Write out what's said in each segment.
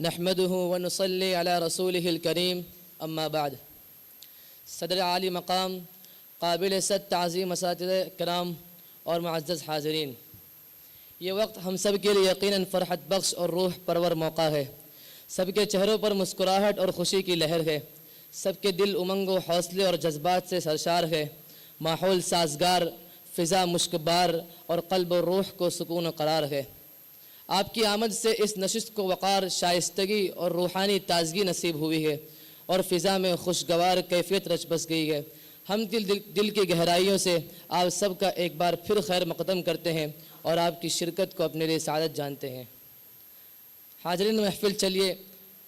نحمده ونصلي على رسوله الكريم اما بعد. صدر عالی مقام، قابل صد تعظیم اساتذہ کرام اور معزز حاضرین، یہ وقت ہم سب کے لیے یقیناً فرحت بخش اور روح پرور موقع ہے. سب کے چہروں پر مسکراہٹ اور خوشی کی لہر ہے. سب کے دل امنگ و حوصلے اور جذبات سے سرشار ہے. ماحول سازگار، فضا مشکبار اور قلب و روح کو سکون و قرار ہے. آپ کی آمد سے اس نشست کو وقار، شائستگی اور روحانی تازگی نصیب ہوئی ہے اور فضا میں خوشگوار کیفیت رچ بس گئی ہے. ہم دل کی گہرائیوں سے آپ سب کا ایک بار پھر خیر مقدم کرتے ہیں اور آپ کی شرکت کو اپنے لیے سعادت جانتے ہیں. حاضرین محفل، چلیے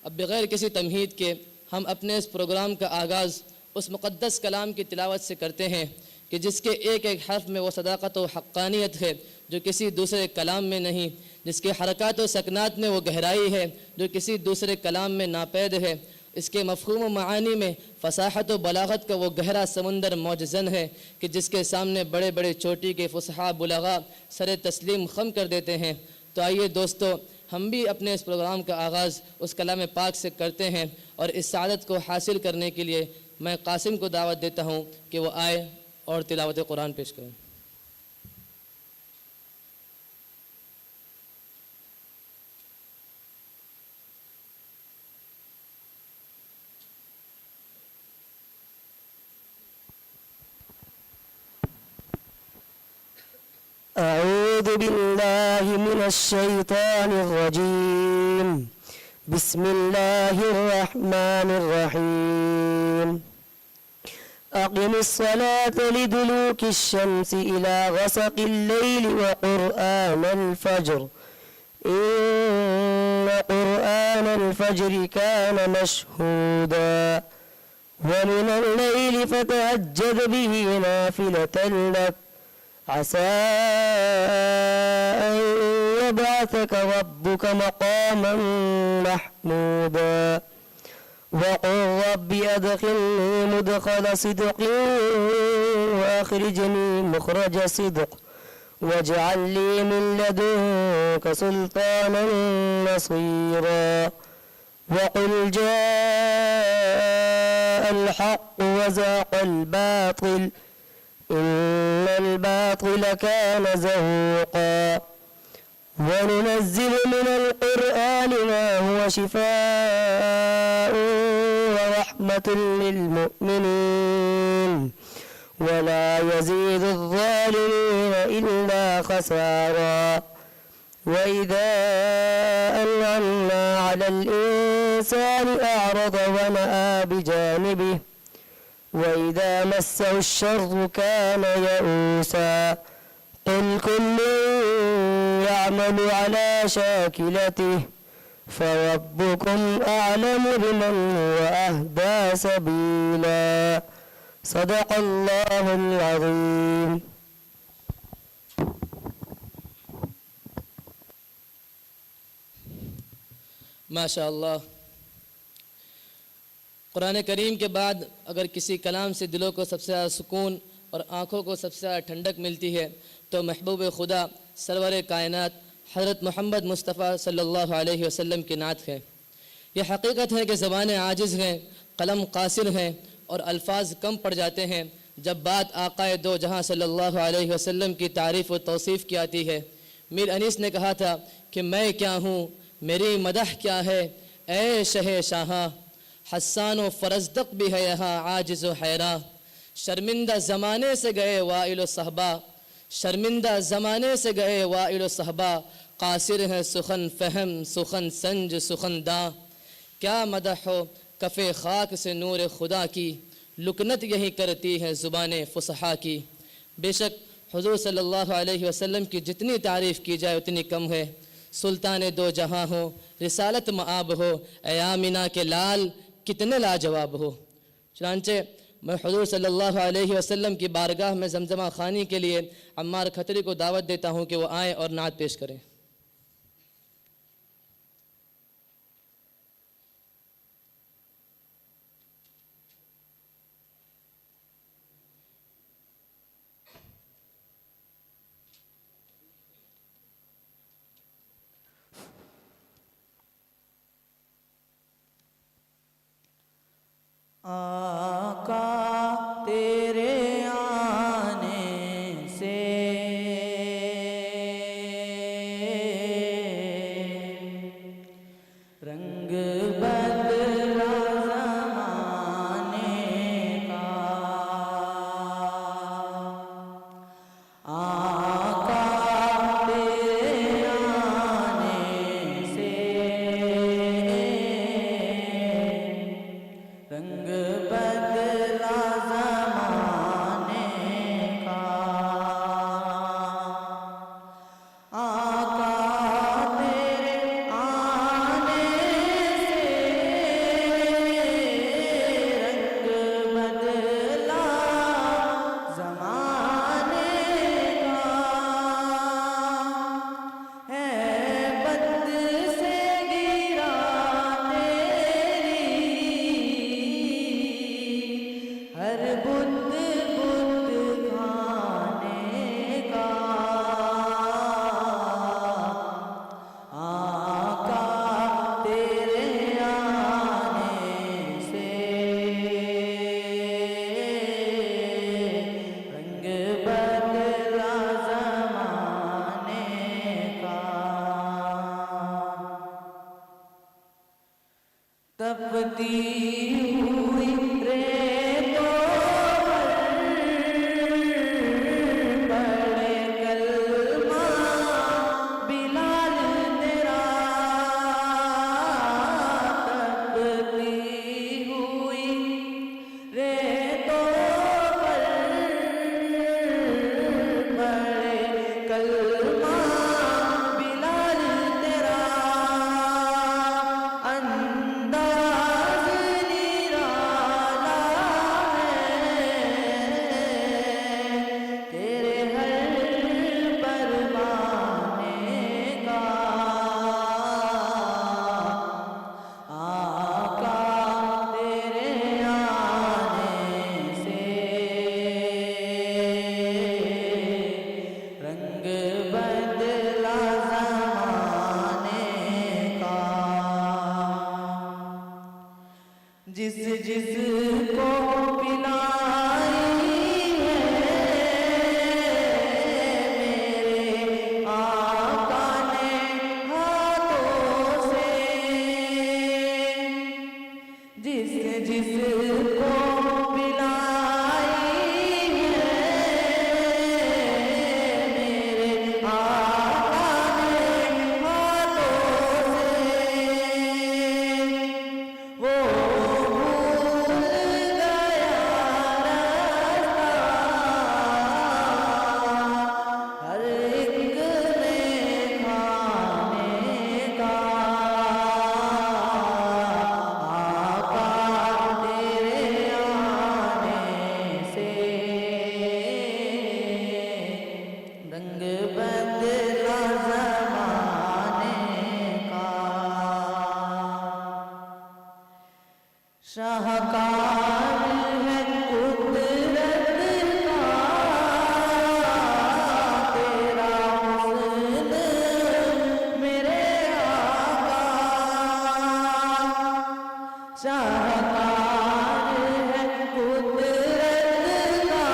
اب بغیر کسی تمہید کے ہم اپنے اس پروگرام کا آغاز اس مقدس کلام کی تلاوت سے کرتے ہیں کہ جس کے ایک ایک حرف میں وہ صداقت و حقانیت ہے جو کسی دوسرے کلام میں نہیں، جس کے حرکات و سکنات میں وہ گہرائی ہے جو کسی دوسرے کلام میں ناپید ہے، اس کے مفہوم و معانی میں فصاحت و بلاغت کا وہ گہرا سمندر موجزن ہے کہ جس کے سامنے بڑے بڑے چوٹی کے فصحاء بلغاء سر تسلیم خم کر دیتے ہیں. تو آئیے دوستو، ہم بھی اپنے اس پروگرام کا آغاز اس کلام پاک سے کرتے ہیں اور اس سعادت کو حاصل کرنے کے لیے میں قاسم کو دعوت دیتا ہوں کہ وہ آئے اور تلاوت قرآن پیش کریں. أعوذ بالله من الشيطان الرجيم. بسم الله الرحمن الرحيم. أقم الصلاة لدلوك الشمس إلى غسق الليل وقرآن الفجر إن قرآن الفجر كان مشهودا ومن الليل فتهجد به نافلة لك عسى أن يبعثك ربك مقاما محمودا وقل رب أدخلني مدخل صدق وأخرجني مخرج صدق واجعل لي من لدنك سلطانا نصيرا وقل جاء الحق وزاق الباطل إن الباطل كان زهوقا وننزل من القرآن ما هو شفاء ورحمة للمؤمنين ولا يزيد الظالمين إلا خسارا وإذا أنعمنا على الإنسان أعرض ونأى بجانبه وإذا مسه الشر كان يئوسا قل كل يعمل على شاكلته فربكم أعلم بمن هو أهدى سبيلا صدق الله العظيم. ماشاء اللہ. قرآن کریم کے بعد اگر کسی کلام سے دلوں کو سب سے زیادہ سکون اور آنکھوں کو سب سے زیادہ ٹھنڈک ملتی ہے تو محبوب خدا سرور کائنات حضرت محمد مصطفیٰ صلی اللہ علیہ وسلم کی نعت ہے. یہ حقیقت ہے کہ زبانیں عاجز ہیں، قلم قاصر ہیں اور الفاظ کم پڑ جاتے ہیں جب بات آقائے دو جہاں صلی اللہ علیہ وسلم کی تعریف و توصیف کی آتی ہے. میر انیس نے کہا تھا کہ میں کیا ہوں، میری مدح کیا ہے، اے شہ شاہاں، حسان و فرزدق بھی ہے یہاں عاجز و حیراں. شرمندہ زمانے سے گئے وائل و صحبہ، شرمندہ زمانے سے گئے وائل و صحبہ، قاصر ہیں سخن فہم سخن سنج سخن داں. کیا مدح ہو کف خاک سے نور خدا کی، لکنت یہی کرتی ہے زبان فصحا کی. بے شک حضور صلی اللہ علیہ وسلم کی جتنی تعریف کی جائے اتنی کم ہے. سلطان دو جہاں ہو، رسالت مآب ہو، اے آمینہ کے لال کتنے لاجواب ہو. چنانچہ میں حضور صلی اللہ علیہ وسلم کی بارگاہ میں زمزمہ خوانی کے لیے عمار کھتری کو دعوت دیتا ہوں کہ وہ آئیں اور نعت پیش کریں. آقا تیرے آنے سے رنگ بدلا زمانے کا آقا تیرے آنے سے رنگ بدلا زمانے کا آقا تیرے آنے سے رنگ بدلا زمانے کا ہے بد سے گرا تیری ہر بت کھانے کا آقا تیرے آنے سے رنگ بدلا زمانے کا تپتی ہوئی ریتوں پڑے کلمہ بلال تیرا تپتی ہوئی ریتوں پر پڑے کلمہ بلال تیرا انداز نرالا ہے تیرے ہر پروانے کا آقا تیرے آنے سے رنگ بدلا زمانے کا جس جس کو پلائی ہے میرے آقا نے ہاتھوں سے جس جس کو پلائی ہے میرے آقا نے ہاتھوں سے وہ بھول گیا راستہ ہر ایک نے کھانے کا آقا تیرے آنے سے رنگ بدلا زمانے کا شاہکار ہے قدرت کا تیرا حسن میرے آقا شاہکار ہے قدرت کا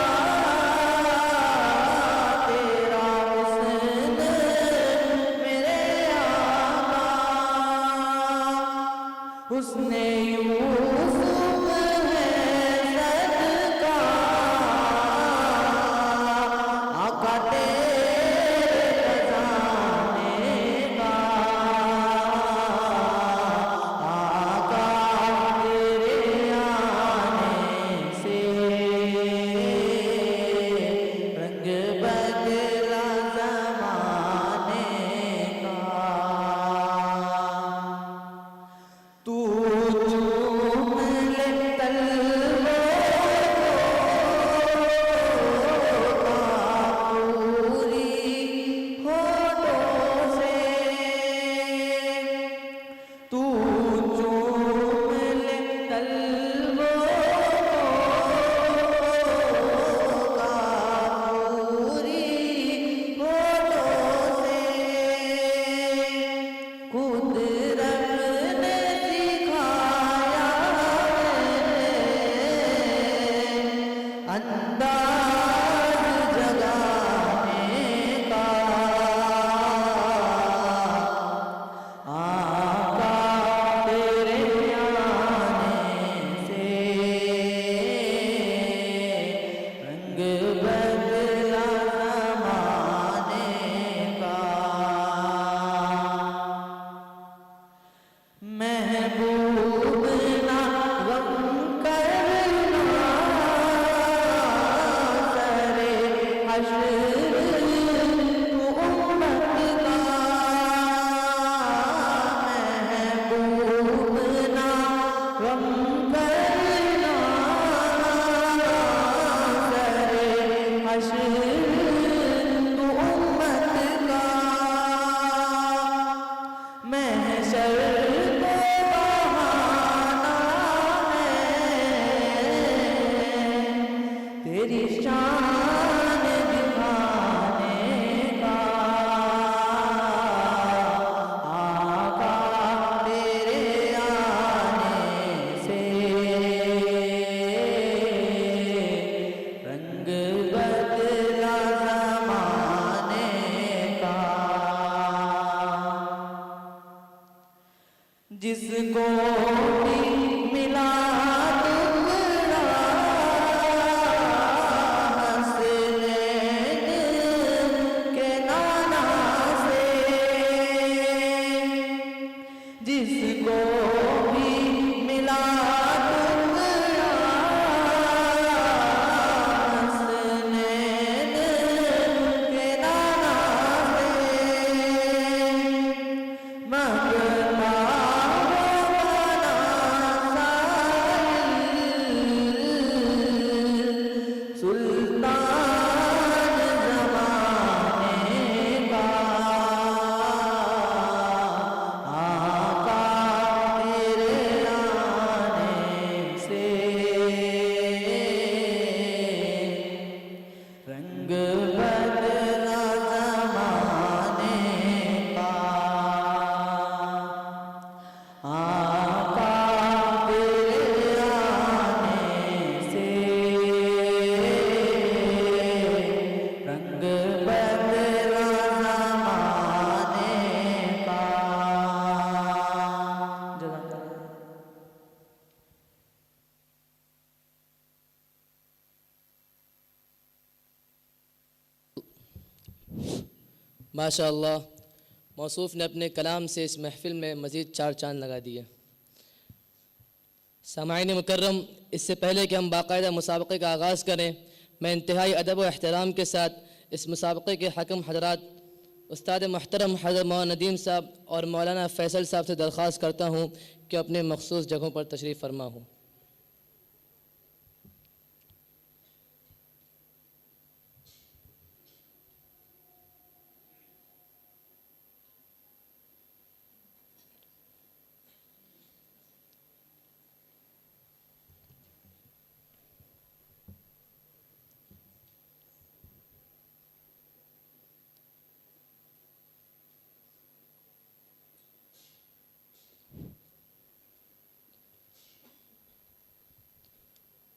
تیرا حسن میرے آقا حسن یوسف جس کو بھی ملا ٹکڑا حسنین کے نانا سے، جس کو بھی ملا ٹکڑا حسنین کے نانا سے، مگتا سلطان زمانے کا آقا تیرے آنے سے رنگ بدلا زمانے کا، آقا تیرے آنے سے رنگ بدلا زمانے کا۔ جزاک اللہ۔ ماشاء اللہ، موصوف نے اپنے کلام سے اس محفل میں مزید 4 چاند لگا دیے۔ سامعین مکرم، اس سے پہلے کہ ہم باقاعدہ مسابقے کا آغاز کریں، میں انتہائی ادب و احترام کے ساتھ اس مسابقے کے حکم حضرات استاد محترم حضرت مولانا ندیم صاحب اور مولانا فیصل صاحب سے درخواست کرتا ہوں کہ اپنے مخصوص جگہوں پر تشریف فرما ہوں۔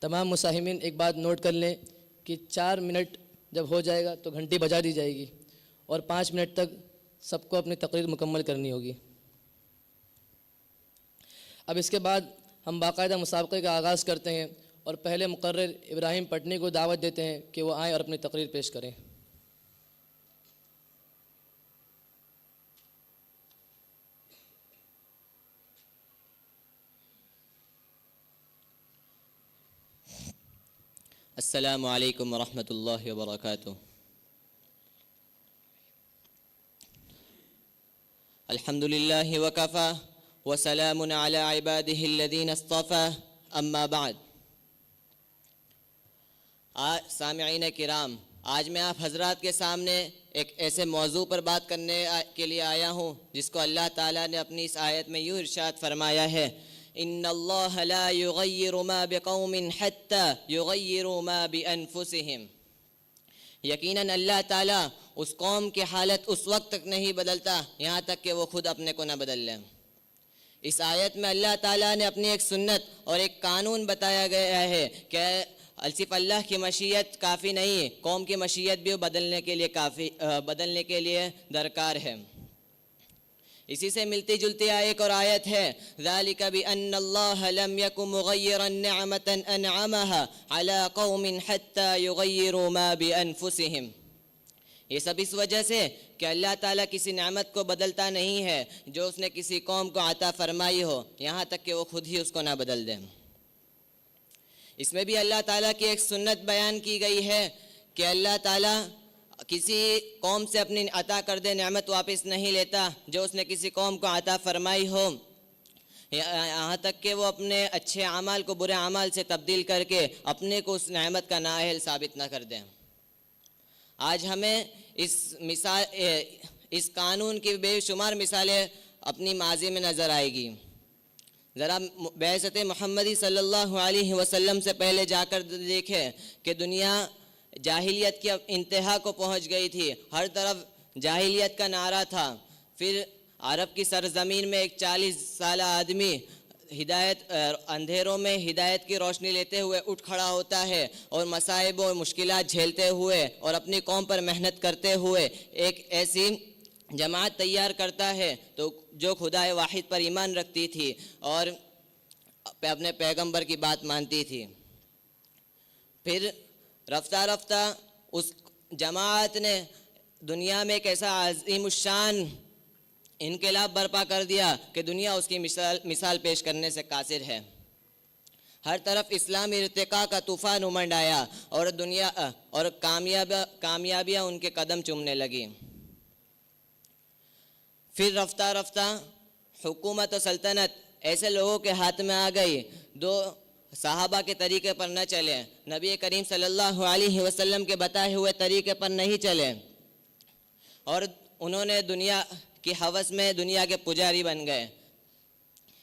تمام مساہمین ایک بات نوٹ کر لیں کہ 4 منٹ جب ہو جائے گا تو گھنٹی بجا دی جائے گی اور 5 منٹ تک سب کو اپنی تقریر مکمل کرنی ہوگی۔ اب اس کے بعد ہم باقاعدہ مسابقے کا آغاز کرتے ہیں اور پہلے مقرر ابراہیم پٹنی کو دعوت دیتے ہیں کہ وہ آئیں اور اپنی تقریر پیش کریں۔ السلام علیکم ورحمۃ اللہ وبرکاتہ۔ الحمد للہ وکفی وسلام علی عبادہ الذین اصطفی، اما بعد۔ سامعین کرام، آج میں آپ حضرات کے سامنے ایک ایسے موضوع پر بات کرنے کے لیے آیا ہوں جس کو اللہ تعالیٰ نے اپنی اس آیت میں یوں ارشاد فرمایا ہے، ان اللہ لا یغیر ما بقوم حتی یغیروا ما بانفسہم۔ یقیناً اللہ تعالیٰ اس قوم کی حالت اس وقت تک نہیں بدلتا یہاں تک کہ وہ خود اپنے کو نہ بدل لیں۔ اس آیت میں اللہ تعالیٰ نے اپنی ایک سنت اور ایک قانون بتایا گیا ہے کہ صرف اللہ کی مشیت کافی نہیں، قوم کی مشیت بھی بدلنے کے لیے درکار ہے۔ اسی سے ملتی جلتی ایک اور آیت ہے، ذَلِكَ بِأَنَّ اللَّهَ لَمْ يَكُ مُغَيِّرًا نِعْمَةً أَنْعَمَهَا عَلَىٰ قَوْمٍ حَتَّى يُغَيِّرُوا مَا بِأَنفُسِهِمْ۔ یہ سب اس وجہ سے کہ اللہ تعالیٰ کسی نعمت کو بدلتا نہیں ہے جو اس نے کسی قوم کو عطا فرمائی ہو یہاں تک کہ وہ خود ہی اس کو نہ بدل دیں۔ اس میں بھی اللہ تعالیٰ کی ایک سنت بیان کی گئی ہے کہ اللہ تعالیٰ کسی قوم سے اپنی عطا کردہ نعمت واپس نہیں لیتا جو اس نے کسی قوم کو عطا فرمائی ہو، یہاں تک کہ وہ اپنے اچھے اعمال کو برے اعمال سے تبدیل کر کے اپنے کو اس نعمت کا نااہل ثابت نہ کر دیں۔ آج ہمیں اس قانون کی بے شمار مثالیں اپنی ماضی میں نظر آئے گی۔ ذرا بعثت محمدی صلی اللہ علیہ وسلم سے پہلے جا کر دیکھیں کہ دنیا جاہلیت کی انتہا کو پہنچ گئی تھی، ہر طرف جاہلیت کا نعرہ تھا۔ پھر عرب کی سرزمین میں ایک 40 سالہ آدمی اندھیروں میں ہدایت کی روشنی لیتے ہوئے اٹھ کھڑا ہوتا ہے اور مصائب اور مشکلات جھیلتے ہوئے اور اپنی قوم پر محنت کرتے ہوئے ایک ایسی جماعت تیار کرتا ہے تو جو خدا واحد پر ایمان رکھتی تھی اور اپنے پیغمبر کی بات مانتی تھی. پھر رفتہ رفتہ اس جماعت نے دنیا میں ایک ایسا عظیم الشان انقلاب برپا کر دیا کہ دنیا اس کی مثال پیش کرنے سے قاصر ہے. ہر طرف اسلامی ارتقاء کا طوفان امنڈ آیا اور دنیا اور کامیابیاں ان کے قدم چومنے لگیں. پھر رفتہ رفتہ حکومت و سلطنت ایسے لوگوں کے ہاتھ میں آ گئی جو صحابہ کے طریقے پر نہ چلے, نبی کریم صلی اللہ علیہ وسلم کے بتائے ہوئے طریقے پر نہیں چلے, اور انہوں نے دنیا کی ہوس میں دنیا کے پجاری بن گئے.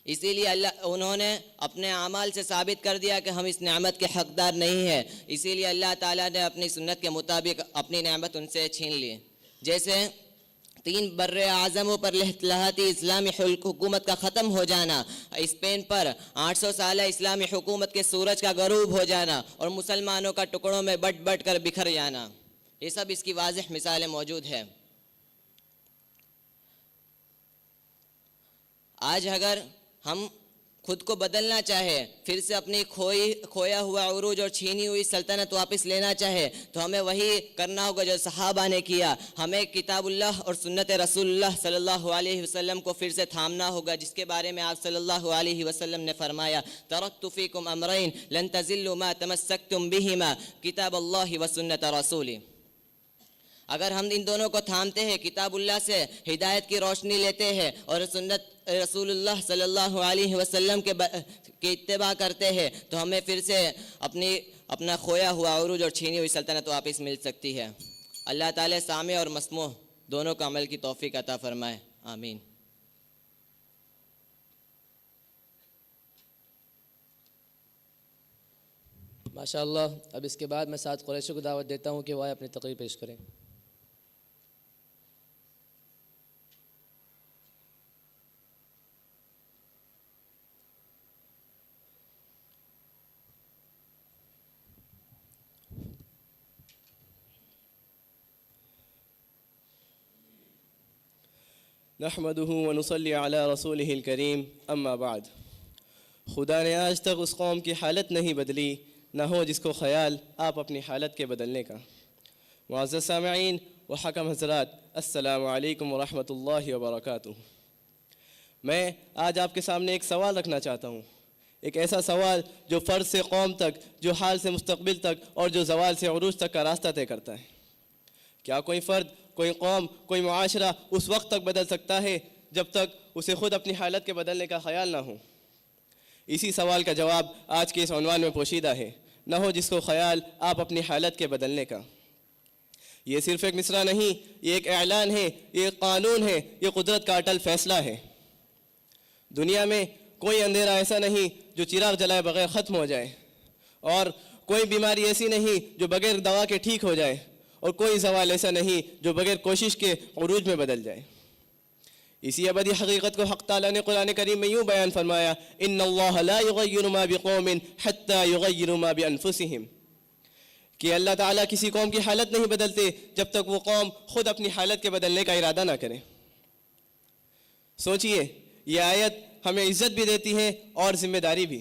اسی لیے انہوں نے اپنے اعمال سے ثابت کر دیا کہ ہم اس نعمت کے حقدار نہیں ہیں. اسی لیے اللہ تعالیٰ نے اپنی سنت کے مطابق اپنی نعمت ان سے چھین لی. جیسے 3 بر اعظموں پر لہلاتی اسلامی حکومت کا ختم ہو جانا, اسپین پر 800 سالہ اسلامی حکومت کے سورج کا غروب ہو جانا اور مسلمانوں کا ٹکڑوں میں بٹ بٹ کر بکھر جانا, یہ سب اس کی واضح مثالیں موجود ہیں. آج اگر ہم خود کو بدلنا چاہے, پھر سے اپنی کھویا ہوا عروج اور چھینی ہوئی سلطنت واپس لینا چاہے, تو ہمیں وہی کرنا ہوگا جو صحابہ نے کیا. ہمیں کتاب اللہ اور سنت رسول اللہ صلی اللہ علیہ وسلم کو پھر سے تھامنا ہوگا, جس کے بارے میں آپ صلی اللہ علیہ وسلم نے فرمایا, ترکت فیکم امرین لن تضلوا ما تمسکتم بہما کتاب اللہ و سنت رسولی. اگر ہم ان دونوں کو تھامتے ہیں, کتاب اللہ سے ہدایت کی روشنی لیتے ہیں اور سنت رسول اللہ صلی اللہ علیہ وسلم کے اتباع کرتے ہیں, تو ہمیں پھر سے اپنا کھویا ہوا عروج اور چھینی ہوئی سلطنت واپس مل سکتی ہے. اللہ تعالیٰ سامع اور مسموع دونوں کو عمل کی توفیق عطا فرمائے, آمین. ماشاءاللہ. اب اس کے بعد میں 7 قریشوں کو دعوت دیتا ہوں کہ وہ آئے اپنی تقریر پیش کریں. نحمده ونصلي على رسوله الكريم اما بعد. خدا نے آج تک اس قوم کی حالت نہیں بدلی, نہ ہو جس کو خیال آپ اپنی حالت کے بدلنے کا. معزز سامعین و حکم حضرات, السلام علیکم ورحمۃ اللہ وبرکاتہ. میں آج آپ کے سامنے ایک سوال رکھنا چاہتا ہوں, ایک ایسا سوال جو فرد سے قوم تک, جو حال سے مستقبل تک اور جو زوال سے عروج تک کا راستہ طے کرتا ہے. کیا کوئی فرد, کوئی قوم, کوئی معاشرہ اس وقت تک بدل سکتا ہے جب تک اسے خود اپنی حالت کے بدلنے کا خیال نہ ہو؟ اسی سوال کا جواب آج کے اس عنوان میں پوشیدہ ہے, نہ ہو جس کو خیال آپ اپنی حالت کے بدلنے کا. یہ صرف ایک مصرع نہیں, یہ ایک اعلان ہے, یہ ایک قانون ہے, یہ قدرت کا اٹل فیصلہ ہے. دنیا میں کوئی اندھیرا ایسا نہیں جو چراغ جلائے بغیر ختم ہو جائے, اور کوئی بیماری ایسی نہیں جو بغیر دوا کے ٹھیک ہو جائے, اور کوئی زوال ایسا نہیں جو بغیر کوشش کے عروج میں بدل جائے. اسی ابدی حقیقت کو حق تعالیٰ نے قرآن کریم میں یوں بیان فرمایا, ان اللہ لا یغیر ما بقوم حتی یغیروا ما بانفسہم, کہ اللہ تعالیٰ کسی قوم کی حالت نہیں بدلتے جب تک وہ قوم خود اپنی حالت کے بدلنے کا ارادہ نہ کرے. سوچئے, یہ آیت ہمیں عزت بھی دیتی ہے اور ذمہ داری بھی.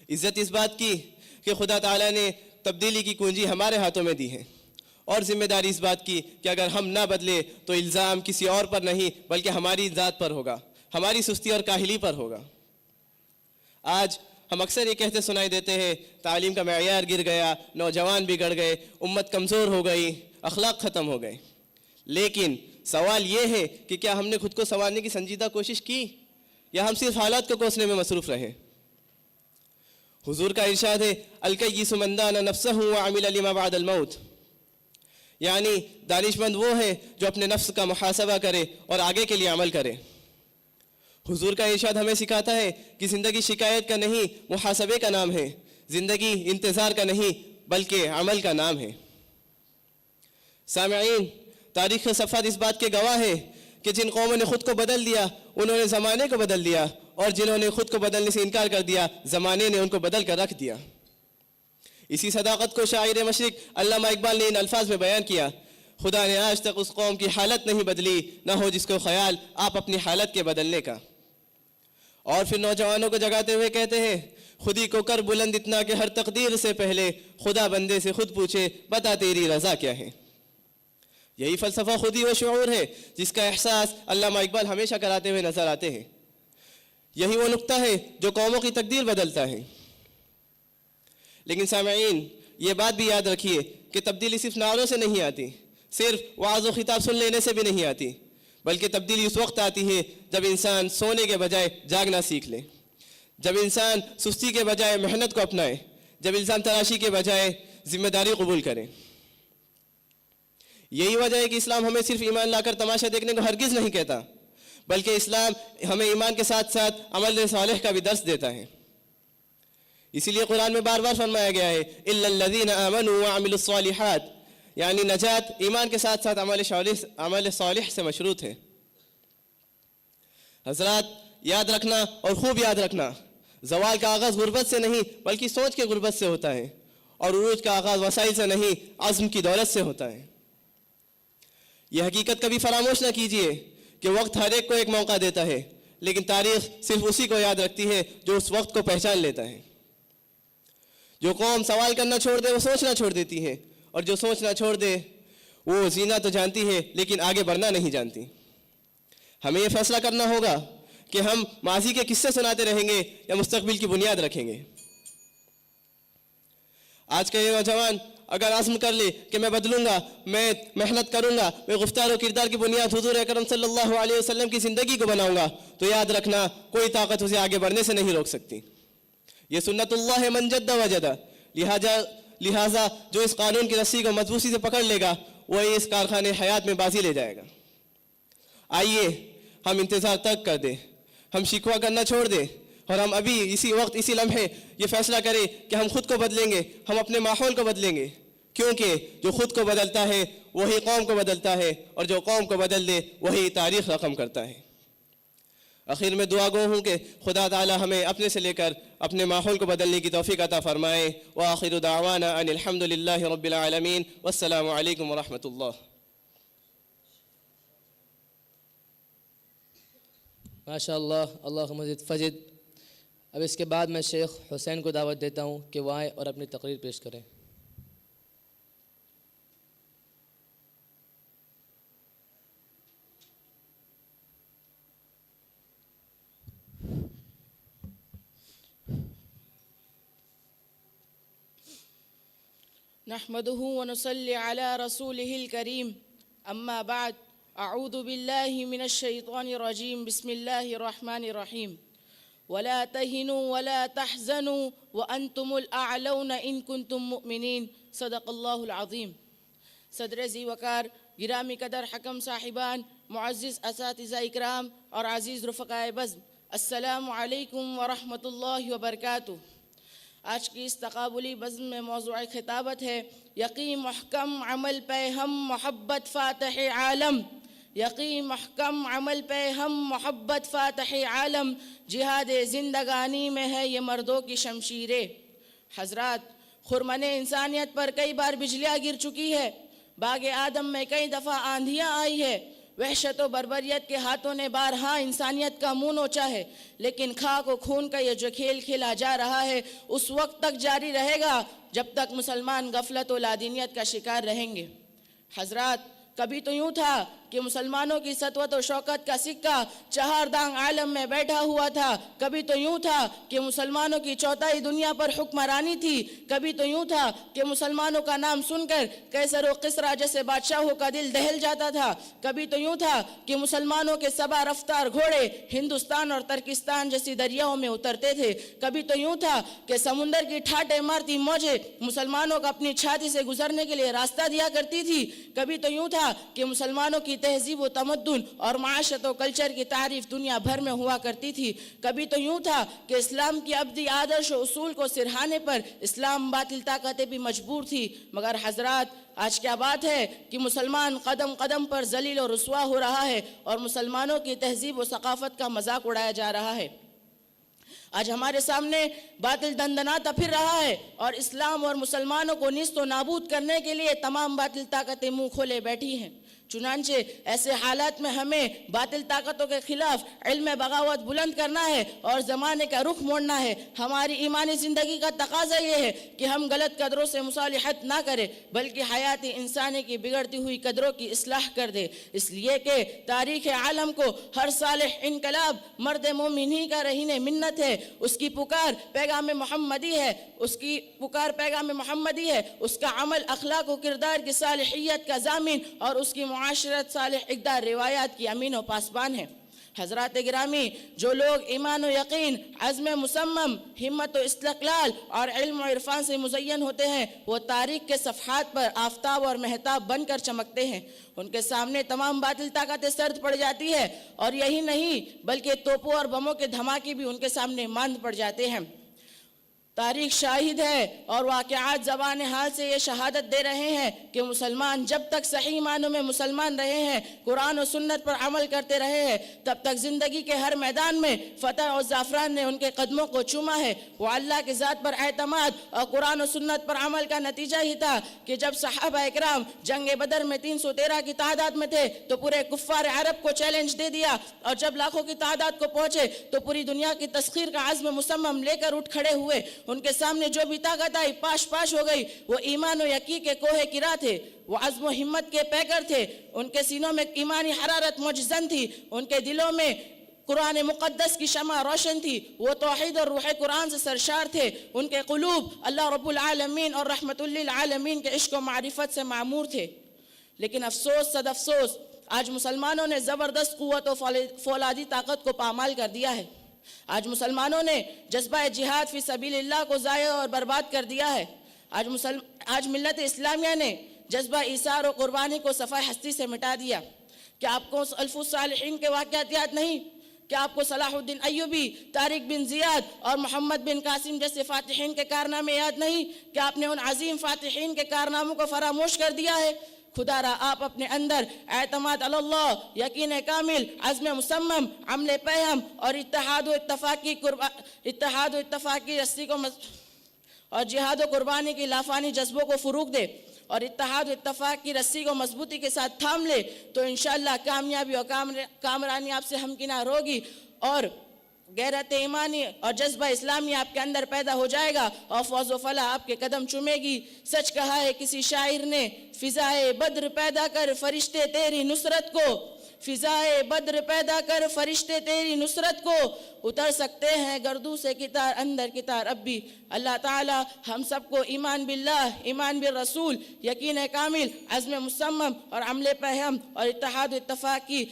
عزت اس بات کی کہ خدا تعالیٰ نے تبدیلی کی کنجی ہمارے ہاتھوں میں دی ہے, اور ذمہ داری اس بات کی کہ اگر ہم نہ بدلے تو الزام کسی اور پر نہیں بلکہ ہماری ذات پر ہوگا, ہماری سستی اور کاہلی پر ہوگا. آج ہم اکثر یہ کہتے سنائی دیتے ہیں, تعلیم کا معیار گر گیا, نوجوان بگڑ گئے, امت کمزور ہو گئی, اخلاق ختم ہو گئے. لیکن سوال یہ ہے کہ کیا ہم نے خود کو سنوارنے کی سنجیدہ کوشش کی, یا ہم صرف حالات کو کوسنے میں مصروف رہے؟ حضور کا ارشاد ہے, الکیس من دان نفسہ وعمل لما بعد الموت, یعنی دانش مند وہ ہے جو اپنے نفس کا محاسبہ کرے اور آگے کے لیے عمل کرے. حضور کا ارشاد ہمیں سکھاتا ہے کہ زندگی شکایت کا نہیں محاسبے کا نام ہے, زندگی انتظار کا نہیں بلکہ عمل کا نام ہے. سامعین, تاریخ کے صفحات اس بات کے گواہ ہے کہ جن قوموں نے خود کو بدل دیا انہوں نے زمانے کو بدل دیا, اور جنہوں نے خود کو بدلنے سے انکار کر دیا زمانے نے ان کو بدل کر رکھ دیا. اسی صداقت کو شاعر مشرق علامہ اقبال نے ان الفاظ میں بیان کیا, خدا نے آج تک اس قوم کی حالت نہیں بدلی، نہ ہو جس کو خیال آپ اپنی حالت کے بدلنے کا۔ اور پھر نوجوانوں کو جگاتے ہوئے کہتے ہیں، خودی کو کر بلند اتنا کہ ہر تقدیر سے پہلے خدا بندے سے خود پوچھے بتا تیری رضا کیا ہے۔ یہی فلسفہ خودی و شعور ہے جس کا احساس علامہ اقبال ہمیشہ کراتے ہوئے نظر آتے ہیں۔ یہی وہ نقطہ ہے جو قوموں کی تقدیر بدلتا ہے۔ لیکن سامعین، یہ بات بھی یاد رکھیے کہ تبدیلی صرف نعروں سے نہیں آتی، صرف وعظ و خطاب سن لینے سے بھی نہیں آتی، بلکہ تبدیلی اس وقت آتی ہے جب انسان سونے کے بجائے جاگنا سیکھ لے، جب انسان سستی کے بجائے محنت کو اپنائے، جب انسان تلاشی کے بجائے ذمہ داری قبول کرے۔ یہی وجہ ہے کہ اسلام ہمیں صرف ایمان لا کر تماشا دیکھنے کو ہرگز نہیں کہتا، بلکہ اسلام ہمیں ایمان کے ساتھ ساتھ عمل صالح کا بھی درس دیتا ہے۔ اسی لیے قرآن میں بار بار فرمایا گیا ہے اِلَّا الَّذِينَ آمَنُوا وَعَمِلُوا الصَّالِحَاتِ، یعنی نجات ایمان کے ساتھ ساتھ عمل صالح سے مشروط ہے۔ حضرات، یاد رکھنا اور خوب یاد رکھنا، زوال کا آغاز غربت سے نہیں بلکہ سوچ کے غربت سے ہوتا ہے، اور عروج کا آغاز وسائل سے نہیں عزم کی دولت سے ہوتا ہے۔ یہ حقیقت کبھی فراموش نہ کیجیے کہ وقت ہر ایک کو ایک موقع دیتا ہے، لیکن تاریخ صرف اسی کو یاد رکھتی ہے جو اس وقت کو پہچان لیتا ہے۔ جو قوم سوال کرنا چھوڑ دے وہ سوچنا چھوڑ دیتی ہے، اور جو سوچنا چھوڑ دے وہ جینا تو جانتی ہے لیکن آگے بڑھنا نہیں جانتی۔ ہمیں یہ فیصلہ کرنا ہوگا کہ ہم ماضی کے قصے سناتے رہیں گے یا مستقبل کی بنیاد رکھیں گے۔ آج کا یہ نوجوان اگر عزم کر لے کہ میں بدلوں گا، میں محنت کروں گا، میں گفتار و کردار کی بنیاد حضور اکرم صلی اللہ علیہ وسلم کی زندگی کو بناؤں گا، تو یاد رکھنا کوئی طاقت اسے آگے بڑھنے سے نہیں روک سکتی۔ یہ سنت اللہ من جد وجد، لہٰذا جو اس قانون کی رسی کو مضبوطی سے پکڑ لے گا وہی اس کارخانے حیات میں بازی لے جائے گا۔ آئیے ہم انتظار ترک کر دیں، ہم شکوہ کرنا چھوڑ دیں، اور ہم ابھی اسی وقت اسی لمحے یہ فیصلہ کریں کہ ہم خود کو بدلیں گے، ہم اپنے ماحول کو بدلیں گے، کیونکہ جو خود کو بدلتا ہے وہی قوم کو بدلتا ہے، اور جو قوم کو بدل دے وہی تاریخ رقم کرتا ہے۔ آخر میں دعا گو ہوں کہ خدا تعالی ہمیں اپنے سے لے کر اپنے ماحول کو بدلنے کی توفیق عطا فرمائے۔ وآخر دعوانا ان الحمد للہ رب العالمین، والسلام علیکم ورحمۃ اللہ۔ ماشاء اللہ، اللہ مزید فجد۔ اب اس کے بعد میں شیخ حسین کو دعوت دیتا ہوں کہ وہ آئیں اور اپنی تقریر پیش کریں۔ نحمده ونصلي على رسوله الكريم أما بعد أعوذ بالله من الشيطان الرجيم بسم الله الرحمن الرحيم ولا تهنوا ولا تحزنوا وأنتم الأعلون إن كنتم مؤمنين صدق الله العظيم۔ صدر ذی وقار، گرامی قدر حکم صاحبان، معزز اساتذہ اکرام اور عزیز رفقائے بزم، السلام علیکم ورحمۃ اللہ وبرکاتہ۔ آج کی اس تقابلی بزم میں موضوع خطابت ہے یقین محکم عمل پہ ہم محبت فاتح عالم، یقین محکم عمل پہ ہم محبت فاتح عالم، جہاد زندگانی میں ہے یہ مردوں کی شمشیریں۔ حضرات، خرمن انسانیت پر کئی بار بجلیاں گر چکی ہے، باغ آدم میں کئی دفعہ آندھیاں آئی ہے، وحشت و بربریت کے ہاتھوں نے بارہا انسانیت کا منہ نوچا ہے، لیکن خاک و خون کا یہ جو کھیل کھیلا جا رہا ہے اس وقت تک جاری رہے گا جب تک مسلمان غفلت و لادینیت کا شکار رہیں گے۔ حضرات، کبھی تو یوں تھا کہ مسلمانوں کی سطوت و شوکت کا سکہ چہار دانگ عالم میں بیٹھا ہوا تھا، کبھی تو یوں تھا کہ مسلمانوں کی چوتھائی دنیا پر حکمرانی تھی، کبھی تو یوں تھا کہ مسلمانوں کا نام سن کر قیصر و قسرا جیسے بادشاہوں کا دل دہل جاتا تھا، کبھی تو یوں تھا کہ مسلمانوں کے سبا رفتار گھوڑے ہندوستان اور ترکستان جیسی دریاؤں میں اترتے تھے، کبھی تو یوں تھا کہ سمندر کی ٹھاٹے مارتی موجیں مسلمانوں کو اپنی چھاتی سے گزرنے کے لیے راستہ دیا کرتی تھی، کبھی تو یوں تھا کہ مسلمانوں کی تہذیب و تمدن اور معاشرت و کلچر کی تعریف دنیا بھر میں ہوا کرتی تھی، کبھی تو یوں تھا کہ اسلام کی ابدی آدرش و اصول کو سرہانے پر اسلام باطل طاقتیں بھی مجبور تھی۔ مگر حضرات، آج کیا بات ہے کہ مسلمان قدم قدم پر ذلیل و رسوا ہو رہا ہے اور مسلمانوں کی تہذیب و ثقافت کا مذاق اڑایا جا رہا ہے۔ آج ہمارے سامنے باطل دندناتا پھر رہا ہے اور اسلام اور مسلمانوں کو نیست و نابود کرنے کے لیے تمام باطل طاقتیں منہ کھولے بیٹھی ہیں۔ چنانچہ ایسے حالات میں ہمیں باطل طاقتوں کے خلاف علم بغاوت بلند کرنا ہے اور زمانے کا رخ موڑنا ہے۔ ہماری ایمانی زندگی کا تقاضا یہ ہے کہ ہم غلط قدروں سے مصالحت نہ کریں بلکہ حیاتی انسانی کی بگڑتی ہوئی قدروں کی اصلاح کر دے، اس لیے کہ تاریخ عالم کو ہر صالح انقلاب مرد مومن ہی کا رہین منت ہے۔ اس کی پکار پیغام محمدی ہے، اس کی پکار پیغام محمدی ہے، اس کا عمل اخلاق و کردار کی صالحیت کا ضامن اور اس کی معاشرت صالح اقدار روایات کی امین و پاسبان ہے۔ حضرات گرامی، جو لوگ ایمان و یقین، عزم مصمم، ہمت و استقلال اور علم و عرفان سے مزین ہوتے ہیں وہ تاریخ کے صفحات پر آفتاب اور مہتاب بن کر چمکتے ہیں۔ ان کے سامنے تمام باطل طاقتیں سرد پڑ جاتی ہے اور یہی نہیں بلکہ توپوں اور بموں کے دھماکے بھی ان کے سامنے ماند پڑ جاتے ہیں۔ تاریخ شاہد ہے اور واقعات زبان حال سے یہ شہادت دے رہے ہیں کہ مسلمان جب تک صحیح معنوں میں مسلمان رہے ہیں، قرآن و سنت پر عمل کرتے رہے ہیں، تب تک زندگی کے ہر میدان میں فتح اور زعفران نے ان کے قدموں کو چوما ہے۔ وہ اللہ کی ذات پر اعتماد اور قرآن و سنت پر عمل کا نتیجہ ہی تھا کہ جب صحابہ اکرام جنگ بدر میں 313 کی تعداد میں تھے تو پورے کفار عرب کو چیلنج دے دیا، اور جب لاکھوں کی تعداد کو پہنچے تو پوری دنیا کی تسخیر کا عزم مصمم لے کر اٹھ کھڑے ہوئے۔ ان کے سامنے جو بھی طاقت آئی پاش پاش ہو گئی۔ وہ ایمان و یقین کے کوہ کرا تھے، وہ عزم و ہمت کے پیکر تھے، ان کے سینوں میں ایمانی حرارت مجزن تھی، ان کے دلوں میں قرآن مقدس کی شمع روشن تھی، وہ توحید اور روح قرآن سے سرشار تھے، ان کے قلوب اللہ رب العالمین اور رحمت للعالمین کے عشق و معرفت سے معمور تھے۔ لیکن افسوس صد افسوس، آج مسلمانوں نے زبردست قوت و فولادی طاقت کو پامال کر دیا ہے۔ آج مسلمانوں نے جذبہ جہاد فی سبیل اللہ کو ضائع اور برباد کر دیا ہے۔ آج ملت اسلامیہ نے جذبہ ایثار و قربانی کو صفحہ ہستی سے مٹا دیا۔ کیا آپ کو الف الصالحین کے واقعات یاد نہیں؟ کیا آپ کو صلاح الدین ایوبی، طارق بن زیاد اور محمد بن قاسم جیسے فاتحین کے کارنامے یاد نہیں؟ کیا آپ نے ان عظیم فاتحین کے کارناموں کو فراموش کر دیا ہے؟ خدا را آپ اپنے اندر اعتماد علی اللہ، یقین کامل، عزم مصمم، عمل پیہم اور اتحاد و اتفاقی رسی کو اور جہاد و قربانی کی لافانی جذبوں کو فروغ دے اور اتحاد و اتفاق کی رسی کو مضبوطی کے ساتھ تھام لے تو انشاءاللہ کامیابی اور کامرانی آپ سے ہمکنار ہوگی، اور غیرت ایمانی اور جذبہ اسلامی آپ کے اندر پیدا ہو جائے گا اور فوز و فلاح آپ کے قدم چومے گی۔ سچ کہا ہے کسی شاعر نے، فضائے بدر پیدا کر فرشتے تیری نصرت کو، فضائے بدر پیدا کر فرشتے تیری نصرت کو، اتر سکتے ہیں گردوں سے کتار اندر کتار اب بھی۔ اللہ تعالی ہم سب کو ایمان باللہ، ایمان بالرسول، یقین کامل، عزم مصمم اور عمل پیہم اور اتحاد و اتفاق کی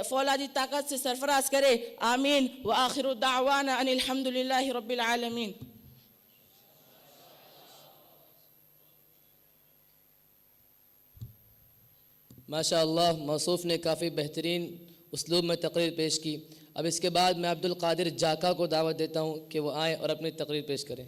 فولادی طاقت سے سرفراز کرے، آمین۔ وآخر دعوانا ان الحمدللہ رب العالمین۔ ماشاء اللہ، موصوف نے کافی بہترین اسلوب میں تقریر پیش کی۔ اب اس کے بعد میں عبدالقادر جاکا کو دعوت دیتا ہوں کہ وہ آئیں اور اپنی تقریر پیش کریں۔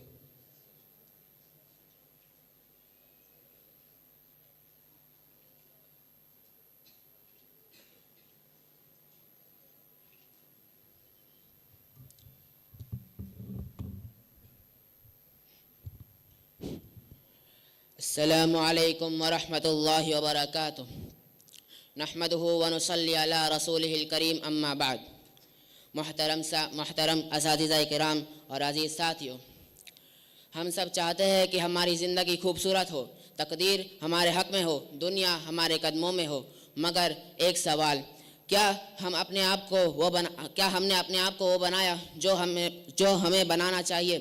السلام علیکم ورحمۃ اللہ وبرکاتہ۔ نحمدہ ونصلی علی رسولہ الکریم، اما بعد۔ محترم اساتذہ کرام اور عزیز ساتھیوں، ہم سب چاہتے ہیں کہ ہماری زندگی خوبصورت ہو، تقدیر ہمارے حق میں ہو، دنیا ہمارے قدموں میں ہو، مگر ایک سوال، کیا ہم نے اپنے آپ کو وہ بنایا جو ہمیں بنانا چاہیے؟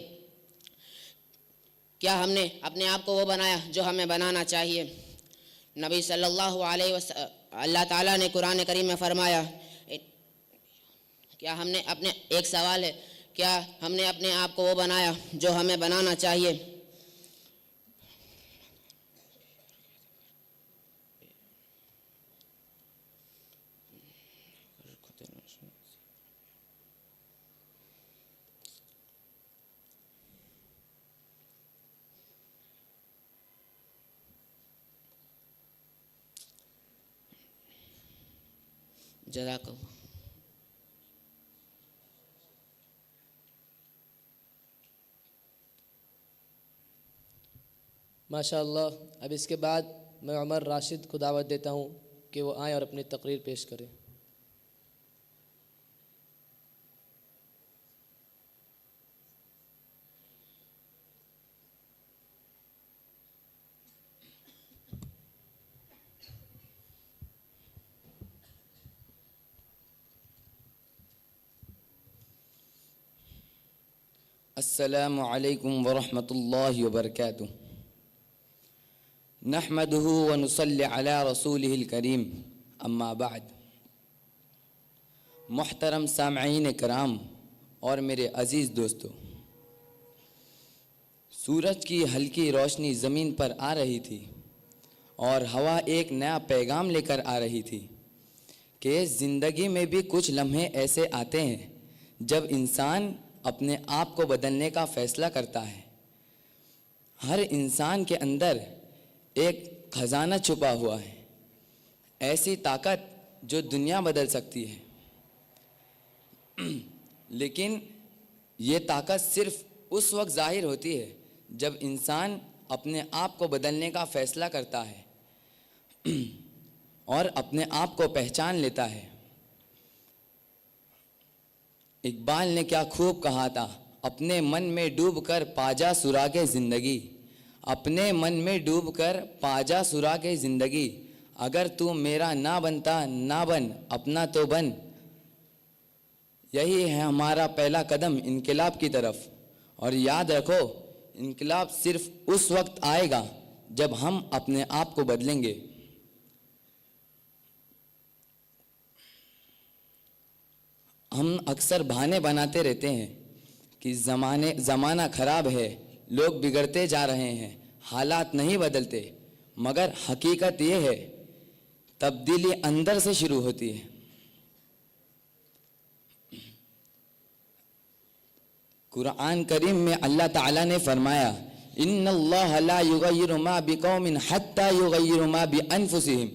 کیا ہم نے اپنے آپ کو وہ بنایا جو ہمیں بنانا چاہیے؟ نبی صلی اللہ علیہ وسلم، اللہ تعالیٰ نے قرآن کریم میں فرمایا، کیا ہم نے ایک سوال ہے، کیا ہم نے اپنے آپ کو وہ بنایا جو ہمیں بنانا چاہیے؟ جزاک اللہ۔ ماشاء اللہ. اب اس کے بعد میں عمر راشد کو دعوت دیتا ہوں کہ وہ آئیں اور اپنی تقریر پیش کریں. السلام علیکم ورحمۃ اللہ وبرکاتہ. نحمده ونصلی علی رسوله الکریم اما بعد. محترم سامعین کرام اور میرے عزیز دوستو، سورج کی ہلکی روشنی زمین پر آ رہی تھی اور ہوا ایک نیا پیغام لے کر آ رہی تھی کہ زندگی میں بھی کچھ لمحے ایسے آتے ہیں جب انسان اپنے آپ کو بدلنے کا فیصلہ کرتا ہے. ہر انسان کے اندر ایک خزانہ چھپا ہوا ہے، ایسی طاقت جو دنیا بدل سکتی ہے. لیکن یہ طاقت صرف اس وقت ظاہر ہوتی ہے جب انسان اپنے آپ کو بدلنے کا فیصلہ کرتا ہے اور اپنے آپ کو پہچان لیتا ہے. اقبال نے کیا خوب کہا تھا، اپنے من میں ڈوب کر پاجا سراغ زندگی. اپنے من میں ڈوب کر پاجا سراغ زندگی. اگر تو میرا نہ بنتا نہ بن، اپنا تو بن. یہی ہے ہمارا پہلا قدم انقلاب کی طرف. اور یاد رکھو، انقلاب صرف اس وقت آئے گا جب ہم اپنے آپ کو بدلیں گے. ہم اکثر بہانے بناتے رہتے ہیں کہ زمانہ خراب ہے، لوگ بگڑتے جا رہے ہیں، حالات نہیں بدلتے. مگر حقیقت یہ ہے، تبدیلی اندر سے شروع ہوتی ہے. قرآن کریم میں اللہ تعالیٰ نے فرمایا، ان اللہ لا یغیر ما بقوم حتی یغیر ما بانفسہم.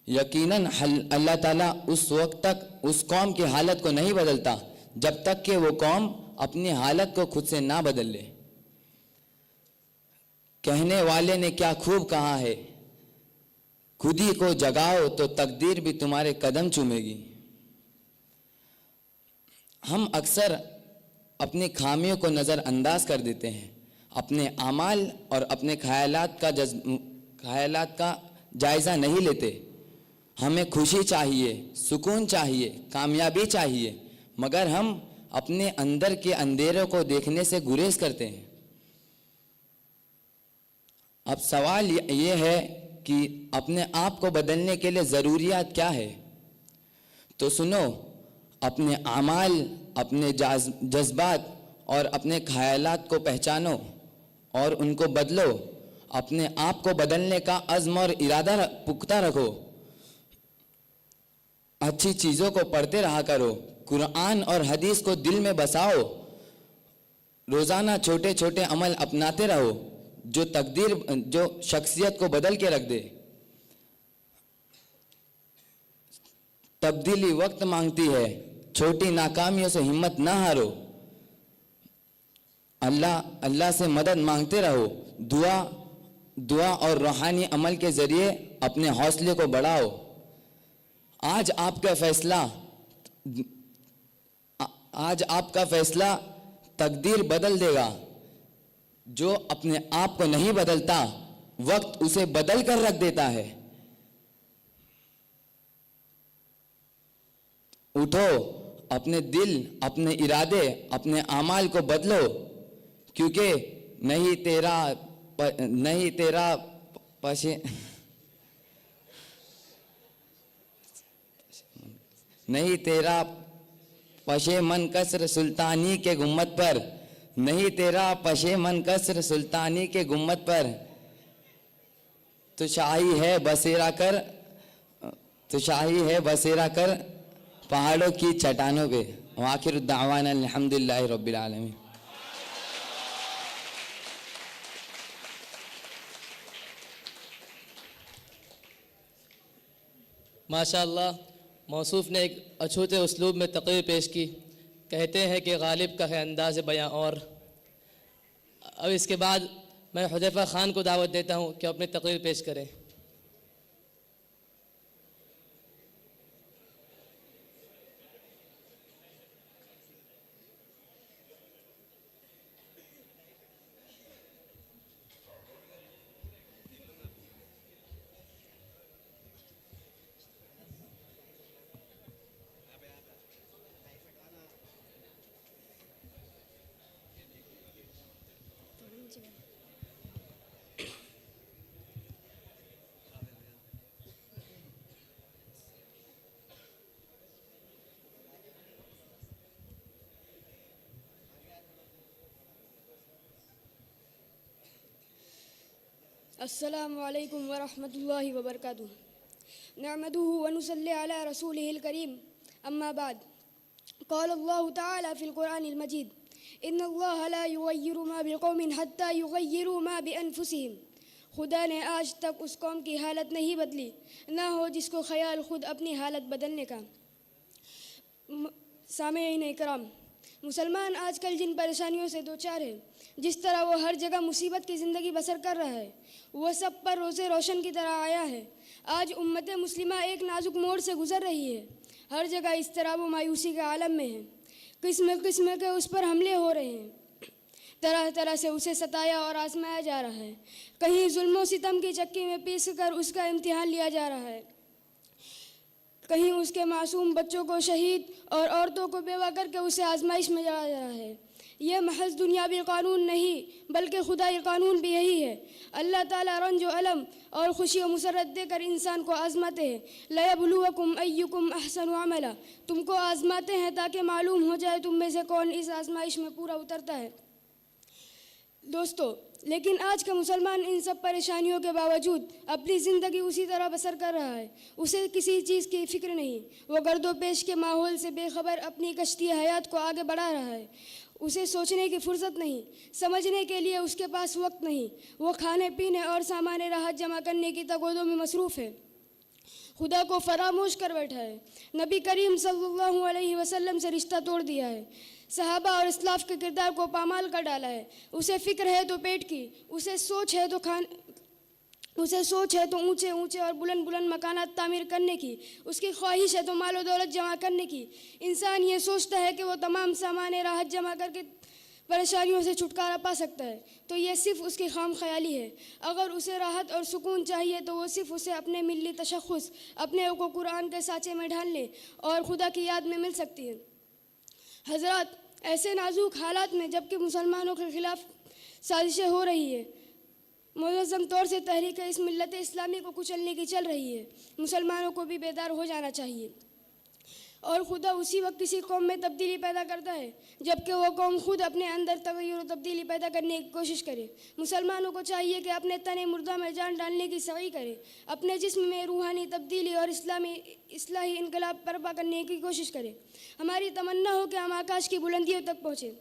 یقیناً اللہ تعالیٰ اس وقت تک اس قوم کی حالت کو نہیں بدلتا جب تک کہ وہ قوم اپنی حالت کو خود سے نہ بدل لے. کہنے والے نے کیا خوب کہا ہے، خود ہی کو جگاؤ تو تقدیر بھی تمہارے قدم چومے گی. ہم اکثر اپنی خامیوں کو نظر انداز کر دیتے ہیں، اپنے اعمال اور اپنے خیالات کا جائزہ نہیں لیتے. ہمیں خوشی چاہیے، سکون چاہیے، کامیابی چاہیے، مگر ہم اپنے اندر کے اندھیروں کو دیکھنے سے گریز کرتے ہیں. اب سوال یہ ہے کہ اپنے آپ کو بدلنے کے لیے ضروریات کیا ہے؟ تو سنو، اپنے اعمال، اپنے جذبات اور اپنے خیالات کو پہچانو اور ان کو بدلو. اپنے آپ کو بدلنے کا عزم اور ارادہ پختہ رکھو. اچھی چیزوں کو پڑھتے رہا کرو، قرآن اور حدیث کو دل میں بساؤ. روزانہ چھوٹے چھوٹے عمل اپناتے رہو جو شخصیت کو بدل کے رکھ دے. تبدیلی وقت مانگتی ہے، چھوٹی ناکامیوں سے ہمت نہ ہارو. اللہ سے مدد مانگتے رہو. دعا اور روحانی عمل کے ذریعے اپنے حوصلے کو بڑھاؤ. آج آپ کا فیصلہ تقدیر بدل دے گا. جو اپنے آپ کو نہیں بدلتا، وقت اسے بدل کر رکھ دیتا ہے. اٹھو، اپنے دل، اپنے ارادے، اپنے اعمال کو بدلو، کیونکہ نہیں تیرا پشیمن کسر سلطانی کے گنبد پر، نہیں تیرا پشیمن کسر سلطانی کے گنبد پر. تو شاہی ہے بسیرا کر پہاڑوں کی چٹانوں پہ. وآخر الدعوانا الحمدللہ رب العالمین. ماشاء اللہ، موصوف نے ایک اچھوتے اسلوب میں تقریر پیش کی. کہتے ہیں کہ غالب کا ہے انداز بیاں اور. اب اس کے بعد میں حذیفہ خان کو دعوت دیتا ہوں کہ اپنی تقریر پیش کریں. السلام علیکم ورحمۃ اللہ وبرکاتہ. نحمده ونصلی علی رسوله الکریم اما بعد. قال اللہ تعالی فی القرآن المجید ان اللہ لا یغیر ما بقوم حتی یغیروا ما بانفسهم. خدا نے آج تک اس قوم کی حالت نہیں بدلی نہ ہو جس کو خیال خود اپنی حالت بدلنے کا. سامعین کرام، مسلمان آج کل جن پریشانیوں سے دوچار ہے، جس طرح وہ ہر جگہ مصیبت کی زندگی بسر کر رہا ہے، وہ سب پر روز روشن کی طرح آیا ہے. آج امت مسلمہ ایک نازک موڑ سے گزر رہی ہے. ہر جگہ اضطراب و مایوسی کے عالم میں ہے. قسم قسم کے اس پر حملے ہو رہے ہیں. طرح طرح سے اسے ستایا اور آزمایا جا رہا ہے. کہیں ظلم و ستم کی چکی میں پیس کر اس کا امتحان لیا جا رہا ہے. کہیں اس کے معصوم بچوں کو شہید اور عورتوں کو بیوہ کر کے اسے آزمائش میں ڈالا جا رہا ہے. یہ محض دنیاوی قانون نہیں بلکہ خدائی قانون بھی یہی ہے. اللہ تعالیٰ رنج و علم اور خوشی و مسرت دے کر انسان کو آزماتے ہیں. لَيَبْلُوَكُمْ أَيُّكُمْ أَحْسَنُ عَمَلًا. تم کو آزماتے ہیں تاکہ معلوم ہو جائے تم میں سے کون اس آزمائش میں پورا اترتا ہے. دوستو، لیکن آج کا مسلمان ان سب پریشانیوں کے باوجود اپنی زندگی اسی طرح بسر کر رہا ہے. اسے کسی چیز کی فکر نہیں. وہ گرد و پیش کے ماحول سے بے خبر اپنی کشتی حیات کو آگے بڑھا رہا ہے. اسے سوچنے کی فرصت نہیں، سمجھنے کے لیے اس کے پاس وقت نہیں. وہ کھانے پینے اور سامان راحت جمع کرنے کی تگودوں میں مصروف ہے. خدا کو فراموش کر بیٹھا ہے. نبی کریم صلی اللہ علیہ وسلم سے رشتہ توڑ دیا ہے. صحابہ اور اسلاف کے کردار کو پامال کر ڈالا ہے. اسے فکر ہے تو پیٹ کی، اسے سوچ ہے تو اونچے اونچے اور بلند بلند مکانات تعمیر کرنے کی. اس کی خواہش ہے تو مال و دولت جمع کرنے کی. انسان یہ سوچتا ہے کہ وہ تمام سامان راحت جمع کر کے پریشانیوں سے چھٹکارا پا سکتا ہے، تو یہ صرف اس کی خام خیالی ہے. اگر اسے راحت اور سکون چاہیے تو وہ صرف اسے اپنے ملی تشخص، اپنے کو قرآن کے سانچے میں ڈھال لے اور خدا کی یاد میں مل سکتی ہے. حضرات، ایسے نازک حالات میں جبکہ مسلمانوں کے خلاف سازشیں ہو رہی ہے، منظم طور سے تحریک اس ملت اسلامی کو کچلنے کی چل رہی ہے، مسلمانوں کو بھی بیدار ہو جانا چاہیے. اور خدا اسی وقت کسی قوم میں تبدیلی پیدا کرتا ہے جبکہ وہ قوم خود اپنے اندر تغیر و تبدیلی پیدا کرنے کی کوشش کرے. مسلمانوں کو چاہیے کہ اپنے تن مردہ میں جان ڈالنے کی سعی کرے، اپنے جسم میں روحانی تبدیلی اور اصلاحی انقلاب برپا کرنے کی کوشش کرے. ہماری تمنا ہو کہ ہم آکاش کی بلندیوں تک پہنچیں،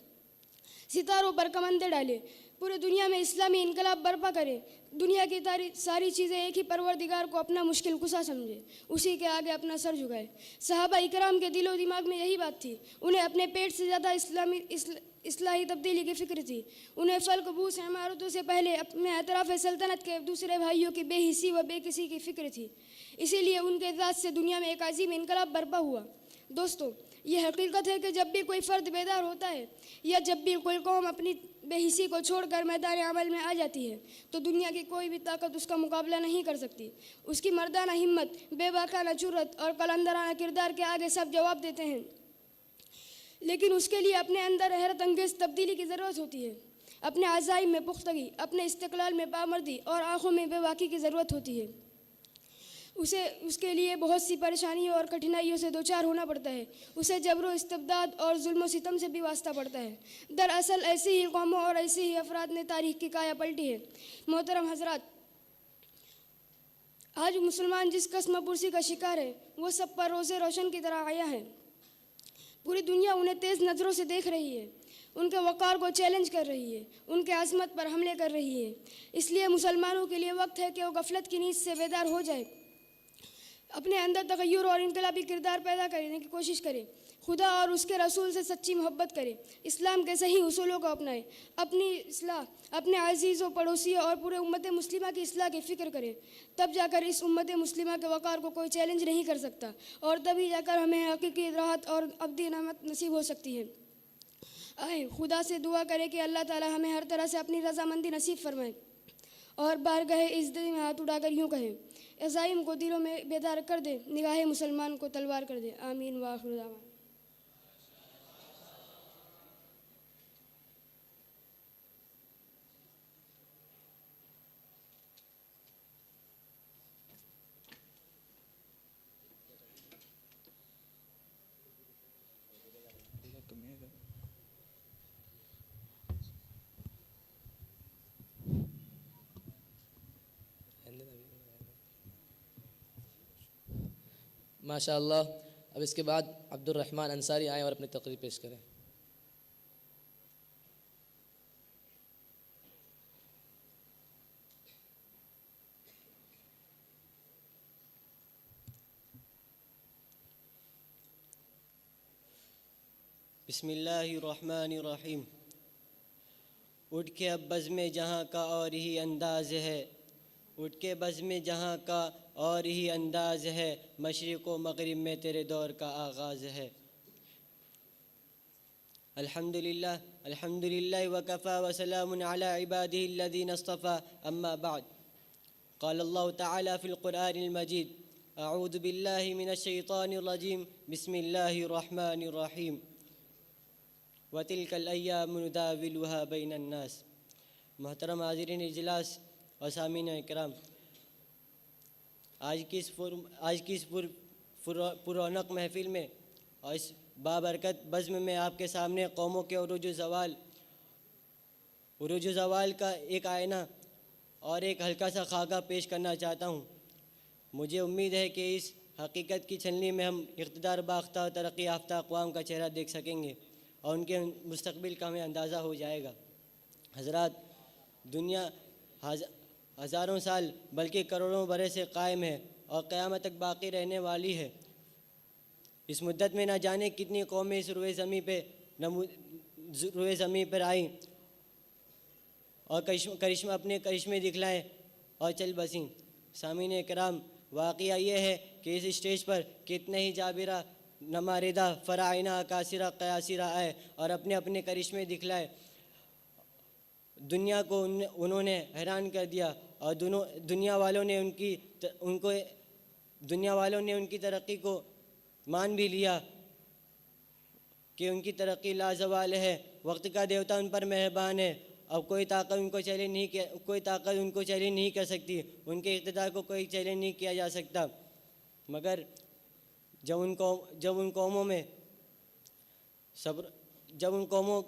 ستاروں پر کمندیں ڈالیں، پورے دنیا میں اسلامی انقلاب برپا کرے. دنیا کی ساری چیزیں ایک ہی پروردگار کو اپنا مشکل کشا سمجھے، اسی کے آگے اپنا سر جھکائے. صحابہ اکرام کے دل و دماغ میں یہی بات تھی. انہیں اپنے پیٹ سے زیادہ اصلاحی تبدیلی کی فکر تھی. انہیں فلک بوس عمارتوں سے پہلے اپنے اطراف سلطنت کے دوسرے بھائیوں کی بے حسی و بے کسی کی فکر تھی. اسی لیے ان کے ذات سے دنیا میں ایک عظیم انقلاب برپا ہوا. دوستو، یہ حقیقت ہے کہ جب بھی کوئی فرد بیدار ہوتا ہے یا جب بھی کوئی قوم اپنی بے حسی کو چھوڑ کر میدان عمل میں آ جاتی ہے تو دنیا کی کوئی بھی طاقت اس کا مقابلہ نہیں کر سکتی. اس کی مردانہ ہمت، بے باکانہ جرأت اور قلندرانہ کردار کے آگے سب جواب دیتے ہیں. لیکن اس کے لیے اپنے اندر حیرت انگیز تبدیلی کی ضرورت ہوتی ہے. اپنے عزائم میں پختگی، اپنے استقلال میں پامردی اور آنکھوں میں بے باکی کی ضرورت ہوتی ہے. اس کے لیے بہت سی پریشانیوں اور کٹھنائیوں سے دوچار ہونا پڑتا ہے. اسے جبر و استبداد اور ظلم و ستم سے بھی واسطہ پڑتا ہے. دراصل ایسی ہی قوموں اور ایسے ہی افراد نے تاریخ کی کایا پلٹی ہے. محترم حضرات، آج مسلمان جس قسم پرسی کا شکار ہے وہ سب پر روز روشن کی طرح آیا ہے. پوری دنیا انہیں تیز نظروں سے دیکھ رہی ہے، ان کے وقار کو چیلنج کر رہی ہے، ان کے عظمت پر حملے کر رہی ہے. اس لیے مسلمانوں کے لیے وقت ہے کہ وہ غفلت کی نیند سے بیدار ہو جائے. اپنے اندر تغیر اور انقلابی کردار پیدا کرنے کی کوشش کرے، خدا اور اس کے رسول سے سچی محبت کرے، اسلام کے صحیح اصولوں کو اپنائے، اپنی اصلاح، اپنے عزیزوں، پڑوسیوں اور پورے امت مسلمہ کی اصلاح کی فکر کرے، تب جا کر اس امت مسلمہ کے وقار کو کوئی چیلنج نہیں کر سکتا، اور تبھی جا کر ہمیں حقیقی راحت اور ابدی نعمت نصیب ہو سکتی ہے۔ آئے خدا سے دعا کرے کہ اللہ تعالی ہمیں ہر طرح سے اپنی رضامندی نصیب فرمائے، اور بارگاہ عزت میں ہاتھ اٹھا کر یوں کہیں، عزائم کو دلوں میں بیدار کر دے، نگاہ مسلمان کو تلوار کر دے۔ آمین وآخر دعوانا۔ ماشاء اللہ۔ اب اس کے بعد عبد الرحمن انصاری آئیں اور اپنی تقریر پیش کریں۔ بسم اللہ الرحمن الرحیم۔ اٹھ کے اب بزم جہاں کا اور ہی انداز ہے، اٹھ کے بزم جہاں کا اور ہی انداز ہے، مشرق و مغرب میں تیرے دور کا آغاز ہے۔ الحمدللہ الحمدللہ وکفی وسلام علی عبادہ الذین اصطفی، اما بعد۔ قال اللہ تعالی فی القرآن المجید، اعوذ باللہ من الشیطان الرجیم، بسم اللہ الرحمن الرحیم۔ وَتِلْكَ الْأَيَّامُ نُدَاوِلُهَا بَيْنَ النَّاسِ۔ محترم حاضرین اجلاس اور سامعین اکرام، آج کی اس پررونق محفل میں اور اس بابرکت بزم میں آپ کے سامنے قوموں کے عروج و زوال کا ایک آئینہ اور ایک ہلکا سا خاکہ پیش کرنا چاہتا ہوں۔ مجھے امید ہے کہ اس حقیقت کی چھلنی میں ہم اقتدار باختہ اور ترقی یافتہ اقوام کا چہرہ دیکھ سکیں گے اور ان کے مستقبل کا ہمیں اندازہ ہو جائے گا۔ حضرات، دنیا ہزاروں سال بلکہ کروڑوں برس سے قائم ہے اور قیامت تک باقی رہنے والی ہے۔ اس مدت میں نہ جانے کتنی قومیں اس روئے زمین پر آئیں اور اپنے کرشمے دکھلائیں اور چل بسیں۔ سامعین کرام، واقعہ یہ ہے کہ اس اسٹیج پر کتنے ہی جابرہ، نماردہ، فرائنہ، اکاسرہ، قیاسرہ آئے اور اپنے اپنے کرشمے دکھلائے۔ دنیا کو انہوں نے حیران کر دیا اور دنیا والوں نے ان کی ترقی کو مان بھی لیا کہ ان کی ترقی لازوال ہے، وقت کا دیوتا ان پر مہربان ہے، اب کوئی طاقت ان کو چیلنج نہیں کر سکتی، ان کے اقتدار کو کوئی چیلنج نہیں کیا جا سکتا۔ مگر جب ان قوموں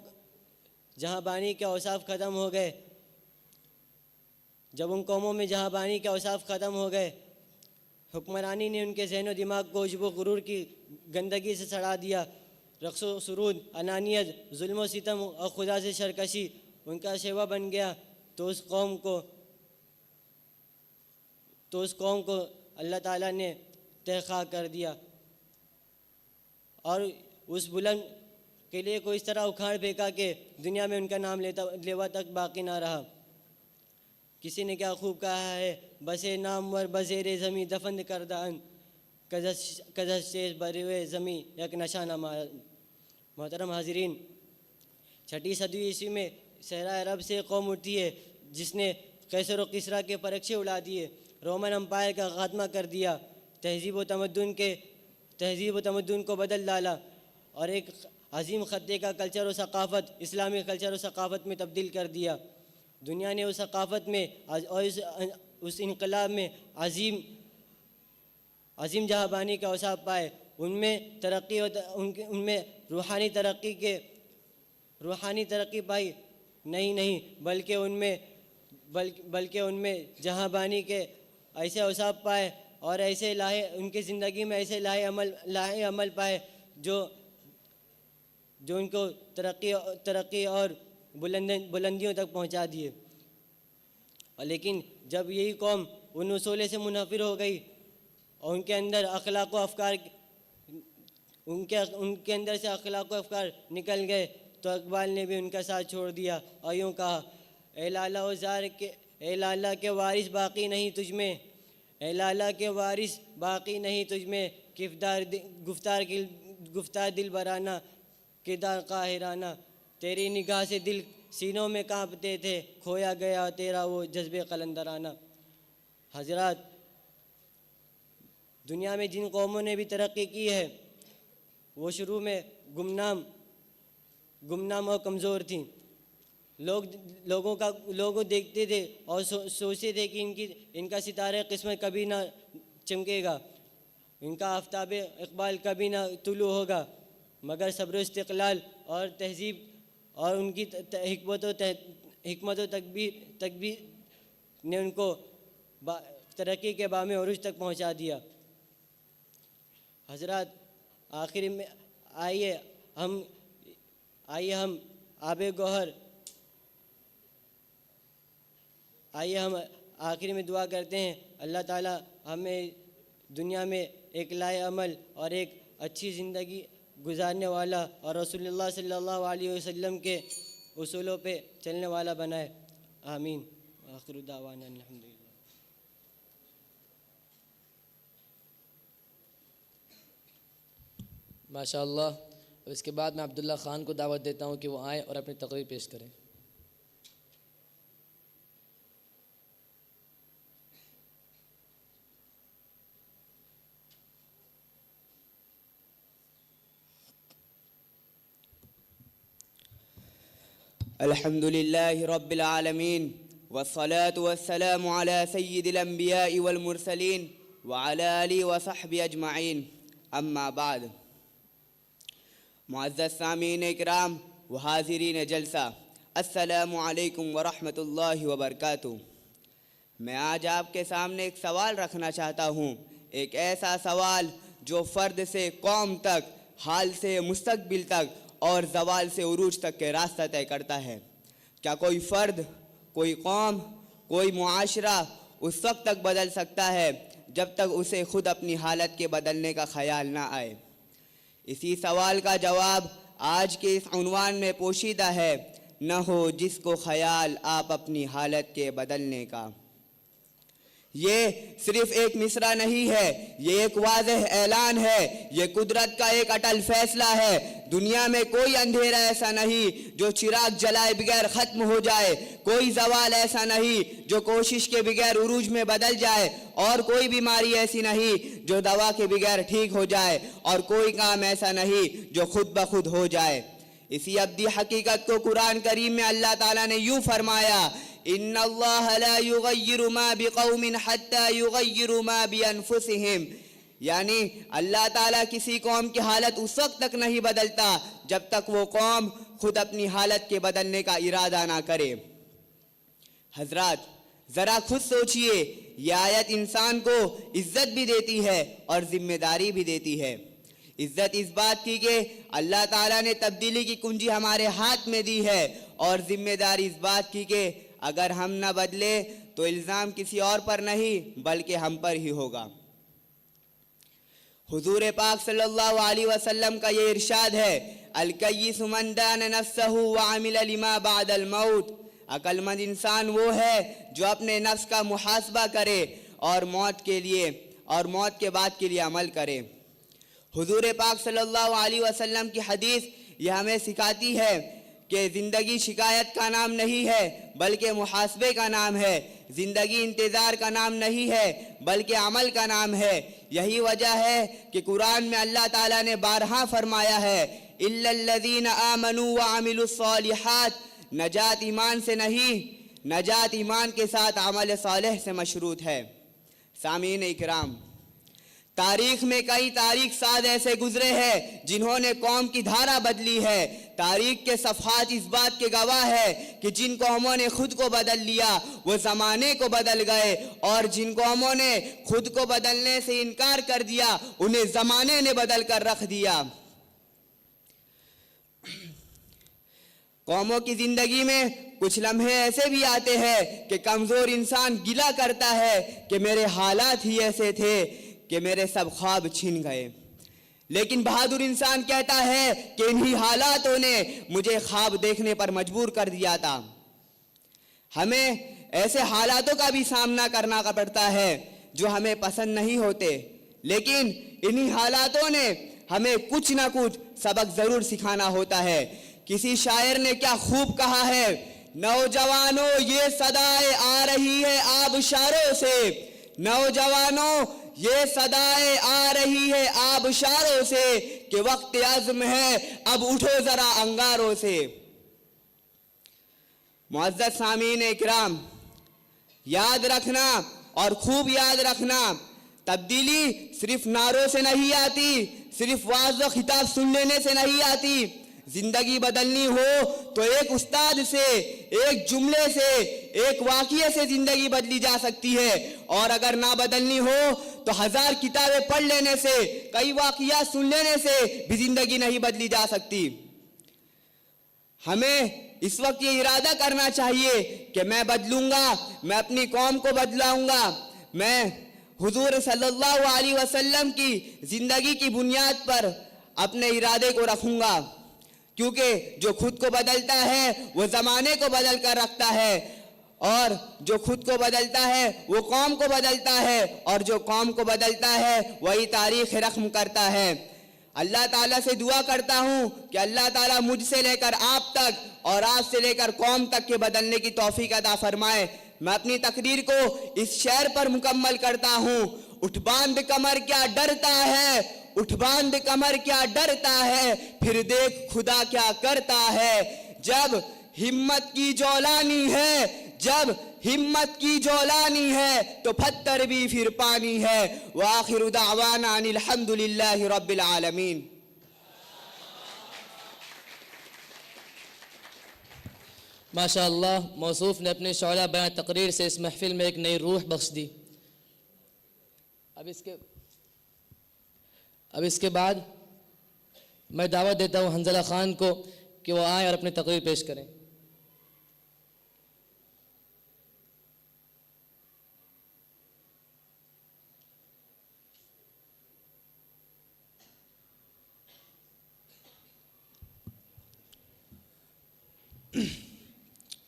جہاں بانی کے اوصاف ختم ہو گئے، جب ان قوموں میں جہاں بانی کے اوصاف ختم ہو گئے، حکمرانی نے ان کے ذہن و دماغ کو عجب و غرور کی گندگی سے سڑا دیا۔ رقص و سرود، انانیت، ظلم و ستم اور خدا سے سرکشی ان کا شیوا بن گیا، تو اس قوم کو اللہ تعالیٰ نے تہخواہ کر دیا اور اس بلند قلعے کو اس طرح اکھاڑ پھینکا کہ دنیا میں ان کا نام لیوا تک باقی نہ رہا۔ کسی نے کیا خوب کہا ہے، بسے نامور بزیر زمیں دفن کردان، کزش شیش بروے زمیں یک نشہ نہ مار۔ محترم حاضرین، 6 صدی عیسوی میں صحرائے عرب سے قوم اٹھی ہے جس نے قیصر و کسریٰ کے پرچے اڑا دیے، رومن امپائر کا خاتمہ کر دیا، تہذیب و تمدن کو بدل ڈالا اور ایک عظیم خطے کا کلچر و ثقافت، اسلامی کلچر و ثقافت میں تبدیل کر دیا۔ دنیا نے اس ثقافت میں اور اس انقلاب میں عظیم جہاں بانی کا اوصاف پائے، ان میں ترقی ان میں روحانی ترقی پائی، نہیں بلکہ ان میں جہاں بانی کے ایسے اوصاف پائے اور ایسے ان کی زندگی میں ایسے لاہے عمل پائے جو ان کو ترقی اور بلندیوں تک پہنچا دیے۔ لیکن جب یہی قوم ان اصولوں سے منحرف ہو گئی اور ان کے اندر اخلاق و افکار ان کے اندر سے اخلاق و افکار نکل گئے تو اقبال نے بھی ان کا ساتھ چھوڑ دیا اور یوں کہا اے لالا و زار کے اے لالا کے وارث باقی نہیں تجھ میں، اے لالا کے وارث باقی نہیں تجھ میں، گفتار دل برانہ کردار قاہرانہ، تیری نگاہ سے دل سینوں میں کانپتے تھے، کھویا گیا تیرا وہ جذبے قلندرانہ۔ حضرات، دنیا میں جن قوموں نے بھی ترقی کی ہے وہ شروع میں گمنام اور کمزور تھیں۔ لوگوں دیکھتے تھے اور سوچتے تھے کہ ان کا ستارہ قسمت کبھی نہ چمکے گا، ان کا آفتاب اقبال کبھی نہ طلوع ہوگا، مگر صبر و استقلال اور تہذیب اور ان کی حکمت و تدبیر نے ان کو ترقی کے بام عروج تک پہنچا دیا۔ حضرات، آخر میں آئیے ہم آب گوہر آخر میں دعا کرتے ہیں اللہ تعالیٰ ہمیں دنیا میں ایک لائق عمل اور ایک اچھی زندگی گزارنے والا اور رسول اللہ صلی اللہ علیہ وسلم کے اصولوں پہ چلنے والا بنائے، آمین۔ آخر دعوانا الحمدللہ۔ ماشاء اللہ۔ اور اس کے بعد میں عبداللہ خان کو دعوت دیتا ہوں کہ وہ آئیں اور اپنی تقریر پیش کریں۔ الحمد لله رب العالمين والصلاة والسلام على سيد الأنبياء والمرسلين وعلى آله وصحبه أجمعين، أما بعد۔ معزز سامعین اکرام و حاضرین جلسہ، السلام علیکم ورحمۃ اللہ وبرکاتہ۔ میں آج آپ کے سامنے ایک سوال رکھنا چاہتا ہوں، ایک ایسا سوال جو فرد سے قوم تک، حال سے مستقبل تک اور زوال سے عروج تک کے راستہ طے کرتا ہے۔ کیا کوئی فرد، کوئی قوم، کوئی معاشرہ اس وقت تک بدل سکتا ہے جب تک اسے خود اپنی حالت کے بدلنے کا خیال نہ آئے؟ اسی سوال کا جواب آج کے اس عنوان میں پوشیدہ ہے، نہ ہو جس کو خیال آپ اپنی حالت کے بدلنے کا۔ یہ صرف ایک مصرع نہیں ہے، یہ ایک واضح اعلان ہے، یہ قدرت کا ایک اٹل فیصلہ ہے۔ دنیا میں کوئی اندھیرا ایسا نہیں جو چراغ جلائے بغیر ختم ہو جائے، کوئی زوال ایسا نہیں جو کوشش کے بغیر عروج میں بدل جائے، اور کوئی بیماری ایسی نہیں جو دوا کے بغیر ٹھیک ہو جائے، اور کوئی کام ایسا نہیں جو خود بخود ہو جائے۔ اسی ابدی حقیقت کو قرآن کریم میں اللہ تعالیٰ نے یوں فرمایا، ان اللہ لا یغیر ما بقوم حتی یغیروا ما بانفسہم، یعنی اللہ تعالیٰ کسی قوم کی حالت اس وقت تک نہیں بدلتا جب تک وہ قوم خود اپنی حالت کے بدلنے کا ارادہ نہ کرے۔ حضرات، ذرا خود سوچئے، یہ آیت انسان کو عزت بھی دیتی ہے اور ذمہ داری بھی دیتی ہے۔ عزت اس بات کی کہ اللہ تعالیٰ نے تبدیلی کی کنجی ہمارے ہاتھ میں دی ہے، اور ذمہ داری اس بات کی کہ اگر ہم نہ بدلے تو الزام کسی اور پر نہیں بلکہ ہم پر ہی ہوگا۔ حضور پاک صلی اللہ علیہ وسلم کا یہ ارشاد ہے، الکیس من دان نفسہ وعمل لما بعد الموت، عقل مند انسان وہ ہے جو اپنے نفس کا محاسبہ کرے اور موت کے بعد کے لیے عمل کرے۔ حضور پاک صلی اللہ علیہ وسلم کی حدیث یہ ہمیں سکھاتی ہے کہ زندگی شکایت کا نام نہیں ہے بلکہ محاسبے کا نام ہے، زندگی انتظار کا نام نہیں ہے بلکہ عمل کا نام ہے۔ یہی وجہ ہے کہ قرآن میں اللہ تعالیٰ نے بارہا فرمایا ہے، الا الذین آمنوا وعملوا الصالحات، نجات ایمان سے نہیں، نجات ایمان کے ساتھ عمل صالح سے مشروط ہے۔ سامعین اکرام، تاریخ میں کئی تاریخ ساز ایسے گزرے ہیں جنہوں نے قوم کی دھارا بدلی ہے۔ تاریخ کے صفحات اس بات کے گواہ ہے کہ جن قوموں نے خود کو بدل لیا وہ زمانے کو بدل گئے، اور جن قوموں نے خود کو بدلنے سے انکار کر دیا انہیں زمانے نے بدل کر رکھ دیا۔ قوموں کی زندگی میں کچھ لمحے ایسے بھی آتے ہیں کہ کمزور انسان گلہ کرتا ہے کہ میرے حالات ہی ایسے تھے کہ میرے سب خواب چھن گئے. لیکن بہادر انسان کہتا ہے کہ انہی حالاتوں نے مجھے خواب دیکھنے پر مجبور کر دیا تھا. ہمیں ایسے حالاتوں کا بھی سامنا کرنا پڑتا ہے جو ہمیں پسند نہیں ہوتے، لیکن انہی حالاتوں نے ہمیں کچھ نہ کچھ سبق ضرور سکھانا ہوتا ہے. کسی شاعر نے کیا خوب کہا ہے، نوجوانوں یہ صدائیں آ رہی ہے آبشاروں سے، نوجوانوں یہ صدائیں آ رہی ہے آبشاروں سے، کہ وقت عزم ہے اب اٹھو ذرا انگاروں سے. معزز سامعین اکرام، یاد رکھنا اور خوب یاد رکھنا، تبدیلی صرف نعروں سے نہیں آتی، صرف واعظ و خطاب سن لینے سے نہیں آتی. زندگی بدلنی ہو تو ایک استاد سے، ایک جملے سے، ایک واقعے سے زندگی بدلی جا سکتی ہے، اور اگر نہ بدلنی ہو تو 1000 کتابیں پڑھ لینے سے، کئی واقعات سن لینے سے بھی زندگی نہیں بدلی جا سکتی. ہمیں اس وقت یہ ارادہ کرنا چاہیے کہ میں بدلوں گا، میں اپنی قوم کو بدلاؤں گا، میں حضور صلی اللہ علیہ وسلم کی زندگی کی بنیاد پر اپنے ارادے کو رکھوں گا. کیونکہ جو خود کو بدلتا ہے وہ زمانے کو بدل کر رکھتا ہے، اور جو خود کو بدلتا ہے وہ قوم کو بدلتا ہے، اور جو قوم کو بدلتا ہے وہی تاریخ رقم کرتا ہے. اللہ تعالیٰ سے دعا کرتا ہوں کہ اللہ تعالیٰ مجھ سے لے کر آپ تک اور آپ سے لے کر قوم تک کے بدلنے کی توفیق عطا فرمائے. میں اپنی تقریر کو اس شعر پر مکمل کرتا ہوں. اٹھ باندھ کمر کیا ڈرتا ہے، اٹھ باندھ کمر کیا ڈرتا ہے، پھر دیکھ خدا کیا کرتا ہے. جب ہمت کی جولانی ہے، جب ہمت کی جولانی ہے تو پتھر بھی پھر پانی ہے. وآخر دعوانا ان الحمدللہ رب العالمین. ماشاء اللہ، موصوف نے اپنے شعلہ بیان تقریر سے اس محفل میں ایک نئی روح بخش دی. اب اس کے بعد میں دعوت دیتا ہوں حنظلہ خان کو کہ وہ آئیں اور اپنی تقریر پیش کریں.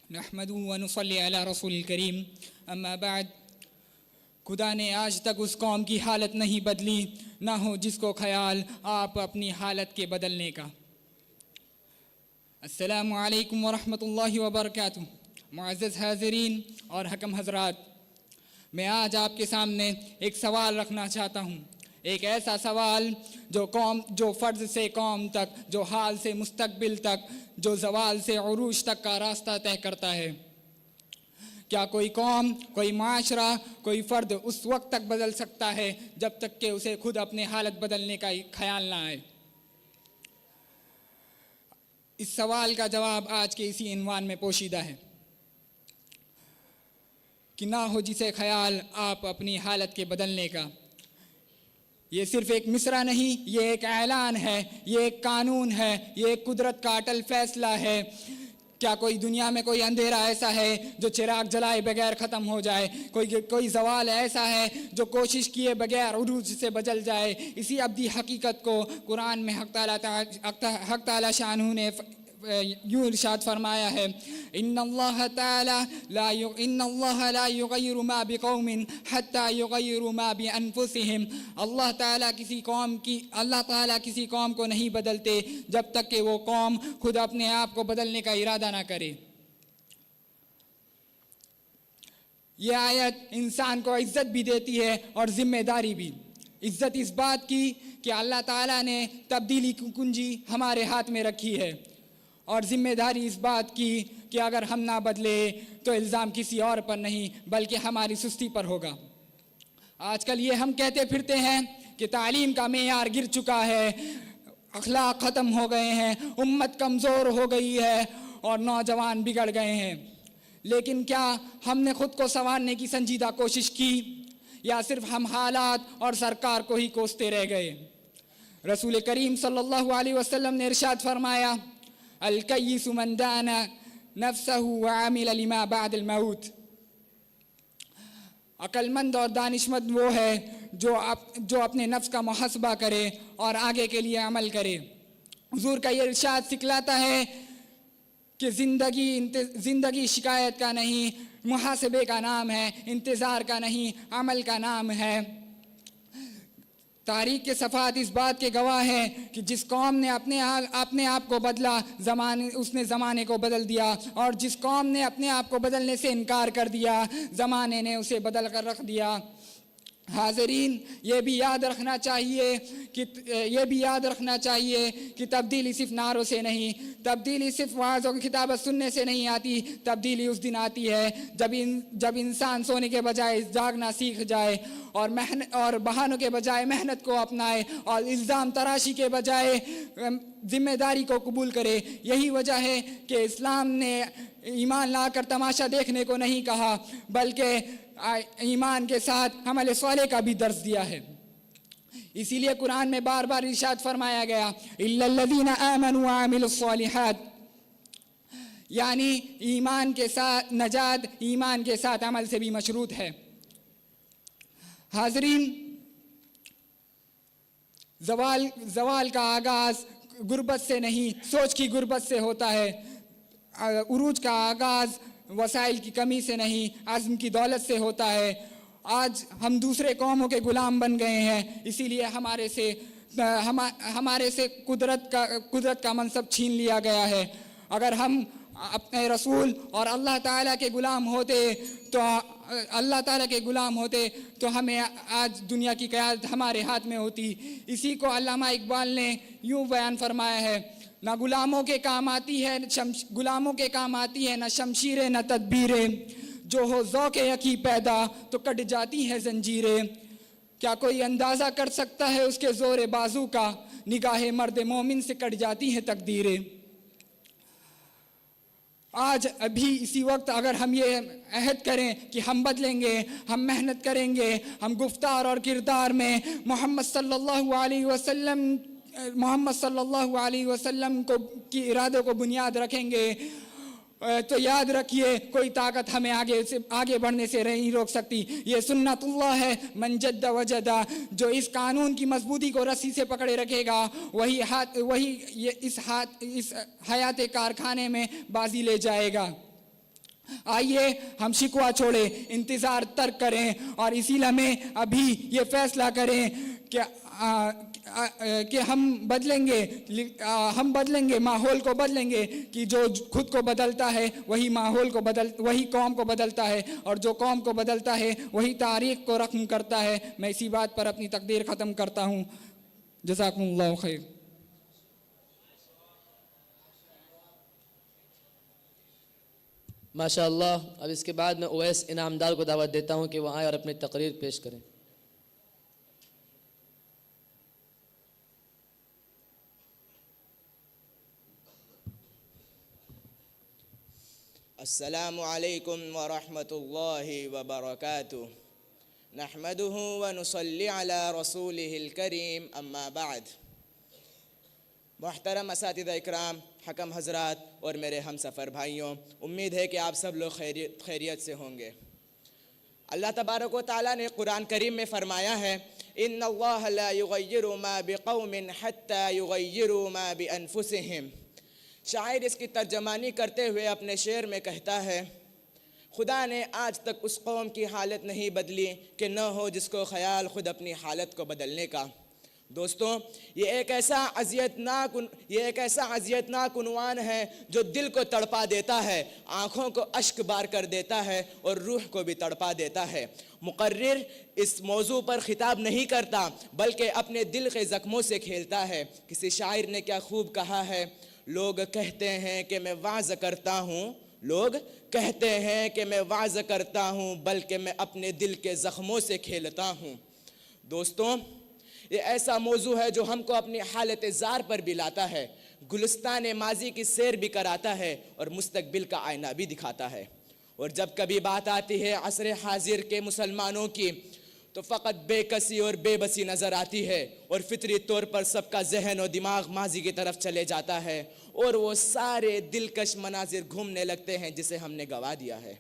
نحمدہ ونصلی علی رسول الکریم، اما بعد. خدا نے آج تک اس قوم کی حالت نہیں بدلی، نہ ہو جس کو خیال آپ اپنی حالت کے بدلنے کا. السلام علیکم ورحمۃ اللہ وبرکاتہ. معزز حاضرین اور حکم حضرات، میں آج آپ کے سامنے ایک سوال رکھنا چاہتا ہوں. ایک ایسا سوال جو فرض سے قوم تک، جو حال سے مستقبل تک، جو زوال سے عروج تک کا راستہ طے کرتا ہے. کیا کوئی قوم، کوئی معاشرہ، کوئی فرد اس وقت تک بدل سکتا ہے جب تک کہ اسے خود اپنے حالت بدلنے کا خیال نہ آئے؟ اس سوال کا جواب آج کے اسی عنوان میں پوشیدہ ہے کہ نہ ہو جسے خیال آپ اپنی حالت کے بدلنے کا. یہ صرف ایک مصرع نہیں، یہ ایک اعلان ہے، یہ ایک قانون ہے، یہ ایک قدرت کا اٹل فیصلہ ہے. کیا کوئی دنیا میں کوئی اندھیرا ایسا ہے جو چراغ جلائے بغیر ختم ہو جائے؟ کوئی زوال ایسا ہے جو کوشش کیے بغیر عروج سے بدل جائے؟ اسی ابدی حقیقت کو قرآن میں حق تعالی شانہ نے یوں ارشاد فرمایا ہے، ان اللہ لا یغیر ما بقوم حتی یغیروا ما بانفسہم. اللہ تعالیٰ کسی قوم کو نہیں بدلتے جب تک کہ وہ قوم خود اپنے آپ کو بدلنے کا ارادہ نہ کرے. یہ آیت انسان کو عزت بھی دیتی ہے اور ذمہ داری بھی. عزت اس بات کی کہ اللہ تعالیٰ نے تبدیلی کی کنجی ہمارے ہاتھ میں رکھی ہے، اور ذمہ داری اس بات کی کہ اگر ہم نہ بدلے تو الزام کسی اور پر نہیں بلکہ ہماری سستی پر ہوگا. آج کل یہ ہم کہتے پھرتے ہیں کہ تعلیم کا معیار گر چکا ہے، اخلاق ختم ہو گئے ہیں، امت کمزور ہو گئی ہے اور نوجوان بگڑ گئے ہیں. لیکن کیا ہم نے خود کو سنوارنے کی سنجیدہ کوشش کی، یا صرف ہم حالات اور سرکار کو ہی کوستے رہ گئے؟ رسول کریم صلی اللہ علیہ وسلم نے ارشاد فرمایا، الکیس من دان نفسہ وعمل لما بعد الموت. عقل مند اور دانشمند وہ ہے جو اپنے نفس کا محاسبہ کرے اور آگے کے لیے عمل کرے۔ حضور کا یہ ارشاد سکھلاتا ہے کہ زندگی شکایت کا نہیں، محاسبے کا نام ہے، انتظار کا نہیں، عمل کا نام ہے۔ تاریخ کے صفحات اس بات کے گواہ ہیں کہ جس قوم نے اپنے آپ کو بدلا اس نے زمانے کو بدل دیا، اور جس قوم نے اپنے آپ کو بدلنے سے انکار کر دیا زمانے نے اسے بدل کر رکھ دیا۔ حاضرین، یہ بھی یاد رکھنا چاہیے کہ تبدیلی صرف نعروں سے نہیں، تبدیلی صرف وعظ و کتابت سننے سے نہیں آتی، تبدیلی اس دن آتی ہے جب انسان سونے کے بجائے جاگنا سیکھ جائے اور بہانوں کے بجائے محنت کو اپنائے اور الزام تراشی کے بجائے ذمہ داری کو قبول کرے۔ یہی وجہ ہے کہ اسلام نے ایمان لا کر تماشا دیکھنے کو نہیں کہا، بلکہ ایمان کے ساتھ عمل صالح کا بھی درس دیا ہے۔ اسی لیے قرآن میں بار بار ارشاد فرمایا گیا اِلَّا الَّذِينَ آمَنُوا وَعَمِلُوا الصَّالِحَاتِ، یعنی ایمان کے ساتھ نجات ایمان کے ساتھ عمل سے بھی مشروط ہے۔ حاضرین، زوال کا آغاز غربت سے نہیں، سوچ کی غربت سے ہوتا ہے۔ عروج کا آغاز وسائل کی کمی سے نہیں، عزم کی دولت سے ہوتا ہے۔ آج ہم دوسرے قوموں کے غلام بن گئے ہیں، اسی لیے ہمارے سے قدرت کا منصب چھین لیا گیا ہے۔ اگر ہم اپنے رسول اور اللہ تعالیٰ کے غلام ہوتے تو ہمیں آج دنیا کی قیادت ہمارے ہاتھ میں ہوتی۔ اسی کو علامہ اقبال نے یوں بیان فرمایا ہے، نہ غلاموں کے کام آتی ہے نہ شمشیریں نہ تدبیریں، جو ہو ذوق یقی پیدا تو کٹ جاتی ہیں زنجیریں۔ کیا کوئی اندازہ کر سکتا ہے اس کے زور بازو کا، نگاہ مرد مومن سے کٹ جاتی ہیں تقدیریں۔ آج ابھی اسی وقت اگر ہم یہ عہد کریں کہ ہم بدلیں گے، ہم محنت کریں گے، ہم گفتار اور کردار میں محمد صلی اللہ علیہ وسلم کی ارادوں کو بنیاد رکھیں گے، تو یاد رکھیے کوئی طاقت ہمیں آگے بڑھنے سے نہیں روک سکتی۔ یہ سنت اللہ ہے، من جد وجدہ، جو اس قانون کی مضبوطی کو رسی سے پکڑے رکھے گا وہی اس حیات کارخانے میں بازی لے جائے گا۔ آئیے ہم شکوہ چھوڑیں، انتظار ترک کریں اور اسی لمحے ابھی یہ فیصلہ کریں کہ ہم بدلیں گے، ماحول کو بدلیں گے، کہ جو خود کو بدلتا ہے وہی قوم کو بدلتا ہے، اور جو قوم کو بدلتا ہے وہی تاریخ کو رقم کرتا ہے۔ میں اسی بات پر اپنی تقدیر ختم کرتا ہوں۔ جزاکم اللہ خیر۔ ماشاء اللہ۔ اب اس کے بعد میں اویس انعامدار کو دعوت دیتا ہوں کہ وہ آئے اور اپنی تقریر پیش کریں۔ السلام علیکم ورحمۃ اللہ وبرکاتہ۔ نحمده ونصلی علی رسولہ الکریم، اما بعد۔ محترم اساتذہ اکرام، حکم حضرات اور میرے ہم سفر بھائیوں، امید ہے کہ آپ سب لوگ خیریت سے ہوں گے۔ اللہ تبارک و تعالیٰ نے قرآن کریم میں فرمایا ہے ان اللہ لا یغیر ما بقوم حتی یغیروا ما بانفسہم۔ شاعر اس کی ترجمانی کرتے ہوئے اپنے شعر میں کہتا ہے، خدا نے آج تک اس قوم کی حالت نہیں بدلی کہ نہ ہو جس کو خیال خود اپنی حالت کو بدلنے کا۔ دوستوں، یہ ایک ایسا اذیتناک عنوان ہے جو دل کو تڑپا دیتا ہے، آنکھوں کو اشک بار کر دیتا ہے اور روح کو بھی تڑپا دیتا ہے۔ مقرر اس موضوع پر خطاب نہیں کرتا بلکہ اپنے دل کے زخموں سے کھیلتا ہے۔ کسی شاعر نے کیا خوب کہا ہے، لوگ کہتے ہیں کہ میں وعظ کرتا ہوں بلکہ میں اپنے دل کے زخموں سے کھیلتا ہوں۔ دوستوں، یہ ایسا موضوع ہے جو ہم کو اپنی حالت زار پر بھی لاتا ہے، گلستان ماضی کی سیر بھی کراتا ہے اور مستقبل کا آئینہ بھی دکھاتا ہے۔ اور جب کبھی بات آتی ہے عصر حاضر کے مسلمانوں کی تو فقط بے کسی اور بے بسی نظر آتی ہے، اور فطری طور پر سب کا ذہن و دماغ ماضی کی طرف چلے جاتا ہے اور وہ سارے دلکش مناظر گھومنے لگتے ہیں جسے ہم نے گوا دیا ہے۔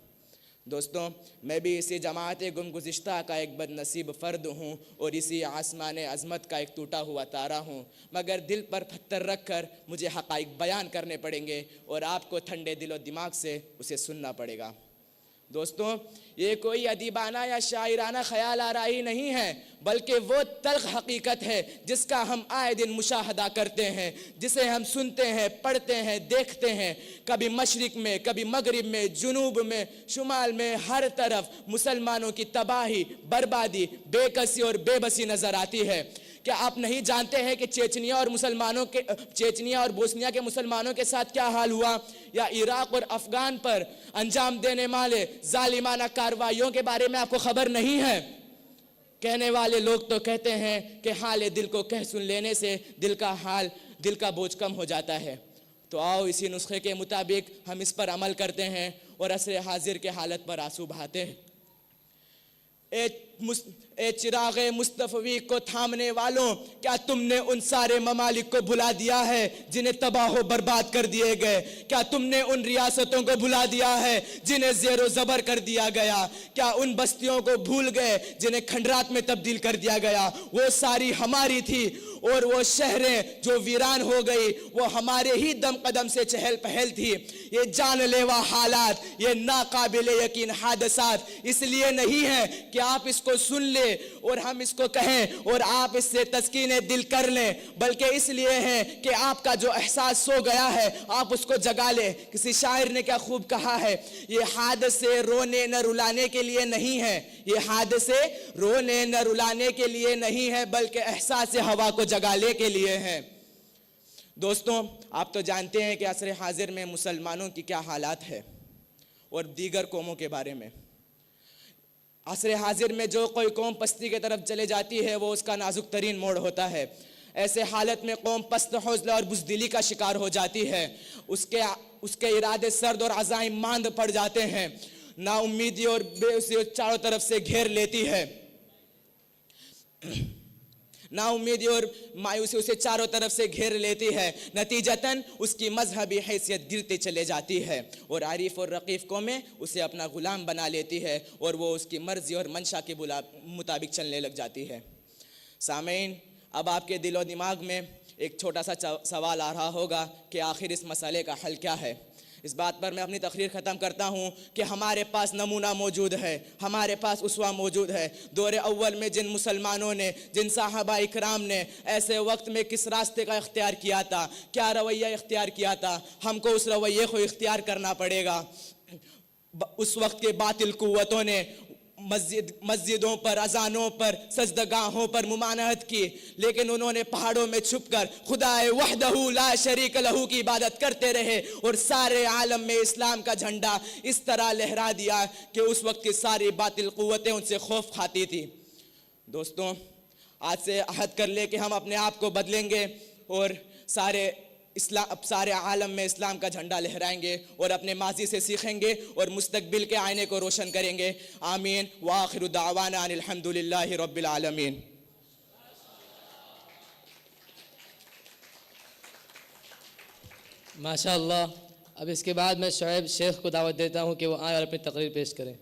دوستوں، میں بھی اسی جماعت گمگزشتہ کا ایک بد نصیب فرد ہوں اور اسی آسمان عظمت کا ایک ٹوٹا ہوا تارا ہوں، مگر دل پر پتھر رکھ کر مجھے حقائق بیان کرنے پڑیں گے اور آپ کو ٹھنڈے دل و دماغ سے اسے سننا پڑے گا۔ دوستوں، یہ کوئی ادیبانہ یا شاعرانہ خیال آرائی نہیں ہے، بلکہ وہ تلخ حقیقت ہے جس کا ہم آئے دن مشاہدہ کرتے ہیں، جسے ہم سنتے ہیں، پڑھتے ہیں، دیکھتے ہیں۔ کبھی مشرق میں، کبھی مغرب میں، جنوب میں، شمال میں، ہر طرف مسلمانوں کی تباہی، بربادی، بے کسی اور بے بسی نظر آتی ہے۔ کیا آپ نہیں جانتے ہیں کہ چیچنیا اور بوسنیا کے مسلمانوں کے ساتھ کیا حال ہوا، یا عراق اور افغان پر انجام دینے والے ظالمانہ کارروائیوں کے بارے میں آپ کو خبر نہیں ہے؟ کہنے والے لوگ تو کہتے ہیں کہ حال دل کو کہہ سن لینے سے دل کا بوجھ کم ہو جاتا ہے۔ تو آؤ اسی نسخے کے مطابق ہم اس پر عمل کرتے ہیں اور عصر حاضر کے حالت پر آنسو بہاتے ہیں۔ اے چراغ مصطفی کو تھامنے والوں، کیا تم نے ان سارے ممالک کو بھلا دیا ہے جنہیں تباہ و برباد کر دیے گئے؟ کیا تم نے ان ریاستوں کو بھلا دیا ہے جنہیں زیر و زبر کر دیا گیا؟ کیا ان بستیوں کو بھول گئے جنہیں کھنڈرات میں تبدیل کر دیا گیا؟ وہ ساری ہماری تھی، اور وہ شہریں جو ویران ہو گئی وہ ہمارے ہی دم قدم سے چہل پہل تھی۔ یہ جان لیوا حالات، یہ ناقابل یقین حادثات اس لیے نہیں ہیں کہ آپ اس کو سن لیں اور ہم اس کو کہیں اور آپ اس سے تسکین دل کر لیں، بلکہ اس لیے ہیں کہ آپ کا جو احساس سو گیا ہے آپ اس کو جگا لیں۔ کسی شاعر نے کیا خوب کہا ہے، یہ حادثے رونے نہ رلانے کے لیے نہیں ہے، یہ حادثے رونے نہ رلانے کے لیے نہیں ہے، بلکہ احساس ہوا کو جگالے کے لیے ہیں۔ دوستوں، آپ تو جانتے ہیں کہ عصر حاضر میں مسلمانوں کی کیا حالات ہے اور دیگر قوموں کے بارے میں۔ عصر حاضر میں جو کوئی قوم پستی کے طرف چلے جاتی ہے وہ اس کا نازک ترین موڑ ہوتا ہے۔ ایسے حالت میں قوم پست حوصلہ اور بزدلی کا شکار ہو جاتی ہے، اس کے ارادے سرد اور عزائم ماند پڑ جاتے ہیں، نا امیدی اور بے اسے چاروں طرف سے گھیر لیتی ہے، نا امیدی اور مایوسی اسے چاروں طرف سے گھیر لیتی ہے، نتیجتاً اس کی مذہبی حیثیت گرتی چلے جاتی ہے اور عریف اور رقیف قومیں اسے اپنا غلام بنا لیتی ہے اور وہ اس کی مرضی اور منشا کے مطابق چلنے لگ جاتی ہے۔ سامعین، اب آپ کے دل و دماغ میں ایک چھوٹا سا سوال آ رہا ہوگا کہ آخر اس مسئلے کا حل کیا ہے۔ اس بات پر میں اپنی تقریر ختم کرتا ہوں کہ ہمارے پاس نمونہ موجود ہے، ہمارے پاس اسوہ موجود ہے۔ دور اول میں جن مسلمانوں نے، جن صحابہ اکرام نے ایسے وقت میں کس راستے کا اختیار کیا تھا، کیا رویہ اختیار کیا تھا، ہم کو اس رویے کو اختیار کرنا پڑے گا۔ اس وقت کے باطل قوتوں نے مسجدوں پر، اذانوں پر، سجدگاہوں پر ممانعت کی، لیکن انہوں نے پہاڑوں میں چھپ کر خدائے وحدہ لا شریک لہو کی عبادت کرتے رہے اور سارے عالم میں اسلام کا جھنڈا اس طرح لہرا دیا کہ اس وقت کی ساری باطل قوتیں ان سے خوف کھاتی تھی۔ دوستوں، آج سے عہد کر لے کہ ہم اپنے آپ کو بدلیں گے اور سارے عالم میں اسلام کا جھنڈا لہرائیں گے اور اپنے ماضی سے سیکھیں گے اور مستقبل کے آئینے کو روشن کریں گے۔ آمین وآخر دعوانا ان الحمدللہ رب العالمین۔ ماشاءاللہ۔ اب اس کے بعد میں شعیب شیخ کو دعوت دیتا ہوں کہ وہ آئیں اور اپنی تقریر پیش کریں۔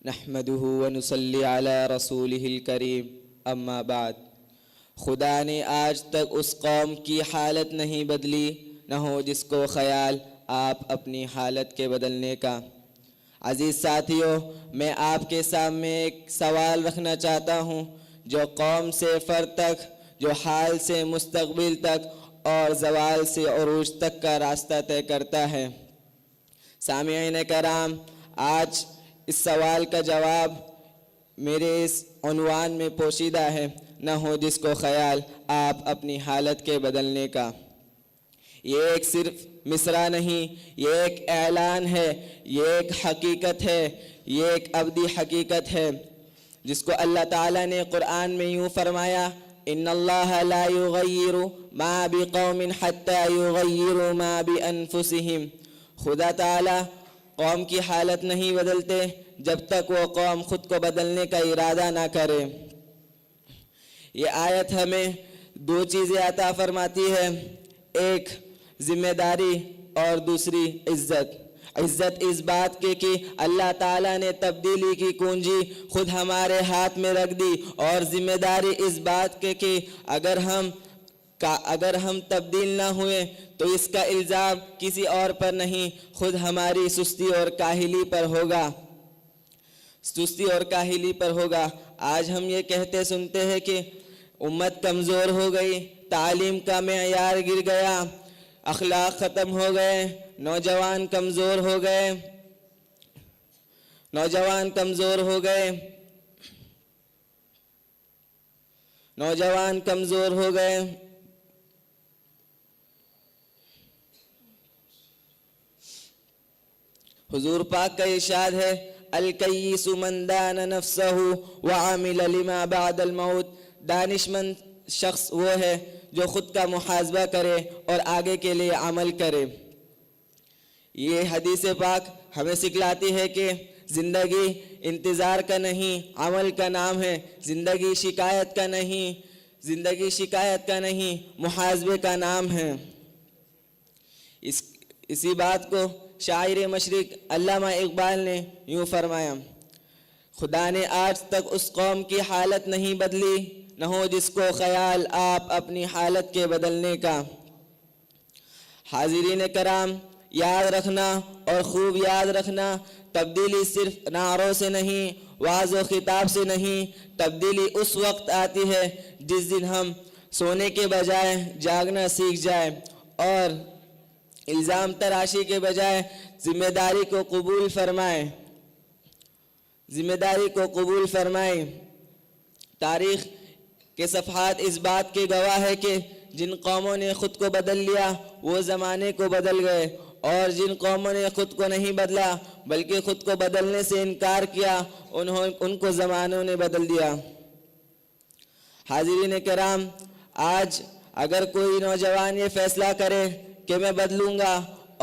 نحمده ونصلي على رسوله الكريم اما بعد۔ خدا نے آج تک اس قوم کی حالت نہیں بدلی نہ ہو جس کو خیال آپ اپنی حالت کے بدلنے کا۔ عزیز ساتھیوں، میں آپ کے سامنے ایک سوال رکھنا چاہتا ہوں جو قوم سے فرد تک، جو حال سے مستقبل تک اور زوال سے عروج تک کا راستہ طے کرتا ہے۔ سامعین کرام، آج اس سوال کا جواب میرے اس عنوان میں پوشیدہ ہے، نہ ہو جس کو خیال آپ اپنی حالت کے بدلنے کا۔ یہ ایک صرف مصرع نہیں، یہ ایک اعلان ہے، یہ ایک حقیقت ہے، یہ ایک ابدی حقیقت ہے جس کو اللہ تعالیٰ نے قرآن میں یوں فرمایا، ان اللہ لا یغیر ما بقوم حتی یغیروا ما بانفسہم۔ خدا تعالیٰ قوم کی حالت نہیں بدلتے جب تک وہ قوم خود کو بدلنے کا ارادہ نہ کرے۔ یہ آیت ہمیں دو چیزیں عطا فرماتی ہے، ایک ذمہ داری اور دوسری عزت۔ عزت اس بات کی کہ اللہ تعالیٰ نے تبدیلی کی کنجی خود ہمارے ہاتھ میں رکھ دی، اور ذمہ داری اس بات کی کہ اگر ہم تبدیل نہ ہوئے تو اس کا الزام کسی اور پر نہیں، خود ہماری سستی اور کاہلی پر ہوگا۔ آج ہم یہ کہتے سنتے ہیں کہ امت کمزور ہو گئی، تعلیم کا معیار گر گیا، اخلاق ختم ہو گئے، نوجوان کمزور ہو گئے۔ حضور پاک کا ارشاد ہے، الکیس من دان نفسہ وعمل لما بعد الموت۔ دانش مند شخص وہ ہے جو خود کا محاسبہ کرے اور آگے کے لیے عمل کرے۔ یہ حدیث پاک ہمیں سکھلاتی ہے کہ زندگی انتظار کا نہیں، عمل کا نام ہے۔ زندگی شکایت کا نہیں، محاسبے کا نام ہے۔ اسی بات کو شاعر مشرق علامہ اقبال نے یوں فرمایا، خدا نے آج تک اس قوم کی حالت نہیں بدلی، نہ ہو جس کو خیال آپ اپنی حالت کے بدلنے کا۔ حاضرین کرام، یاد رکھنا اور خوب یاد رکھنا، تبدیلی صرف نعروں سے نہیں، وعظ و خطاب سے نہیں، تبدیلی اس وقت آتی ہے جس دن ہم سونے کے بجائے جاگنا سیکھ جائیں اور الزام تراشی کے بجائے ذمہ داری کو قبول فرمائیں۔ تاریخ کے صفحات اس بات کے گواہ ہے کہ جن قوموں نے خود کو بدل لیا وہ زمانے کو بدل گئے، اور جن قوموں نے خود کو نہیں بدلا بلکہ خود کو بدلنے سے انکار کیا ان کو زمانوں نے بدل دیا۔ حاضرین کرام، آج اگر کوئی نوجوان یہ فیصلہ کرے کہ میں بدلوں گا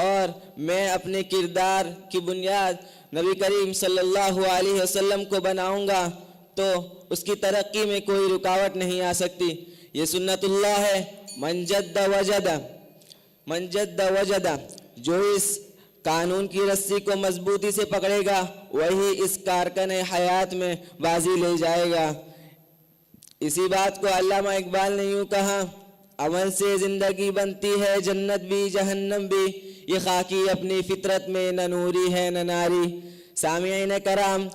اور میں اپنے کردار کی بنیاد نبی کریم صلی اللہ علیہ وسلم کو بناؤں گا تو اس کی ترقی میں کوئی رکاوٹ نہیں آ سکتی۔ یہ سنت اللہ ہے، من جد وجد، جو اس قانون کی رسی کو مضبوطی سے پکڑے گا وہی اس کارکن حیات میں بازی لے جائے گا۔ اسی بات کو علامہ اقبال نے یوں کہا، عمل سے زندگی بنتی ہے جنت بھی جہنم بھی، یہ خاکی اپنی فطرت میں نہ نوری ہے نہ ناری۔ سامعین کرام،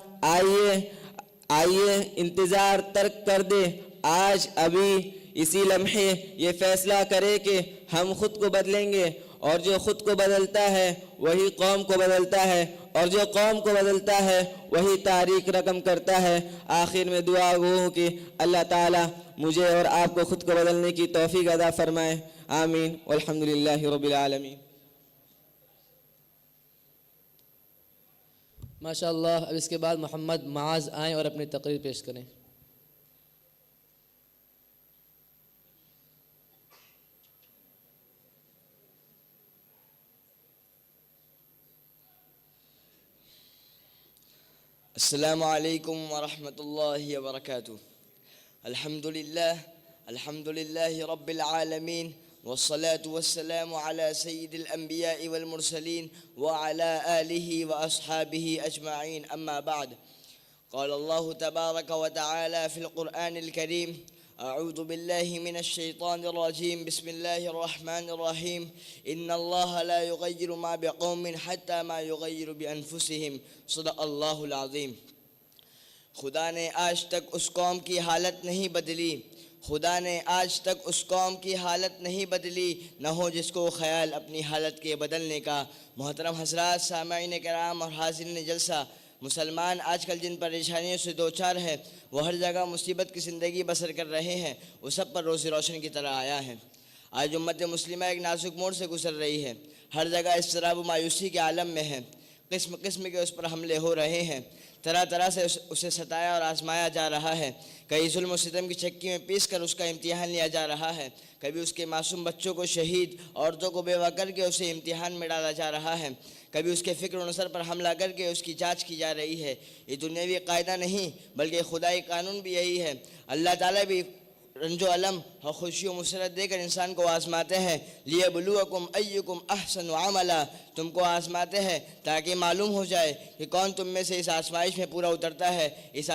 آئیے انتظار ترک کر دے، آج ابھی اسی لمحے یہ فیصلہ کرے کہ ہم خود کو بدلیں گے، اور جو خود کو بدلتا ہے وہی قوم کو بدلتا ہے، اور جو قوم کو بدلتا ہے وہی تاریخ رقم کرتا ہے۔ آخر میں دعا گو ہوں کہ اللہ تعالی مجھے اور آپ کو خود کو بدلنے کی توفیق عطا فرمائے، آمین، والحمدللہ رب العالمین۔ ماشاءاللہ، اب اس کے بعد محمد معاذ آئیں اور اپنی تقریر پیش کریں۔ السلام علیکم ورحمۃ اللہ وبرکاتہ۔ الحمد للہ رب العالمین، والصلاة والسلام على سید الانبیاء والمرسلین وعلى آلہ واصحابہ اجمعین، اما بعد۔ قال اللہ تبارک وتعالی فی القرآن الکریم، اعوذ باللہ من الشیطان الرجیم، بسم اللہ الرحمن الرحیم، ان اللہ لا یغیر ما بقوم حتی ما یغیر بانفسہم، صدق اللہ العظیم۔ خدا نے آج تک اس قوم کی حالت نہیں بدلی، نہ ہو جس کو خیال اپنی حالت کے بدلنے کا۔ محترم حضرات، سامعین کرام اور حاضرین جلسہ، مسلمان آج کل جن پریشانیوں سے دوچار ہے، وہ ہر جگہ مصیبت کی زندگی بسر کر رہے ہیں، وہ سب پر روز روشن کی طرح آیا ہے۔ آج امت مسلمہ ایک نازک موڑ سے گزر رہی ہے، ہر جگہ اضطراب و مایوسی کے عالم میں ہے، قسم قسم کے اس پر حملے ہو رہے ہیں، طرح طرح سے اسے ستایا اور آزمایا جا رہا ہے۔ کئی ظلم و ستم کی چکی میں پیس کر اس کا امتحان لیا جا رہا ہے۔ کبھی اس کے معصوم بچوں کو شہید، عورتوں کو بیوہ کر کے اسے امتحان میں ڈالا جا رہا ہے۔ کبھی اس کے فکر و نظر پر حملہ کر کے اس کی جانچ کی جا رہی ہے۔ یہ دنیاوی قاعدہ نہیں بلکہ خدائی قانون بھی یہی ہے۔ اللہ تعالیٰ بھی رنج و علم اور خوشی و مسرت دے کر انسان کو آزماتے ہیں۔ لیبلوکم ایکم احسن عملا، تم کو آزماتے ہیں تاکہ معلوم ہو جائے کہ کون تم میں سے اس آزمائش میں پورا اترتا ہے، اس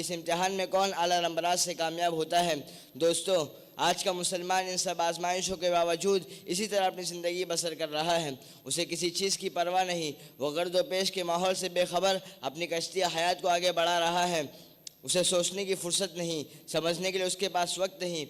امتحان میں کون اعلیٰ نمبرات سے کامیاب ہوتا ہے۔ دوستو، آج کا مسلمان ان سب آزمائشوں کے باوجود اسی طرح اپنی زندگی بسر کر رہا ہے۔ اسے کسی چیز کی پرواہ نہیں، وہ گرد و پیش کے ماحول سے بے خبر اپنی کشتی حیات کو آگے بڑھا رہا ہے۔ اسے سوچنے کی فرصت نہیں، سمجھنے کے لیے اس کے پاس وقت نہیں،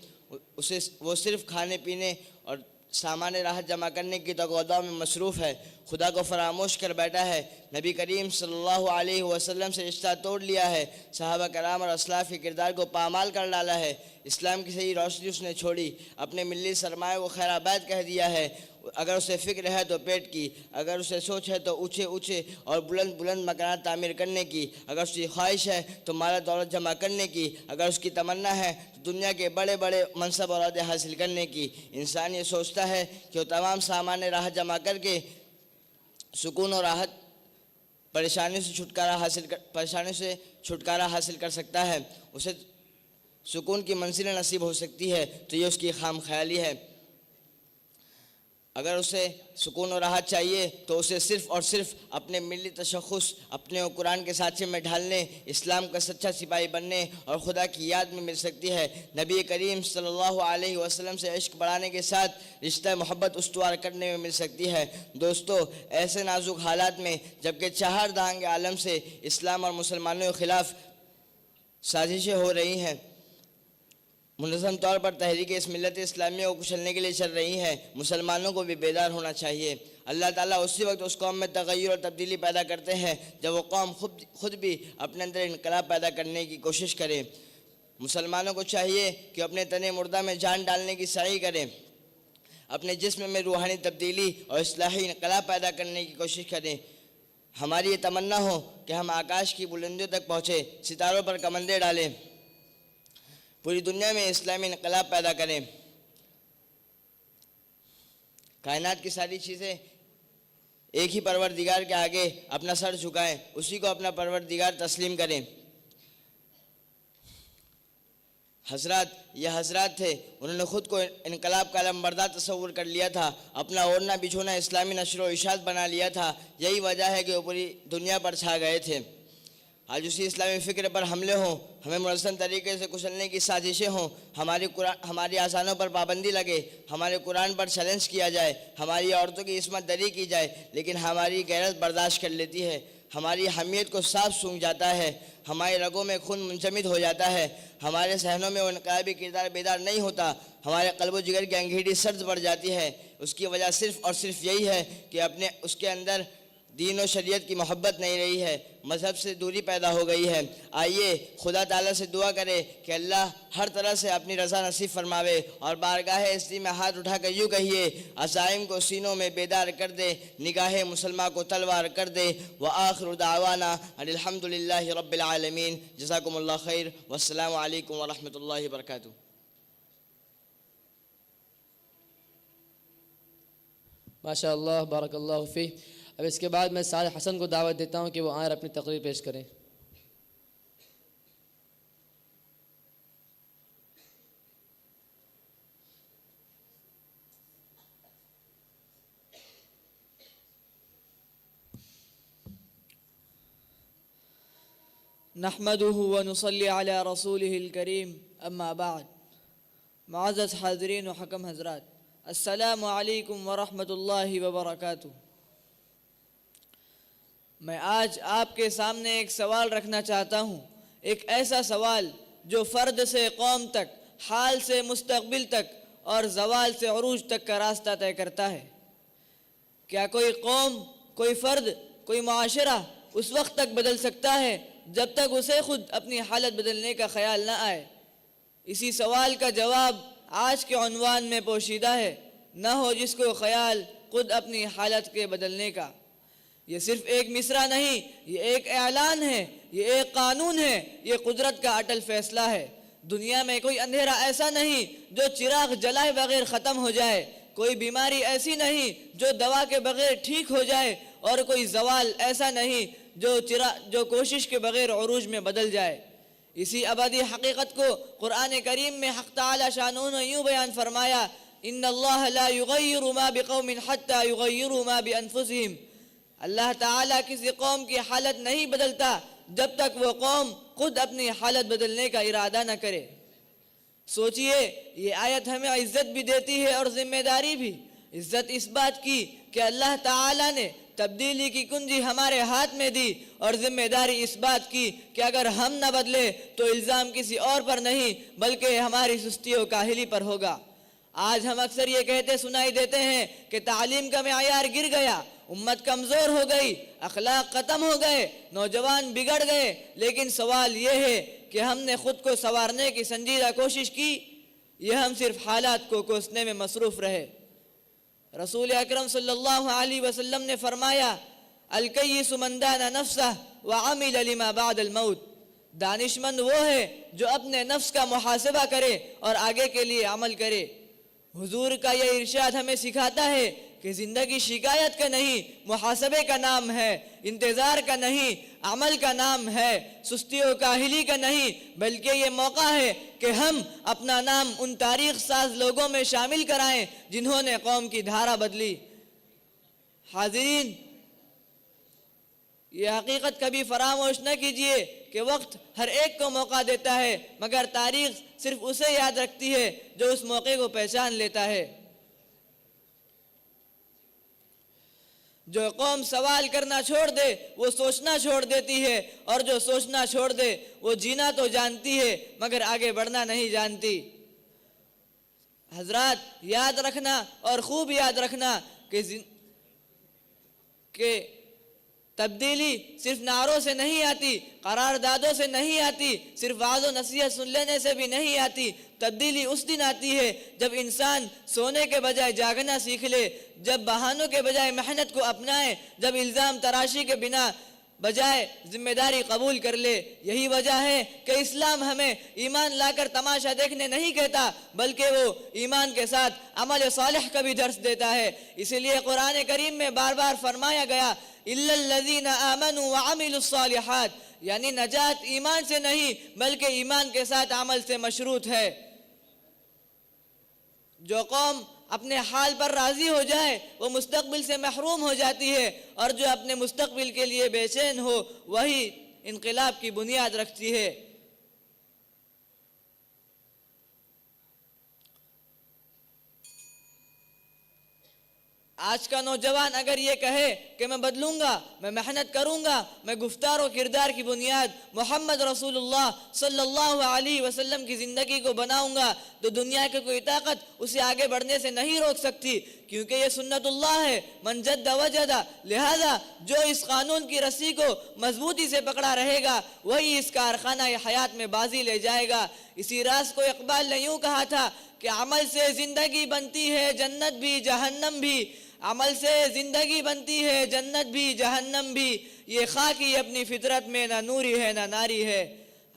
وہ صرف کھانے پینے اور سامان راحت جمع کرنے کی تقاضوں میں مصروف ہے، خدا کو فراموش کر بیٹھا ہے۔ نبی کریم صلی اللہ علیہ وسلم سے رشتہ توڑ لیا ہے، صحابہ کرام اور اسلاف کے کردار کو پامال کر ڈالا ہے، اسلام کی صحیح روشنی اس نے چھوڑی، اپنے ملی سرمایہ کو خیر آباد کہہ دیا ہے۔ اگر اسے فکر ہے تو پیٹ کی، اگر اسے سوچ ہے تو اونچے اونچے اور بلند بلند مکانات تعمیر کرنے کی، اگر اس کی خواہش ہے تو مال دولت جمع کرنے کی، اگر اس کی تمنا ہے تو دنیا کے بڑے بڑے منصب اور عہدے حاصل کرنے کی۔ انسان یہ سوچتا ہے کہ وہ تمام سامان راحت جمع کر کے سکون اور راحت پریشانی سے چھٹکارا حاصل کر سکتا ہے، اسے سکون کی منزلیں نصیب ہو سکتی ہے، تو یہ اس کی خام خیالی ہے۔ اگر اسے سکون و راحت چاہیے تو اسے صرف اور صرف اپنے ملی تشخص، اپنے قرآن کے سانچے میں ڈھالنے، اسلام کا سچا سپاہی بننے اور خدا کی یاد میں مل سکتی ہے۔ نبی کریم صلی اللہ علیہ وسلم سے عشق بڑھانے کے ساتھ رشتہ محبت استوار کرنے میں مل سکتی ہے۔ دوستو، ایسے نازک حالات میں جبکہ چہار دہنگ عالم سے اسلام اور مسلمانوں کے خلاف سازشیں ہو رہی ہیں، منظم طور پر تحریک اس ملت اسلامیہ کو کچلنے کے لیے چل رہی ہیں، مسلمانوں کو بھی بیدار ہونا چاہیے۔ اللہ تعالیٰ اسی وقت اس قوم میں تغیر اور تبدیلی پیدا کرتے ہیں جب وہ قوم خود بھی اپنے اندر انقلاب پیدا کرنے کی کوشش کرے۔ مسلمانوں کو چاہیے کہ اپنے تن مردہ میں جان ڈالنے کی سعی کریں، اپنے جسم میں روحانی تبدیلی اور اصلاحی انقلاب پیدا کرنے کی کوشش کریں۔ ہماری یہ تمنا ہو کہ ہم آکاش کی بلندیوں تک پہنچے، ستاروں پر کمندیں ڈالیں، پوری دنیا میں اسلامی انقلاب پیدا کریں، کائنات کی ساری چیزیں ایک ہی پروردگار کے آگے اپنا سر جھکائیں، اسی کو اپنا پروردگار تسلیم کریں۔ یہ حضرات تھے، انہوں نے خود کو انقلاب کا علمبردار تصور کر لیا تھا، اپنا اوڑھنا بچھونا اسلامی نشر و اشاعت بنا لیا تھا، یہی وجہ ہے کہ وہ پوری دنیا پر چھا گئے تھے۔ آج اسی اسلامی فکر پر حملے ہوں، ہمیں منظم طریقے سے کچلنے کی سازشیں ہوں، ہماری آذانوں پر پابندی لگے، ہمارے قرآن پر چیلنج کیا جائے، ہماری عورتوں کی عصمت دری کی جائے، لیکن ہماری غیرت برداشت کر لیتی ہے، ہماری حمیت کو صاف سونگھ جاتا ہے، ہمارے رگوں میں خون منجمد ہو جاتا ہے، ہمارے ذہنوں میں وہ انقلابی کردار بیدار نہیں ہوتا، ہمارے قلب و جگر کی انگیٹھی سرد پڑ جاتی ہے۔ اس کی وجہ صرف اور صرف یہی ہے کہ اس کے اندر دین و شریعت کی محبت نہیں رہی ہے، مذہب سے دوری پیدا ہو گئی ہے۔ آئیے خدا تعالیٰ سے دعا کرے کہ اللہ ہر طرح سے اپنی رضا نصیب فرماوے، اور بارگاہ استی میں ہاتھ اٹھا کر یوں کہیے، عزائم کو سینوں میں بیدار کر دے، نگاہ مسلمہ کو تلوار کر دے۔ وآخر دعوانا ان الحمدللہ رب العالمین۔ جزاکم اللہ خیر، والسلام علیکم ورحمۃ اللہ وبرکاتہ۔ ماشاء اللہ، بارک اللہ فی۔ اب اس کے بعد میں صالح حسن کو دعوت دیتا ہوں کہ وہ آئیں اور اپنی تقریر پیش کریں۔ نحمده ونصلي على رسوله الكريم اما بعد۔ معزز حاضرین و حکم حضرات، السلام علیکم ورحمۃ اللہ وبرکاتہ۔ میں آج آپ کے سامنے ایک سوال رکھنا چاہتا ہوں، ایک ایسا سوال جو فرد سے قوم تک، حال سے مستقبل تک اور زوال سے عروج تک کا راستہ طے کرتا ہے۔ کیا کوئی قوم، کوئی فرد، کوئی معاشرہ اس وقت تک بدل سکتا ہے جب تک اسے خود اپنی حالت بدلنے کا خیال نہ آئے؟ اسی سوال کا جواب آج کے عنوان میں پوشیدہ ہے، نہ ہو جس کو خیال خود اپنی حالت کے بدلنے کا۔ یہ صرف ایک مصرع نہیں، یہ ایک اعلان ہے، یہ ایک قانون ہے، یہ قدرت کا اٹل فیصلہ ہے۔ دنیا میں کوئی اندھیرا ایسا نہیں جو چراغ جلائے بغیر ختم ہو جائے، کوئی بیماری ایسی نہیں جو دوا کے بغیر ٹھیک ہو جائے، اور کوئی زوال ایسا نہیں جو کوشش کے بغیر عروج میں بدل جائے۔ اسی ابدی حقیقت کو قرآن کریم میں حق تعالی شانہ نے یوں بیان فرمایا، ان اللہ لا یغیر ما بقوم حتی یغیروا ما بانفسہم۔ اللہ تعالیٰ کسی قوم کی حالت نہیں بدلتا جب تک وہ قوم خود اپنی حالت بدلنے کا ارادہ نہ کرے۔ سوچئے، یہ آیت ہمیں عزت بھی دیتی ہے اور ذمہ داری بھی۔ عزت اس بات کی کہ اللہ تعالیٰ نے تبدیلی کی کنجی ہمارے ہاتھ میں دی، اور ذمہ داری اس بات کی کہ اگر ہم نہ بدلے تو الزام کسی اور پر نہیں بلکہ ہماری سستی و کاہلی پر ہوگا۔ آج ہم اکثر یہ کہتے سنائی دیتے ہیں کہ تعلیم کا معیار گر گیا، امت کمزور ہو گئی، اخلاق ختم ہو گئے، نوجوان بگڑ گئے، لیکن سوال یہ ہے کہ ہم نے خود کو سنوارنے کی سنجیدہ کوشش کی، یہ ہم صرف حالات کو کوسنے میں مصروف رہے۔ رسول اکرم صلی اللہ علیہ وسلم نے فرمایا، الکیس من دان نفسہ وعمل لما بعد الموت۔ دانش مند وہ ہے جو اپنے نفس کا محاسبہ کرے اور آگے کے لیے عمل کرے۔ حضور کا یہ ارشاد ہمیں سکھاتا ہے کہ زندگی شکایت کا نہیں، محاسبے کا نام ہے، انتظار کا نہیں، عمل کا نام ہے، سستی و کاہلی کا نہیں، بلکہ یہ موقع ہے کہ ہم اپنا نام ان تاریخ ساز لوگوں میں شامل کرائیں جنہوں نے قوم کی دھارا بدلی۔ حاضرین، یہ حقیقت کبھی فراموش نہ کیجئے کہ وقت ہر ایک کو موقع دیتا ہے، مگر تاریخ صرف اسے یاد رکھتی ہے جو اس موقع کو پہچان لیتا ہے۔ جو قوم سوال کرنا چھوڑ دے وہ سوچنا چھوڑ دیتی ہے، اور جو سوچنا چھوڑ دے وہ جینا تو جانتی ہے مگر آگے بڑھنا نہیں جانتی۔ حضرات، یاد رکھنا اور خوب یاد رکھنا کہ تبدیلی صرف نعروں سے نہیں آتی، قراردادوں سے نہیں آتی، صرف وعظ و نصیحت سن لینے سے بھی نہیں آتی۔ تبدیلی اس دن آتی ہے جب انسان سونے کے بجائے جاگنا سیکھ لے، جب بہانوں کے بجائے محنت کو اپنائے، جب الزام تراشی کے بنا بجائے ذمہ داری قبول کر لے۔ یہی وجہ ہے کہ اسلام ہمیں ایمان لا کر تماشا دیکھنے نہیں کہتا، بلکہ وہ ایمان کے ساتھ عمل صالح کا بھی درس دیتا ہے۔ اسی لیے قرآن کریم میں بار بار فرمایا گیا، إِلَّا الَّذِينَ آمَنُوا وَعَمِلُوا الصَّالِحَاتِ، یعنی نجات ایمان سے نہیں بلکہ ایمان کے ساتھ عمل سے مشروط ہے۔ جو قوم اپنے حال پر راضی ہو جائے وہ مستقبل سے محروم ہو جاتی ہے، اور جو اپنے مستقبل کے لیے بے چین ہو وہی انقلاب کی بنیاد رکھتی ہے۔ آج کا نوجوان اگر یہ کہے کہ میں بدلوں گا، میں محنت کروں گا، میں گفتار و کردار کی بنیاد محمد رسول اللہ صلی اللہ علیہ وسلم کی زندگی کو بناؤں گا، تو دنیا کی کوئی طاقت اسے آگے بڑھنے سے نہیں روک سکتی، کیونکہ یہ سنت اللہ ہے، من جد وجد۔ لہذا جو اس قانون کی رسی کو مضبوطی سے پکڑا رہے گا وہی اس کارخانہ حیات میں بازی لے جائے گا۔ اسی راز کو اقبال نے یوں کہا تھا کہ عمل سے زندگی بنتی ہے جنت بھی جہنم بھی، عمل سے زندگی بنتی ہے جنت بھی جہنم بھی، یہ خاکی اپنی فطرت میں نہ نوری ہے نہ ناری ہے۔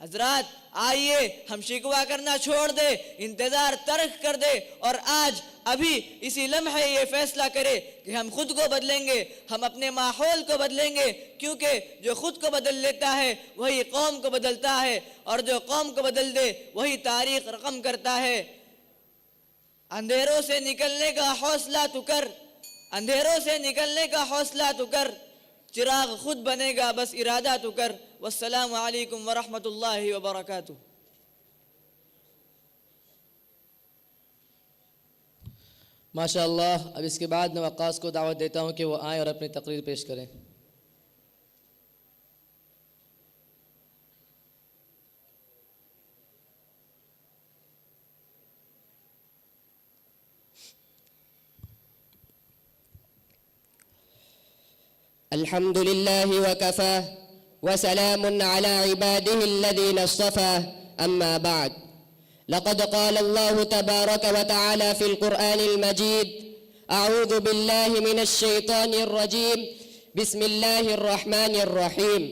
حضرات، آئیے ہم شکوہ کرنا چھوڑ دے، انتظار ترک کر دے، اور آج ابھی اسی لمحے یہ فیصلہ کرے کہ ہم خود کو بدلیں گے، ہم اپنے ماحول کو بدلیں گے، کیونکہ جو خود کو بدل لیتا ہے وہی قوم کو بدلتا ہے، اور جو قوم کو بدل دے وہی تاریخ رقم کرتا ہے۔ اندھیروں سے نکلنے کا حوصلہ تو کر، اندھیروں سے نکلنے کا حوصلہ تو کر، چراغ خود بنے گا بس ارادہ تو کر۔ والسلام علیکم ورحمۃ اللہ وبرکاتہ۔ ماشاءاللہ، اب اس کے بعد میں وقاص کو دعوت دیتا ہوں کہ وہ آئیں اور اپنی تقریر پیش کریں۔ الحمد لله وكفى وسلام على عباده الذين اصطفى، أما بعد، لقد قال الله تبارك وتعالى في القرآن المجيد: أعوذ بالله من الشيطان الرجيم، بسم الله الرحمن الرحيم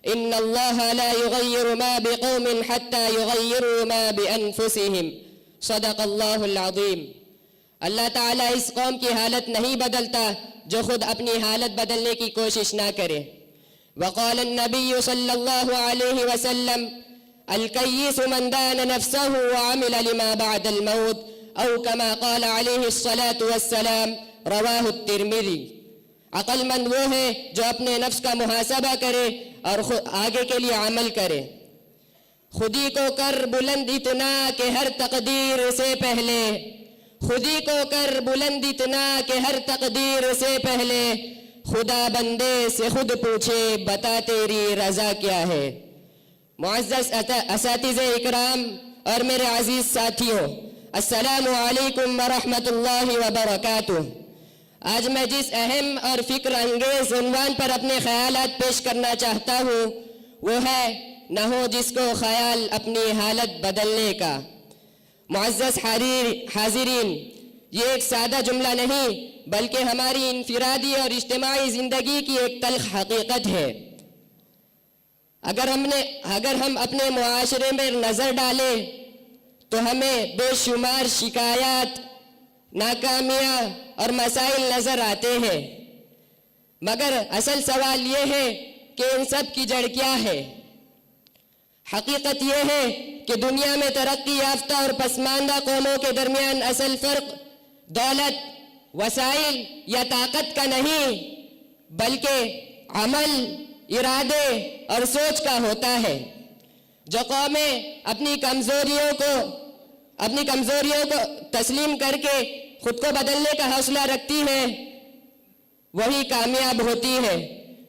إن الله لا يغير ما بقوم حتى يغيروا ما بأنفسهم صدق اللہ العظیم. اللہ تعالیٰ اس قوم کی حالت نہیں بدلتا جو خود اپنی حالت بدلنے کی کوشش نہ کرے. وقال النبی صلی اللہ علیہ وسلم الکیس من دان نفسه وعمل لما بعد الموت او كما قال علیہ الصلاة والسلام رواہ الترمذی. عقل مند وہ ہے جو اپنے نفس کا محاسبہ کرے اور آگے کے لیے عمل کرے. خودی کو کر بلند اتنا کہ ہر تقدیر سے پہلے، خودی کو کر بلند اتنا کہ ہر تقدیر سے پہلے خدا بندے سے خود پوچھے بتا تیری رضا کیا ہے. معزز اساتذہ اکرام اور میرے عزیز ساتھیوں، السلام علیکم ورحمۃ اللہ وبرکاتہ. آج میں جس اہم اور فکر انگیز عنوان پر اپنے خیالات پیش کرنا چاہتا ہوں وہ ہے نہ ہو جس کو خیال اپنی حالت بدلنے کا. معزز حاضرین، یہ ایک سادہ جملہ نہیں بلکہ ہماری انفرادی اور اجتماعی زندگی کی ایک تلخ حقیقت ہے. اگر ہم اپنے معاشرے میں نظر ڈالیں تو ہمیں بے شمار شکایات، ناکامیاں اور مسائل نظر آتے ہیں، مگر اصل سوال یہ ہے کہ ان سب کی جڑ کیا ہے؟ حقیقت یہ ہے کہ دنیا میں ترقی یافتہ اور پسماندہ قوموں کے درمیان اصل فرق دولت، وسائل یا طاقت کا نہیں بلکہ عمل، ارادے اور سوچ کا ہوتا ہے. جو قومیں اپنی کمزوریوں کو تسلیم کر کے خود کو بدلنے کا حوصلہ رکھتی ہیں وہی کامیاب ہوتی ہے،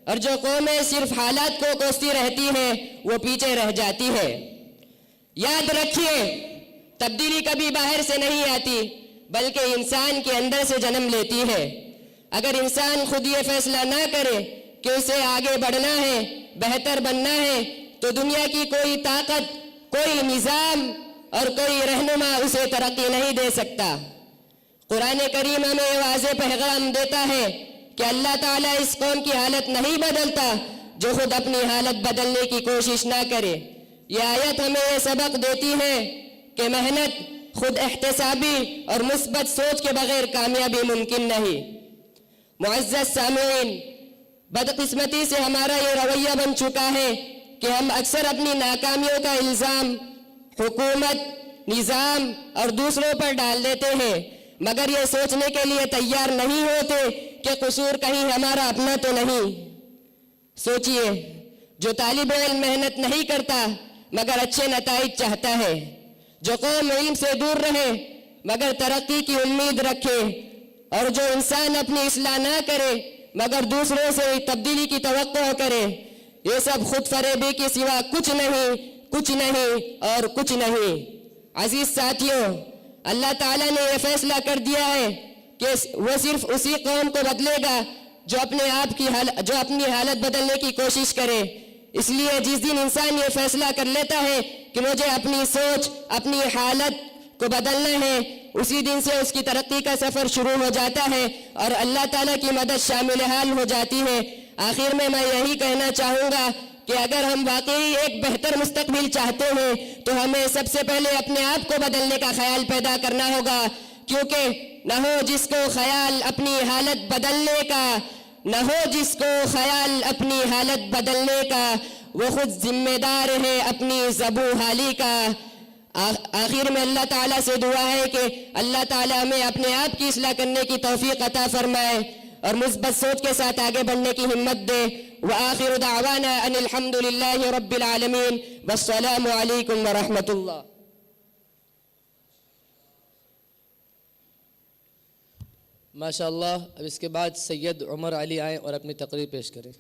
اور جو قومیں صرف حالات کو کوستی رہتی ہیں وہ پیچھے رہ جاتی ہے. یاد رکھیے، تبدیلی کبھی باہر سے نہیں آتی بلکہ انسان کے اندر سے جنم لیتی ہے. اگر انسان خود یہ فیصلہ نہ کرے کہ اسے آگے بڑھنا ہے، بہتر بننا ہے، تو دنیا کی کوئی طاقت، کوئی نظام اور کوئی رہنما اسے ترقی نہیں دے سکتا. قرآن کریم ہمیں یہ واضح پیغام دیتا ہے کہ اللہ تعالیٰ اس قوم کی حالت نہیں بدلتا جو خود اپنی حالت بدلنے کی کوشش نہ کرے. یہ آیت ہمیں یہ سبق دیتی ہے کہ محنت، خود احتسابی اور مثبت سوچ کے بغیر کامیابی ممکن نہیں. معزز سامعین، بدقسمتی سے ہمارا یہ رویہ بن چکا ہے کہ ہم اکثر اپنی ناکامیوں کا الزام حکومت، نظام اور دوسروں پر ڈال دیتے ہیں، مگر یہ سوچنے کے لیے تیار نہیں ہوتے کہ قصور کہیں ہمارا اپنا تو نہیں. سوچئے، جو طالب علم محنت نہیں کرتا مگر اچھے نتائج چاہتا ہے، جو قوم علم سے دور رہے مگر ترقی کی امید رکھے، اور جو انسان اپنی اصلاح نہ کرے مگر دوسروں سے تبدیلی کی توقع کرے، یہ سب خود فریبی کے سوا کچھ نہیں اور کچھ نہیں. عزیز ساتھیوں، اللہ تعالیٰ نے یہ فیصلہ کر دیا ہے کہ وہ صرف اسی قوم کو بدلے گا جو اپنی حالت بدلنے کی کوشش کرے. اس لیے جس دن انسان یہ فیصلہ کر لیتا ہے کہ مجھے اپنی سوچ، اپنی حالت کو بدلنا ہے، اسی دن سے اس کی ترقی کا سفر شروع ہو جاتا ہے اور اللہ تعالیٰ کی مدد شامل حال ہو جاتی ہے. آخر میں یہی کہنا چاہوں گا کہ اگر ہم واقعی ایک بہتر مستقبل چاہتے ہیں تو ہمیں سب سے پہلے اپنے آپ کو بدلنے کا خیال پیدا کرنا ہوگا، کیونکہ نہ ہو جس کو خیال اپنی حالت بدلنے کا، نہ ہو جس کو خیال اپنی حالت بدلنے کا، وہ خود ذمہ دار ہے اپنی زبوں حالی کا. آخر میں اللہ تعالیٰ سے دعا ہے کہ اللہ تعالیٰ ہمیں اپنے آپ کی اصلاح کرنے کی توفیق عطا فرمائے اور مثبت سوچ کے ساتھ آگے بڑھنے کی ہمت دے. وآخر دعوانا ان الحمد للہ رب العالمین والسلام علیکم ورحمۃ اللہ. ماشاء اللہ. اب اس کے بعد سید عمر علی آئیں اور اپنی تقریر پیش کریں.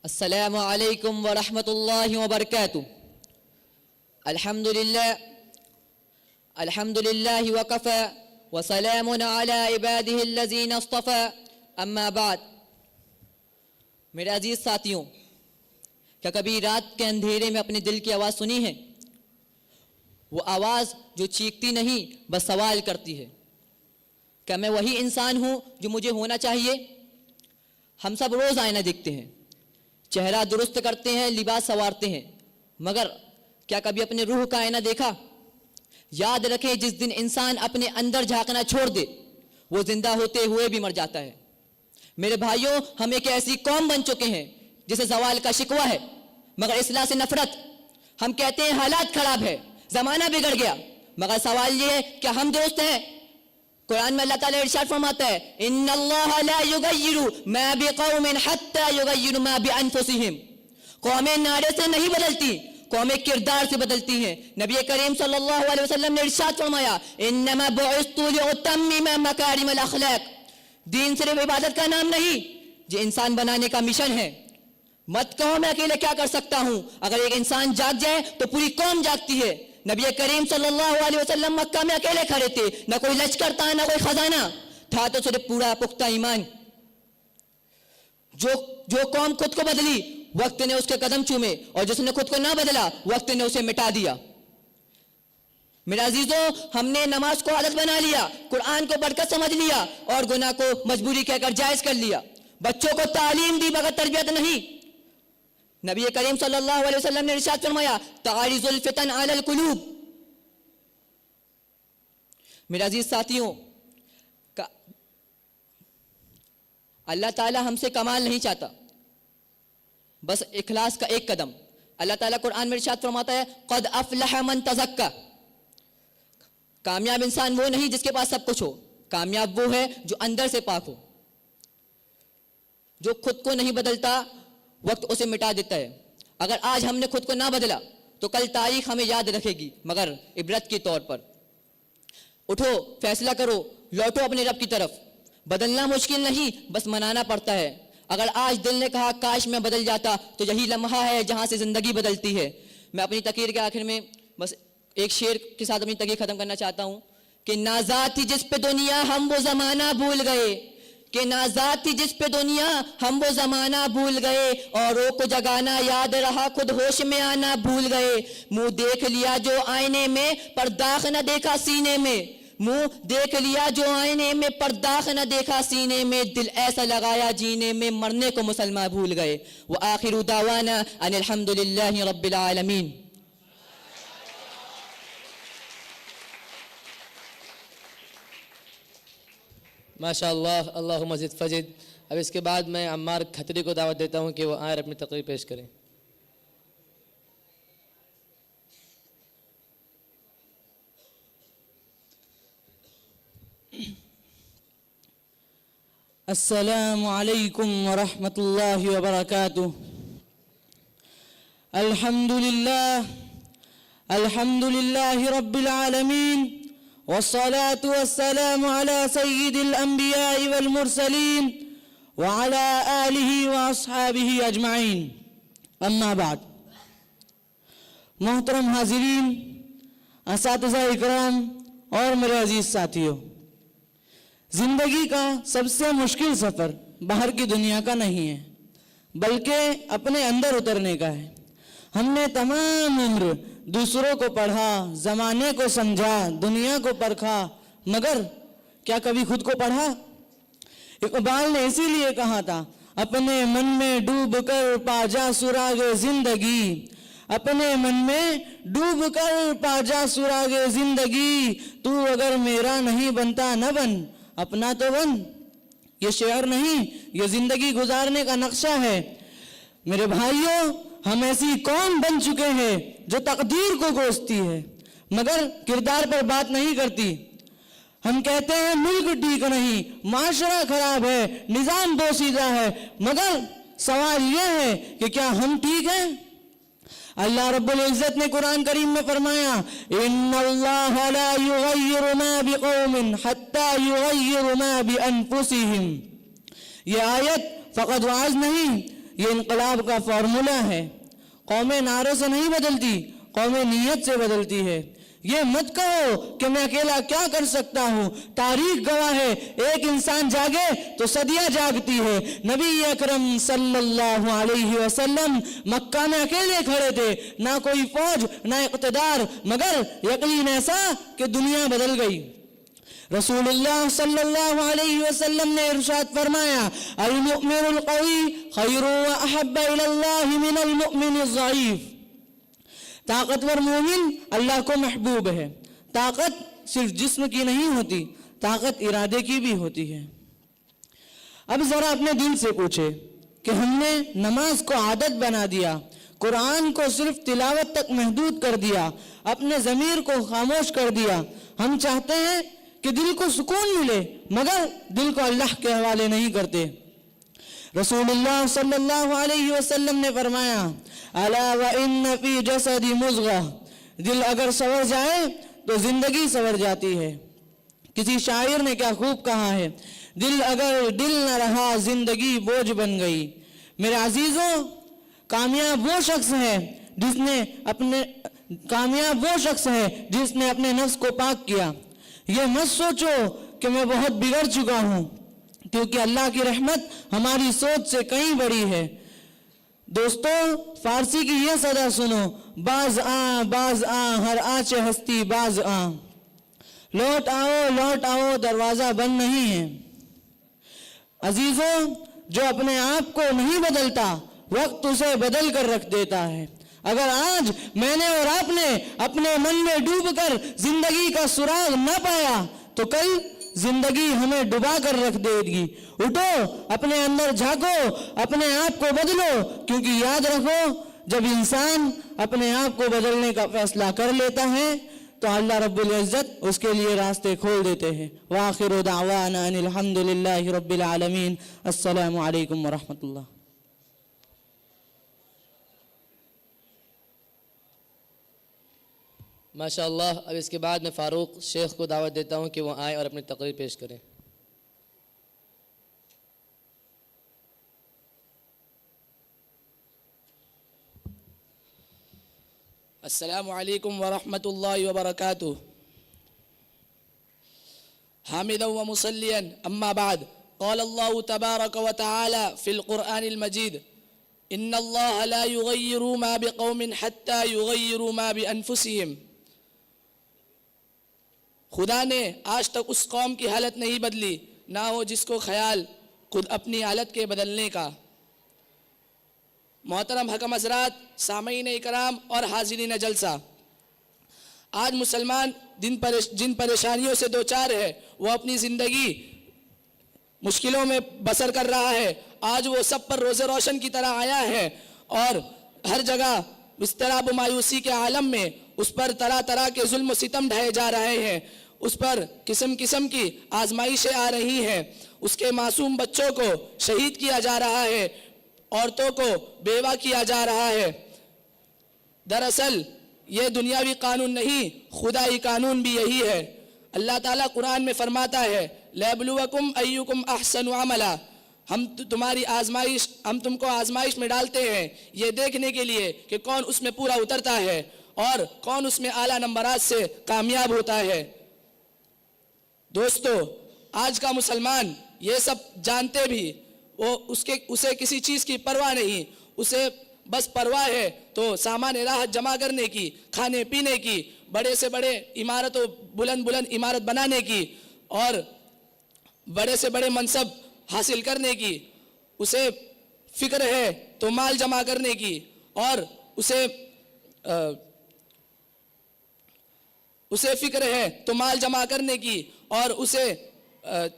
السلام علیکم ورحمۃ اللہ وبرکاتہ. الحمد للہ وکفى وسلام علی عباده الذین اصطفى اما بعد. میرے عزیز ساتھیوں، کیا کبھی رات کے اندھیرے میں اپنے دل کی آواز سنی ہے؟ وہ آواز جو چیختی نہیں بس سوال کرتی ہے، کیا میں وہی انسان ہوں جو مجھے ہونا چاہیے؟ ہم سب روز آئینہ دیکھتے ہیں، چہرہ درست کرتے ہیں، لباس سنوارتے ہیں، مگر کیا کبھی اپنے روح کا آئینہ دیکھا؟ یاد رکھیں، جس دن انسان اپنے اندر جھانکنا چھوڑ دے وہ زندہ ہوتے ہوئے بھی مر جاتا ہے۔ میرے بھائیوں، ہم ایک ایسی قوم بن چکے ہیں جسے زوال کا شکوہ ہے مگر اصلاح سے نفرت۔ ہم کہتے ہیں حالات خراب ہے، زمانہ بگڑ گیا، مگر سوال یہ ہے کیا ہم درست ہیں؟ قرآن میں اللہ تعالیٰ ارشاد فرماتا ہے ان اللہ لا یغیر ما بقوم حتی یغیروا ما بانفسہم۔ قومیں نعرے سے نہیں بدلتی، قومیں کردار سے بدلتی ہیں۔ نبی کریم صلی اللہ علیہ وسلم نے ارشاد فرمایا انما بعثت لاتمم مکارم الاخلاق۔ دین صرف عبادت کا نام نہیں، یہ انسان بنانے کا مشن ہے۔ مت کہو میں اکیلے کیا کر سکتا ہوں، اگر ایک انسان جاگ جائے تو پوری قوم جاگتی ہے۔ نبی کریم صلی اللہ علیہ وسلم مکہ میں اکیلے کھڑے تھے، نہ کوئی لشکر تھا نہ کوئی خزانہ تھا، تو صرف پورا پختہ ایمان۔ جو قوم خود کو بدلی وقت نے اس کے قدم چومے، اور جس نے خود کو نہ بدلا وقت نے اسے مٹا دیا۔ میرے عزیزوں، ہم نے نماز کو عادت بنا لیا، قرآن کو برکت سمجھ لیا، اور گناہ کو مجبوری کہہ کر جائز کر لیا۔ بچوں کو تعلیم دی بغیر تربیت نہیں۔ نبی کریم صلی اللہ علیہ وسلم نے ارشاد فرمایا تعارض الفتن علی القلوب۔ میرے عزیز ساتھیوں، اللہ تعالیٰ ہم سے کمال نہیں چاہتا، بس اخلاص کا ایک قدم۔ اللہ تعالیٰ قرآن میں ارشاد فرماتا ہے قد افلح من تزکا۔ کامیاب انسان وہ نہیں جس کے پاس سب کچھ ہو، کامیاب وہ ہے جو اندر سے پاک ہو۔ جو خود کو نہیں بدلتا وقت اسے مٹا دیتا ہے۔ اگر آج ہم نے خود کو نہ بدلا تو کل تاریخ ہمیں یاد رکھے گی، مگر عبرت کے طور پر۔ اٹھو، فیصلہ کرو، لوٹو اپنے رب کی طرف۔ بدلنا مشکل نہیں، بس منانا پڑتا ہے۔ اگر آج دل نے کہا کاش میں بدل جاتا تو یہی لمحہ ہے جہاں سے زندگی بدلتی ہے۔ میں اپنی تقریر کے آخر میں بس ایک شعر کے ساتھ اپنی تقریر ختم کرنا چاہتا ہوں کہ نازات تھی جس پہ دنیا ہم وہ زمانہ بھول گئے، کہ نازات تھی جس پہ دنیا ہم وہ زمانہ بھول گئے، اوروں کو جگانا یاد رہا خود ہوش میں آنا بھول گئے۔ منہ دیکھ لیا جو آئینے میں پر داغ نہ دیکھا سینے میں، منہ دیکھ لیا جو آئینے میں پر داغ نہ دیکھا سینے میں، دل ایسا لگایا جینے میں مرنے کو مسلمان بھول گئے۔ وآخر دعوانا ان الحمدللہ رب العالمین۔ ماشاء اللہ، اللہم زد فجد۔ اب اس کے بعد میں عمار کھتری کو دعوت دیتا ہوں کہ وہ آئیں اپنی تقریر پیش کریں۔ السلام علیکم ورحمۃ اللہ وبرکاتہ۔ الحمد للہ رب العالمین، والصلاة والسلام على سيد الأنبياء والمرسلين وعلى آله وأصحابه أجمعين، أما بعد۔ محترم حاضرین، اساتذہ اکرام اور میرے عزیز ساتھیوں، زندگی کا سب سے مشکل سفر باہر کی دنیا کا نہیں ہے بلکہ اپنے اندر اترنے کا ہے۔ ہم نے تمام عمر دوسروں کو پڑھا، زمانے کو سمجھا، دنیا کو پرکھا، مگر کیا کبھی خود کو پڑھا؟ اقبال نے اسی لیے کہا تھا اپنے من میں ڈوب کر پا جا سراغ زندگی، اپنے من میں ڈوب کر پا جا سراغ زندگی، تو اگر میرا نہیں بنتا نہ بن، اپنا تو بن۔ یہ شعر نہیں، یہ زندگی گزارنے کا نقشہ ہے۔ میرے بھائیوں، ہم ایسی قوم بن چکے ہیں جو تقدیر کو کوستی ہے مگر کردار پر بات نہیں کرتی۔ ہم کہتے ہیں ملک ٹھیک نہیں، معاشرہ خراب ہے، نظام دوشیزہ ہے، مگر سوال یہ ہے کہ کیا ہم ٹھیک ہیں؟ اللہ رب العزت نے قرآن کریم میں فرمایا ان اللہ لا یغیر ما بقوم حتی یغیر ما بانفسہم۔ یہ آیت فقط وعظ نہیں، یہ انقلاب کا فارمولہ ہے۔ قومیں نعرے سے نہیں بدلتی، قومیں نیت سے بدلتی ہے۔ یہ مت کہو کہ میں اکیلا کیا کر سکتا ہوں. تاریخ گواہ ہے ایک انسان جاگے تو صدیاں جاگتی ہے. نبی اکرم صلی اللہ علیہ وسلم مکہ میں اکیلے کھڑے تھے, نہ کوئی فوج نہ اقتدار, مگر یقین ایسا کہ دنیا بدل گئی. رسول اللہ صلی اللہ علیہ وسلم نے ارشاد فرمایا, المؤمن القوی خیر و احب الی اللہ من المؤمن الضعیف. طاقتور مومن اللہ کو محبوب ہے. طاقت صرف جسم کی نہیں ہوتی, طاقت ارادے کی بھی ہوتی ہے. اب ذرا اپنے دل سے پوچھے کہ ہم نے نماز کو عادت بنا دیا, قرآن کو صرف تلاوت تک محدود کر دیا, اپنے ضمیر کو خاموش کر دیا. ہم چاہتے ہیں کہ دل کو سکون ملے, مگر دل کو اللہ کے حوالے نہیں کرتے. رسول اللہ صلی اللہ علیہ وسلم نے فرمایا, الا وان فی جسد مضغہ, دل اگر سنور جائے تو زندگی سنور جاتی ہے. کسی شاعر نے کیا خوب کہا ہے, دل اگر دل نہ رہا زندگی بوجھ بن گئی. میرے عزیزوں, کامیاب وہ شخص ہے جس نے اپنے نفس کو پاک کیا. یہ مت سوچو کہ میں بہت بگڑ چکا ہوں, کیونکہ اللہ کی رحمت ہماری سوچ سے کہیں بڑی ہے. دوستو, فارسی کی یہ صدا سنو, باز آں ہر آنچ ہستی باز آں. لوٹ آؤ دروازہ بند نہیں ہے. عزیزوں, جو اپنے آپ کو نہیں بدلتا وقت اسے بدل کر رکھ دیتا ہے. اگر آج میں نے اور آپ نے اپنے من میں ڈوب کر زندگی کا سراغ نہ پایا تو کل زندگی ہمیں ڈبا کر رکھ دے گی. اٹھو, اپنے اندر جھانکو, اپنے آپ کو بدلو, کیونکہ یاد رکھو جب انسان اپنے آپ کو بدلنے کا فیصلہ کر لیتا ہے تو اللہ رب العزت اس کے لیے راستے کھول دیتے ہیں. وآخر دعوانا ان الحمد للہ رب العالمین. السلام علیکم ورحمۃ اللہ. ماشاء اللہ. اب اس کے بعد میں فاروق شیخ کو دعوت دیتا ہوں کہ وہ آئیں اور اپنی تقریر پیش کریں. السلام علیکم ورحمۃ اللہ وبرکاتہ. حامدا ومصلیا اما بعد, قال اللہ تبارک وتعالی فی القرآن المجید, ان اللہ لا یغیر ما بقوم حتی یغیروا ما بانفسہم. خدا نے آج تک اس قوم کی حالت نہیں بدلی نہ ہو جس کو خیال خود اپنی حالت کے بدلنے کا. محترم حکم حضرات, سامعین اکرام اور حاضرین جلسہ, آج مسلمان جن پریشانیوں سے دوچار ہے وہ اپنی زندگی مشکلوں میں بسر کر رہا ہے. آج وہ سب پر روز روشن کی طرح آیا ہے اور ہر جگہ اضطراب و مایوسی کے عالم میں اس پر طرح طرح کے ظلم و ستم ڈھائے جا رہے ہیں, اس پر قسم قسم کی آزمائشیں آ رہی ہیں. اس کے معصوم بچوں کو شہید کیا جا رہا ہے, عورتوں کو بیوہ کیا جا رہا ہے. دراصل یہ دنیاوی قانون نہیں, خدائی قانون بھی یہی ہے. اللہ تعالیٰ قرآن میں فرماتا ہے, لَيَبْلُوَكُمْ أَيُّكُمْ أَحْسَنُ عَمَلًا, ہم تم کو آزمائش میں ڈالتے ہیں یہ دیکھنے کے لیے کہ کون اس میں پورا اترتا ہے اور کون اس میں اعلیٰ نمبرات سے کامیاب ہوتا ہے. دوستو, آج کا مسلمان یہ سب جانتے بھی اسے کسی چیز کی پرواہ نہیں, اسے بس پرواہ ہے تو سامان راحت جمع کرنے کی, کھانے پینے کی, بڑے سے بڑے عمارتوں بلند عمارت بنانے کی اور بڑے سے بڑے منصب حاصل کرنے کی. اسے فکر ہے تو مال جمع کرنے کی, اور اسے فکر ہے تو مال جمع کرنے کی, اور اسے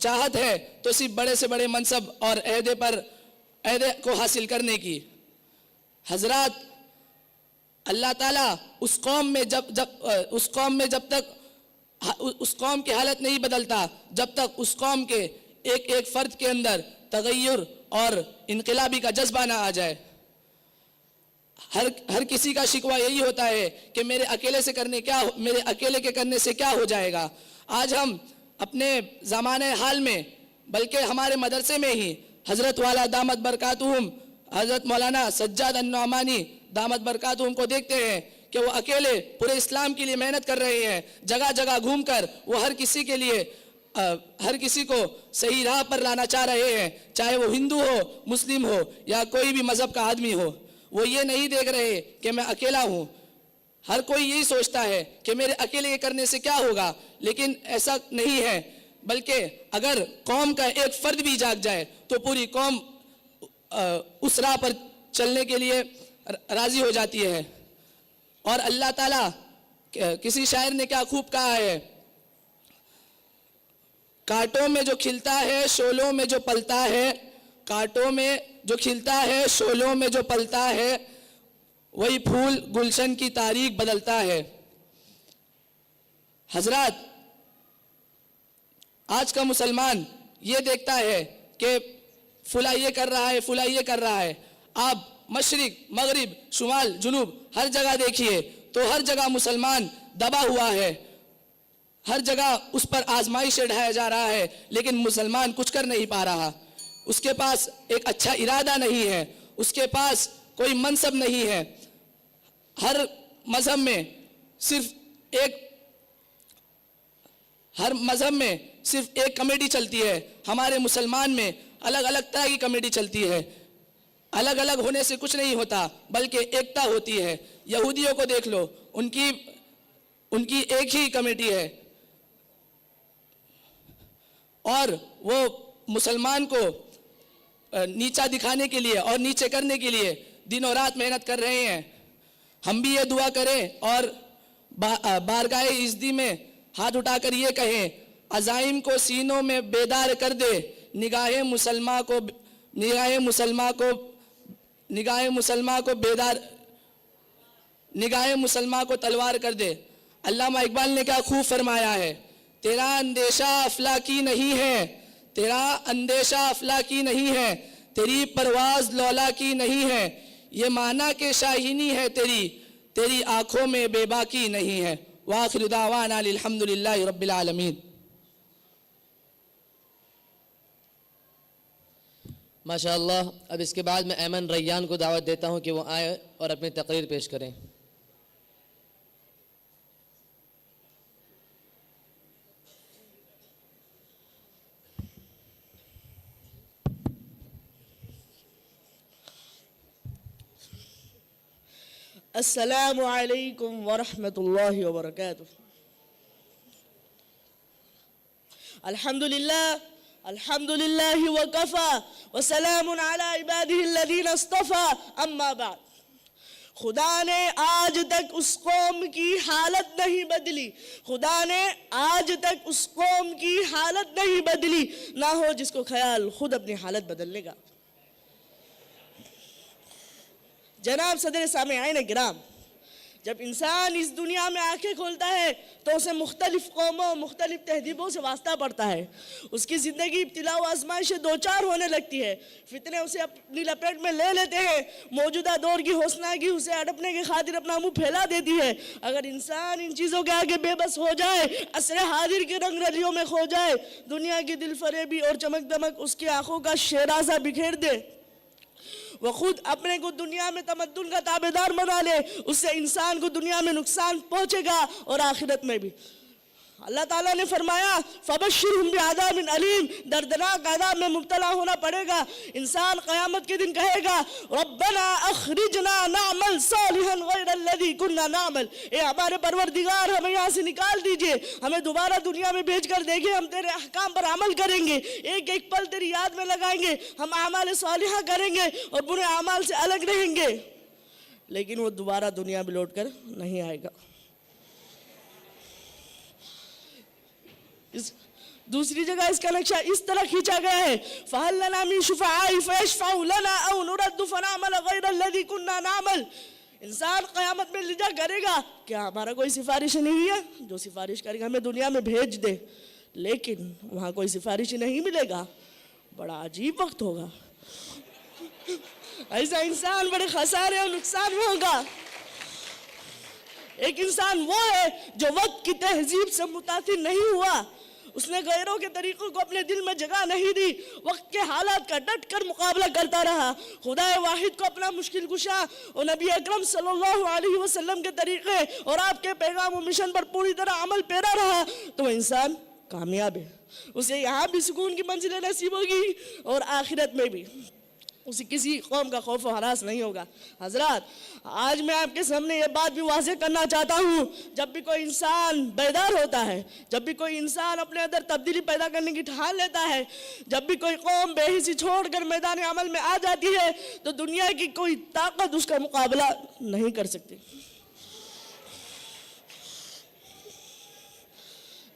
چاہت ہے تو صرف بڑے سے بڑے منصب اور عہدے کو حاصل کرنے کی. حضرات, اللہ تعالیٰ اس قوم کی حالت نہیں بدلتا جب تک اس قوم کے ایک فرد کے اندر تغیر اور انقلابی کا جذبہ نہ آ جائے. ہر کسی کا شکوہ یہی ہوتا ہے کہ میرے اکیلے کے کرنے سے کیا ہو جائے گا. آج ہم اپنے زمانے حال میں بلکہ ہمارے مدرسے میں ہی حضرت والا دامت برکاتہم حضرت مولانا سجاد النعمانی دامت برکاتہم کو دیکھتے ہیں کہ وہ اکیلے پورے اسلام کے لیے محنت کر رہے ہیں, جگہ جگہ گھوم کر وہ ہر کسی کے لیے ہر کسی کو صحیح راہ پر لانا چاہ رہے ہیں, چاہے وہ ہندو ہو, مسلم ہو یا کوئی بھی مذہب کا آدمی ہو. وہ یہ نہیں دیکھ رہے کہ میں اکیلا ہوں. ہر کوئی یہی سوچتا ہے کہ میرے اکیلے یہ کرنے سے کیا ہوگا, لیکن ایسا نہیں ہے, بلکہ اگر قوم کا ایک فرد بھی جاگ جائے تو پوری قوم اس راہ پر چلنے کے لیے راضی ہو جاتی ہے. اور اللہ تعالیٰ, کسی شاعر نے کیا خوب کہا ہے, کانٹوں میں جو کھلتا ہے شعلوں میں جو پلتا ہے, کانٹوں میں جو کھلتا ہے شعلوں میں جو پلتا ہے, وہی پھول گلشن کی تاریخ بدلتا ہے. حضرات, آج کا مسلمان یہ دیکھتا ہے کہ فلاں یہ کر رہا ہے, فلاں یہ کر رہا ہے. آپ مشرق, مغرب, شمال, جنوب ہر جگہ دیکھیے تو ہر جگہ مسلمان دبا ہوا ہے, ہر جگہ اس پر آزمائش ڈھایا جا رہا ہے, لیکن مسلمان کچھ کر نہیں پا رہا. اس کے پاس ایک اچھا ارادہ نہیں ہے, اس کے پاس کوئی منصب نہیں ہے. ہر مذہب میں صرف ایک کمیٹی چلتی ہے. ہمارے مسلمان میں الگ الگ طرح کی کمیٹی چلتی ہے. الگ الگ ہونے سے کچھ نہیں ہوتا, بلکہ ایکتا ہوتی ہے. یہودیوں کو دیکھ لو, ان کی ایک ہی کمیٹی ہے, اور وہ مسلمان کو نیچا دکھانے کے لیے اور نیچے کرنے کے لیے دن و رات محنت کر رہے ہیں. ہم بھی یہ دعا کریں اور بارگاہ عزتی میں ہاتھ اٹھا کر یہ کہیں, عزائم کو سینوں میں بیدار کر دے, نگاہ مسلمہ کو تلوار کر دے. علامہ اقبال نے کیا خوب فرمایا ہے, تیرا اندیشہ افلاکی نہیں ہے, تیرا اندیشہ افلاکی نہیں ہے, تیری پرواز لولا کی نہیں ہے, یہ معنی کہ شاہینی ہے تیری آنکھوں میں بے باکی نہیں ہے. وآخر دعوانا الحمدللہ رب العالمین. ماشاءاللہ. اب اس کے بعد میں ایمن ریان کو دعوت دیتا ہوں کہ وہ آئے اور اپنی تقریر پیش کریں. السلام علیکم ورحمۃ اللہ وبرکاتہ. الحمد للہ وکفا وسلام علی عبادہ الذین اصطفا. اما بعد, خدا نے آج تک اس قوم کی حالت نہیں بدلی, خدا نے آج تک اس قوم کی حالت نہیں بدلی, نہ ہو جس کو خیال خود اپنی حالت بدلنے کا. جناب صدر سامعین کرام, جب انسان اس دنیا میں آنکھیں کھولتا ہے تو اسے مختلف قوموں, مختلف تہذیبوں سے واسطہ پڑتا ہے. اس کی زندگی ابتلا و آزمائش دوچار ہونے لگتی ہے, فتنے اسے اپنی لپیٹ میں لے لیتے ہیں, موجودہ دور کی حوصلگی اسے اڑپنے کی خاطر اپنا منہ پھیلا دیتی ہے. اگر انسان ان چیزوں کے آگے بے بس ہو جائے, عصر حاضر کے رنگ رلیوں میں کھو جائے, دنیا کی دل فریبی اور چمک دمک اس کی آنکھوں کا شیرازہ بکھیر دے, وہ خود اپنے کو دنیا میں تمدن کا تابعدار بنا لے, اس سے انسان کو دنیا میں نقصان پہنچے گا اور آخرت میں بھی. اللہ تعالیٰ نے فرمایا فَبَشِّرْهُمْ بِعَذَابٍ عَلِيمٍ, دردناک عذاب میں مبتلا ہونا پڑے گا. انسان قیامت کے دن کہے گا ربنا اخرجنا نعمل صالحا غیر الذی کننا نعمل, اے ہمارے پروردگار ہمیں یہاں سے نکال دیجئے, ہمیں دوبارہ دنیا میں بھیج کر دیکھیں, ہم تیرے احکام پر عمل کریں گے, ایک ایک پل تیری یاد میں لگائیں گے, ہم اعمال صالحہ کریں گے اور برے اعمال سے الگ رہیں گے. لیکن وہ دوبارہ دنیا میں لوٹ کر نہیں آئے گا. دوسری جگہ اس کا نقشہ اس طرح کھینچا گیا ہے فَهَلْ لَنَا مِن شُفَعَاءِ فَيَشْفَعُوا لَنَا أَوْ نُرَدُّ فَنَعْمَلَ غَيْرَ الَّذِي كُنَّا نَعْمَلُ. انسان قیامت میں لجا کرے گا کیا ہمارا کوئی سفارش نہیں ہے, جو سفارش کرے گا ہمیں دنیا میں بھیج دے, لیکن وہاں کوئی سفارش نہیں ملے گا. بڑا عجیب وقت ہوگا, ایسا انسان بڑے خسارے اور نقصان میں ہوگا. ایک انسان وہ ہے جو وقت کی تہذیب سے متاثر نہیں ہوا, اس نے غیروں کے طریقوں کو اپنے دل میں جگہ نہیں دی، وقت کے حالات کا ڈٹ کر مقابلہ کرتا رہا، خدا واحد کو اپنا مشکل کشا اور نبی اکرم صلی اللہ علیہ وسلم کے طریقے اور آپ کے پیغام و مشن پر پوری طرح عمل پیرا رہا، تو وہ انسان کامیاب ہے، اسے یہاں بھی سکون کی منزلیں نصیب ہوگی اور آخرت میں بھی اسے کسی قوم کا خوف و ہراس نہیں ہوگا۔ حضرات، آج میں آپ کے سامنے یہ بات بھی واضح کرنا چاہتا ہوں، جب بھی کوئی انسان بیدار ہوتا ہے، جب بھی کوئی انسان اپنے اندر تبدیلی پیدا کرنے کی ٹھان لیتا ہے، جب بھی کوئی قوم بے حسی چھوڑ کر میدان عمل میں آ جاتی ہے، تو دنیا کی کوئی طاقت اس کا مقابلہ نہیں کر سکتی۔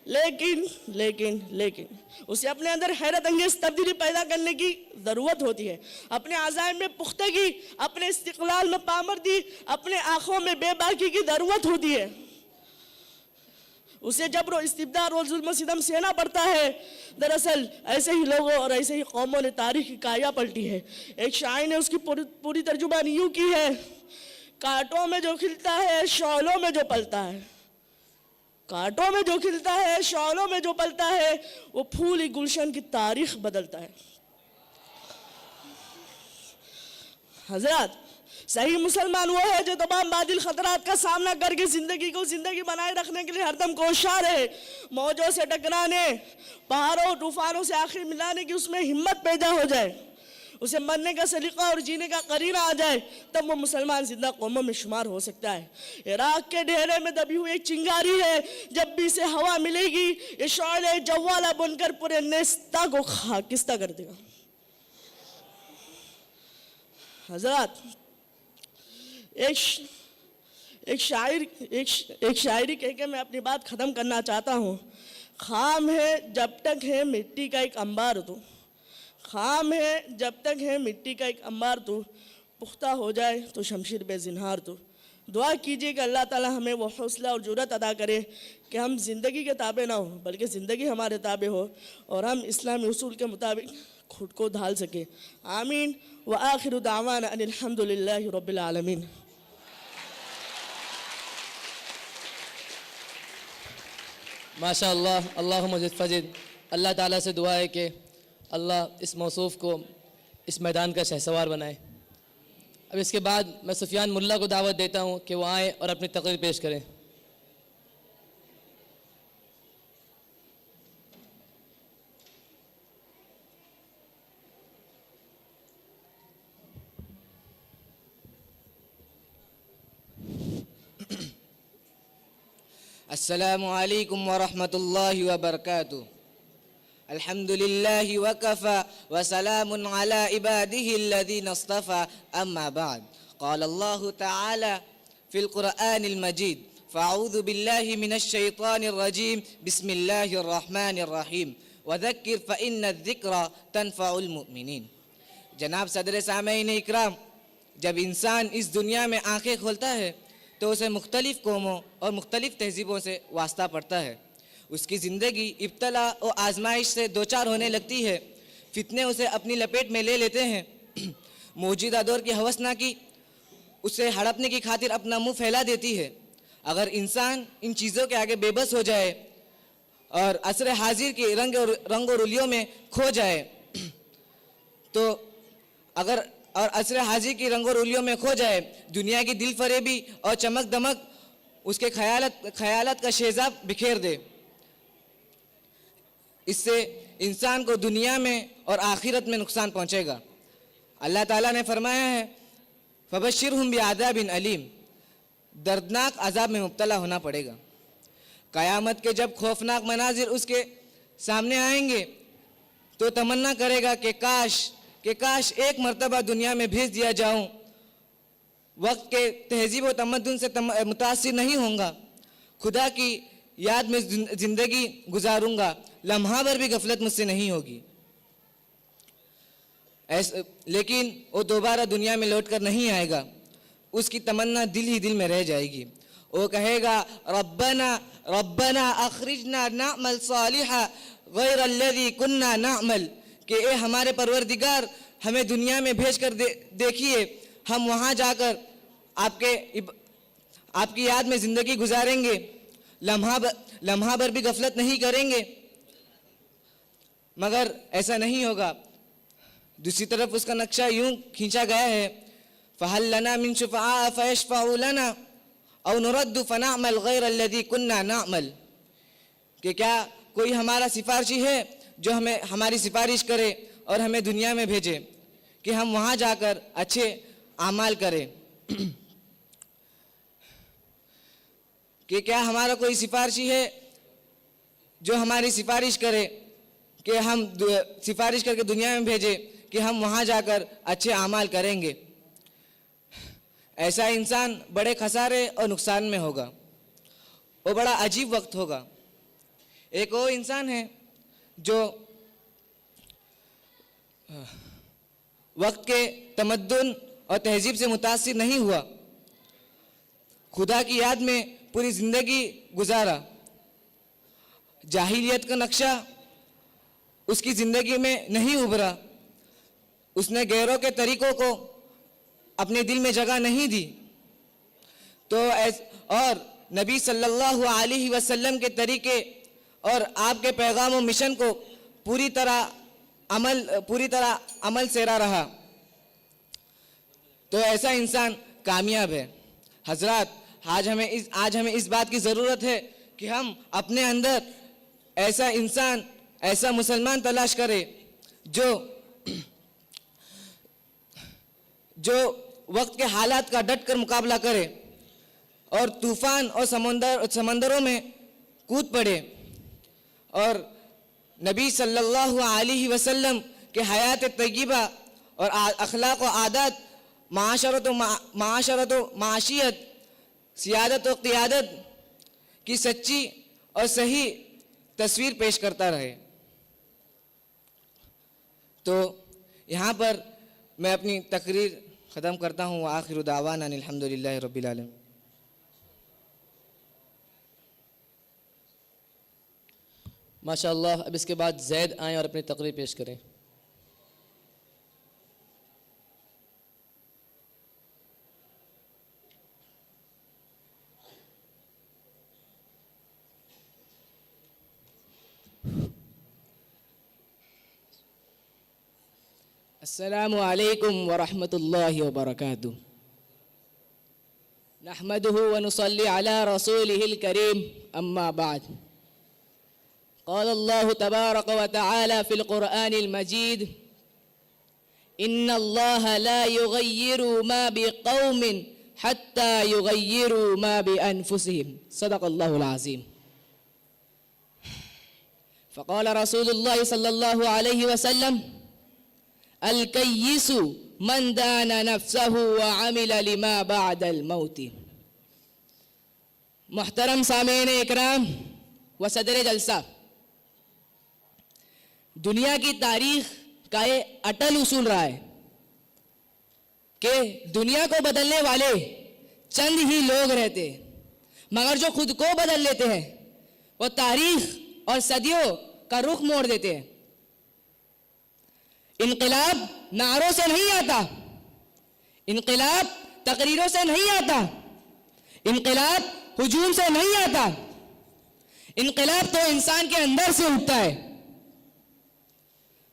لیکن اسے اپنے اندر حیرت انگیز تبدیلی پیدا کرنے کی ضرورت ہوتی ہے، اپنے عزائم میں پختگی، اپنے استقلال میں پامردی، اپنے آنکھوں میں بے باکی کی ضرورت ہوتی ہے۔ اسے جبر و استبداد اور ظلم و ستم سہنا پڑتا ہے۔ دراصل ایسے ہی لوگوں اور ایسے ہی قوموں نے تاریخ کی کایا پلٹی ہے۔ ایک شاعر نے اس کی پوری ترجمانی یوں کی ہے: کانٹوں میں جو کھلتا ہے، شعلوں میں جو پلتا ہے، کانٹوں میں جو کھلتا ہے، شعلوں میں جو پلتا ہے، وہ پھولی گلشن کی تاریخ بدلتا ہے۔ حضرات، صحیح مسلمان وہ ہے جو تمام باطل خطرات کا سامنا کر کے زندگی کو زندگی بنائے رکھنے کے لیے ہر دم کوشاں رہے، موجوں سے ٹکرانے، پہاڑوں طوفانوں سے آخر ملانے کی اس میں ہمت پیدا ہو جائے، اسے مرنے کا سلیقہ اور جینے کا قرینہ آ جائے، تب وہ مسلمان زندہ قوموں میں شمار ہو سکتا ہے۔ عراق کے ڈھیرے میں دبی ہوئی ایک چنگاری ہے، جب بھی اسے ہوا ملے گی یہ شعلہ جوالہ بن کر پورے نیستہ کو خاکستہ کر دے گا۔ حضرات، ایک شاعری کہہ کے میں اپنی بات ختم کرنا چاہتا ہوں: خام ہے جب تک ہے مٹی کا ایک انبار تو، خام ہے جب تک ہے مٹی کا ایک انبار تو، پختہ ہو جائے تو شمشیر بے زنہار تو۔ دعا کیجئے کہ اللہ تعالی ہمیں وہ حوصلہ اور جرأت عطا کرے کہ ہم زندگی کے تابع نہ ہوں بلکہ زندگی ہمارے تابع ہو اور ہم اسلامی اصول کے مطابق خود کو ڈھال سکیں۔ آمین وآخر دعوانا ان الحمدللہ رب العالمین۔ ماشاء اللہ، اللہم زد فزد۔ اللہ تعالیٰ سے دعا ہے کہ اللہ اس موصوف کو اس میدان کا شہسوار بنائے۔ اب اس کے بعد میں سفیان ملا کو دعوت دیتا ہوں کہ وہ آئیں اور اپنی تقریر پیش کریں۔ السلام علیکم ورحمۃ اللہ وبرکاتہ۔ الحمد للہ وکفى وسلام علی عباده الذین اصطفى اما بعد قال اللہ تعالی فی القرآن المجید فاعوذ باللہ من الشیطان الرجیم بسم اللہ الرحمن الرحیم وذکر فإن الذکر تنفع المؤمنین۔ جناب صدر سامعین اکرام، جب انسان اس دنیا میں آنکھیں کھولتا ہے تو اسے مختلف قوموں اور مختلف تہذیبوں سے واسطہ پڑتا ہے۔ اس کی زندگی ابتلا و آزمائش سے دوچار ہونے لگتی ہے، فتنے اسے اپنی لپیٹ میں لے لیتے ہیں، موجودہ دور کی ہوسناکی اسے ہڑپنے کی خاطر اپنا منہ پھیلا دیتی ہے۔ اگر انسان ان چیزوں کے آگے بے بس ہو جائے اور عصر حاضر کی رنگ و رلیوں میں کھو جائے تو عصر حاضر کی رنگ و رلیوں میں کھو جائے، دنیا کی دل فریبی اور چمک دمک اس کے خیالات کا شیزاب بکھیر دے، اس سے انسان کو دنیا میں اور آخرت میں نقصان پہنچے گا۔ اللہ تعالیٰ نے فرمایا ہے فَبَشِّرْهُمْ بِعَذَابٍ عَلِيمٍ، دردناک عذاب میں مبتلا ہونا پڑے گا۔ قیامت کے جب خوفناک مناظر اس کے سامنے آئیں گے تو تمنا کرے گا کہ کاش ایک مرتبہ دنیا میں بھیج دیا جاؤں، وقت کے تہذیب و تمدن سے متاثر نہیں ہوں گا، خدا کی یاد میں زندگی گزاروں گا، لمحہ بھر بھی غفلت مجھ سے نہیں ہوگی۔ لیکن وہ دوبارہ دنیا میں لوٹ کر نہیں آئے گا، اس کی تمنا دل ہی دل میں رہ جائے گی۔ وہ کہے گا ربنا اخرجنا نعمل صالحا غیر الذی کننا نعمل، کہ اے ہمارے پروردگار ہمیں دنیا میں بھیج کر دیکھیے، ہم وہاں جا کر آپ کی یاد میں زندگی گزاریں گے، لمحہ بھر بھی غفلت نہیں کریں گے۔ مگر ایسا نہیں ہوگا. دوسری طرف اس کا نقشہ یوں کھینچا گیا ہے فَهَلْ لَنَا مِن شُفَعَاءَ فَيَشْفَعُوا لَنَا أَوْ نُرَدُّ فَنَعْمَلْ غَيْرَ الَّذِي كُنَّا نَعْمَلْ, کہ کیا کوئی ہمارا سفارشی ہے جو ہمیں ہماری سفارش کرے اور ہمیں دنیا میں بھیجے کہ ہم وہاں جا کر اچھے اعمال کریں. کہ کیا ہمارا کوئی سفارشی ہے جو ہماری سفارش کرے کہ ہم سفارش کر کے دنیا میں بھیجے کہ ہم وہاں جا کر اچھے اعمال کریں گے. ایسا انسان بڑے خسارے اور نقصان میں ہوگا. وہ بڑا عجیب وقت ہوگا. ایک وہ انسان ہے جو وقت کے تمدن اور تہذیب سے متاثر نہیں ہوا, خدا کی یاد میں پوری زندگی گزارا. جاہلیت کا نقشہ اس کی زندگی میں نہیں ابھرا, اس نے غیروں کے طریقوں کو اپنے دل میں جگہ نہیں دی. تو اور نبی صلی اللہ علیہ وسلم کے طریقے اور آپ کے پیغام و مشن کو پوری طرح عمل سیرا رہا. تو ایسا انسان کامیاب ہے. حضرات, آج ہمیں اس بات کی ضرورت ہے کہ ہم اپنے اندر ایسا انسان, ایسا مسلمان تلاش کرے جو وقت کے حالات کا ڈٹ کر مقابلہ کرے اور طوفان اور سمندروں میں کود پڑے اور نبی صلی اللہ علیہ وسلم کے حیات طیبہ اور اخلاق و عادات, معاشرت و معاشیت, سیادت و قیادت کی سچی اور صحیح تصویر پیش کرتا رہے. تو یہاں پر میں اپنی تقریر ختم کرتا ہوں. وآخر دعوانا ان الحمدللہ رب العالمین. ماشاءاللہ. اب اس کے بعد زید آئیں اور اپنی تقریر پیش کریں. السلام علیکم ورحمۃ اللہ وبرکاتہ. نحمده ونصلي على رسوله الكريم اما بعد. قال الله تبارك وتعالى في القرآن المجيد ان الله لا يغير ما بقوم حتى يغيروا ما بأنفسهم. صدق الله العظيم. فقال رسول الله صلى الله عليه وسلم الکیس من دان نفسہ وعمل لما بعد الموت. محترم سامعین اکرام و صدر جلسہ, دنیا کی تاریخ کا یہ اٹل اصول رہا ہے کہ دنیا کو بدلنے والے چند ہی لوگ رہتے ہیں, مگر جو خود کو بدل لیتے ہیں وہ تاریخ اور صدیوں کا رخ موڑ دیتے ہیں. انقلاب نعروں سے نہیں آتا, انقلاب تقریروں سے نہیں آتا, انقلاب ہجوم سے نہیں آتا, انقلاب تو انسان کے اندر سے اٹھتا ہے.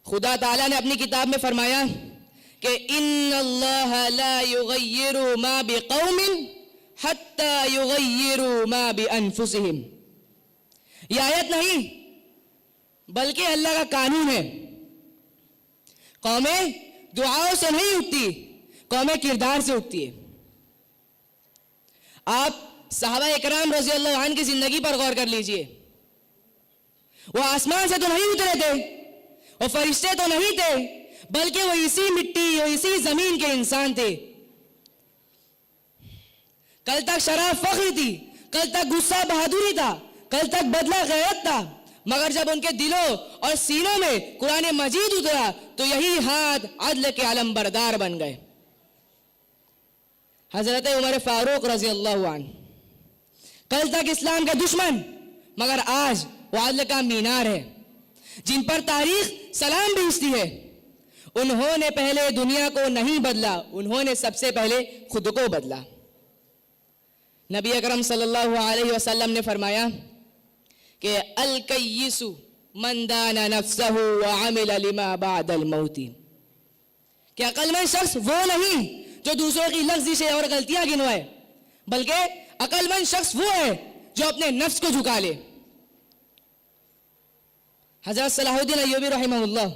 خدا تعالیٰ نے اپنی کتاب میں فرمایا کہ ان اللہ لا یغیر ما بقوم حتی یغیروا ما بانفسہم. یہ آیت نہیں بلکہ اللہ کا قانون ہے. قومیں دعاؤں سے نہیں اٹھتی, قومیں کردار سے اٹھتی ہے. آپ صحابہ اکرام رضی اللہ عنہ کی زندگی پر غور کر لیجئے. وہ آسمان سے تو نہیں اترے تھے, وہ فرشتے تو نہیں تھے, بلکہ وہ اسی مٹی, وہ اسی زمین کے انسان تھے. کل تک شراب فخر تھی, کل تک غصہ بہادری تھا, کل تک بدلہ غیرت تھا, مگر جب ان کے دلوں اور سینوں میں قرآن مجید اترا تو یہی ہاتھ عدل کے علم بردار بن گئے. حضرت عمر فاروق رضی اللہ عنہ کل تک اسلام کے دشمن, مگر آج وہ عدل کا مینار ہے, جن پر تاریخ سلام بھیجتی ہے. انہوں نے پہلے دنیا کو نہیں بدلا, انہوں نے سب سے پہلے خود کو بدلا. نبی اکرم صلی اللہ علیہ وسلم نے فرمایا کہ الکیس من دانا نفسه وعمل لما بعد الموت. کہ عقل مند شخص وہ نہیں جو دوسروں کی لغزشیں اور غلطیاں گنوائے، بلکہ عقل مند شخص وہ ہے جو اپنے نفس کو جھکا لے. حضرت صلاح الدین ایوبی رحمہ اللہ،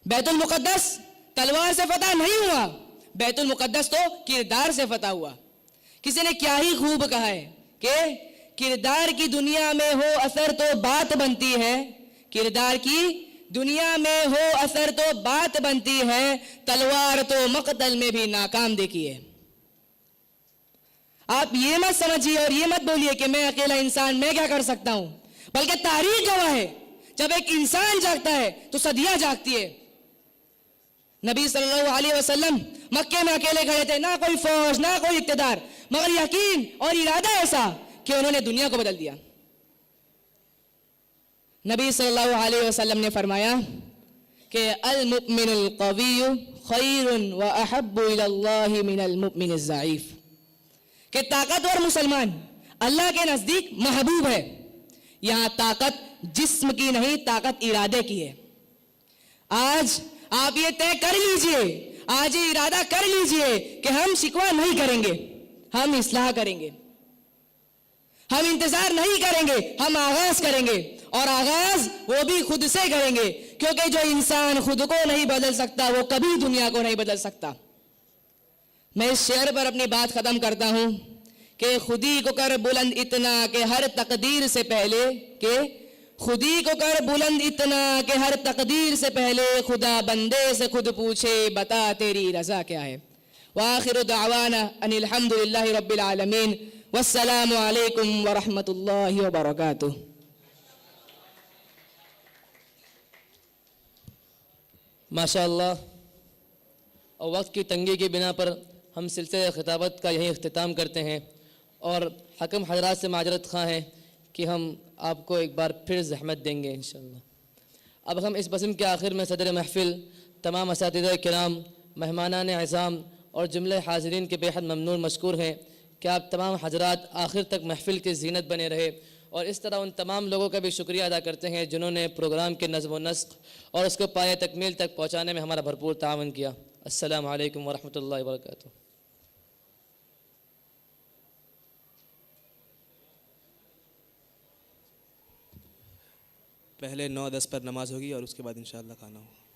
بیت المقدس تلوار سے فتح نہیں ہوا، بیت المقدس تو کردار سے فتح ہوا. کسی نے کیا ہی خوب کہا ہے کہ کردار کی دنیا میں ہو اثر تو بات بنتی ہے، کردار کی دنیا میں ہو اثر تو بات بنتی ہے، تلوار تو مقتل میں بھی ناکام دیکھیے. آپ یہ مت سمجھیے اور یہ مت بولیے کہ میں اکیلا انسان میں کیا کر سکتا ہوں، بلکہ تاریخ گواہ ہے جب ایک انسان جاگتا ہے تو صدیاں جاگتی ہے. نبی صلی اللہ علیہ وسلم مکے میں اکیلے کھڑے تھے، نہ کوئی فوج نہ کوئی اقتدار، مگر یقین اور ارادہ ایسا کہ انہوں نے دنیا کو بدل دیا. نبی صلی اللہ علیہ وسلم نے فرمایا کہ المؤمن القوی خیر واحب الی اللہ من المؤمن الضعیف، کہ طاقتور مسلمان اللہ کے نزدیک محبوب ہے. یہاں طاقت جسم کی نہیں، طاقت ارادے کی ہے. آج آپ یہ طے کر لیجئے، آج یہ ارادہ کر لیجئے کہ ہم شکوہ نہیں کریں گے، ہم اصلاح کریں گے، ہم انتظار نہیں کریں گے، ہم آغاز کریں گے. اور آغاز وہ بھی خود سے کریں گے، کیونکہ جو انسان خود کو نہیں بدل سکتا وہ کبھی دنیا کو نہیں بدل سکتا. میں اس شعر پر اپنی بات ختم کرتا ہوں کہ خودی کو کر بلند اتنا کہ ہر تقدیر سے پہلے، کہ خودی کو کر بلند اتنا کہ ہر تقدیر سے پہلے خدا بندے سے خود پوچھے بتا تیری رضا کیا ہے. وآخر دعوانا ان الحمد للہ رب العالمین، والسلام علیکم ورحمۃ اللہ وبرکاتہ. ماشاء اللہ. اور وقت کی تنگی کی بنا پر ہم سلسلہ خطابت کا یہیں اختتام کرتے ہیں، اور حکم حضرات سے معذرت خواہ ہیں کہ ہم آپ کو ایک بار پھر زحمت دیں گے انشاءاللہ. اب ہم اس بزم کے آخر میں صدر محفل، تمام اساتذہ کرام، مہمانان اعظام اور جملہ حاضرین کے بے حد ممنون مشکور ہیں کہ آپ تمام حضرات آخر تک محفل کی زینت بنے رہے. اور اس طرح ان تمام لوگوں کا بھی شکریہ ادا کرتے ہیں جنہوں نے پروگرام کے نظم و نسق اور اس کو پایہ تکمیل تک پہنچانے میں ہمارا بھرپور تعاون کیا. السلام علیکم ورحمۃ اللہ وبرکاتہ. پہلے 9:10 پر نماز ہوگی اور اس کے بعد انشاءاللہ کھانا ہوگا.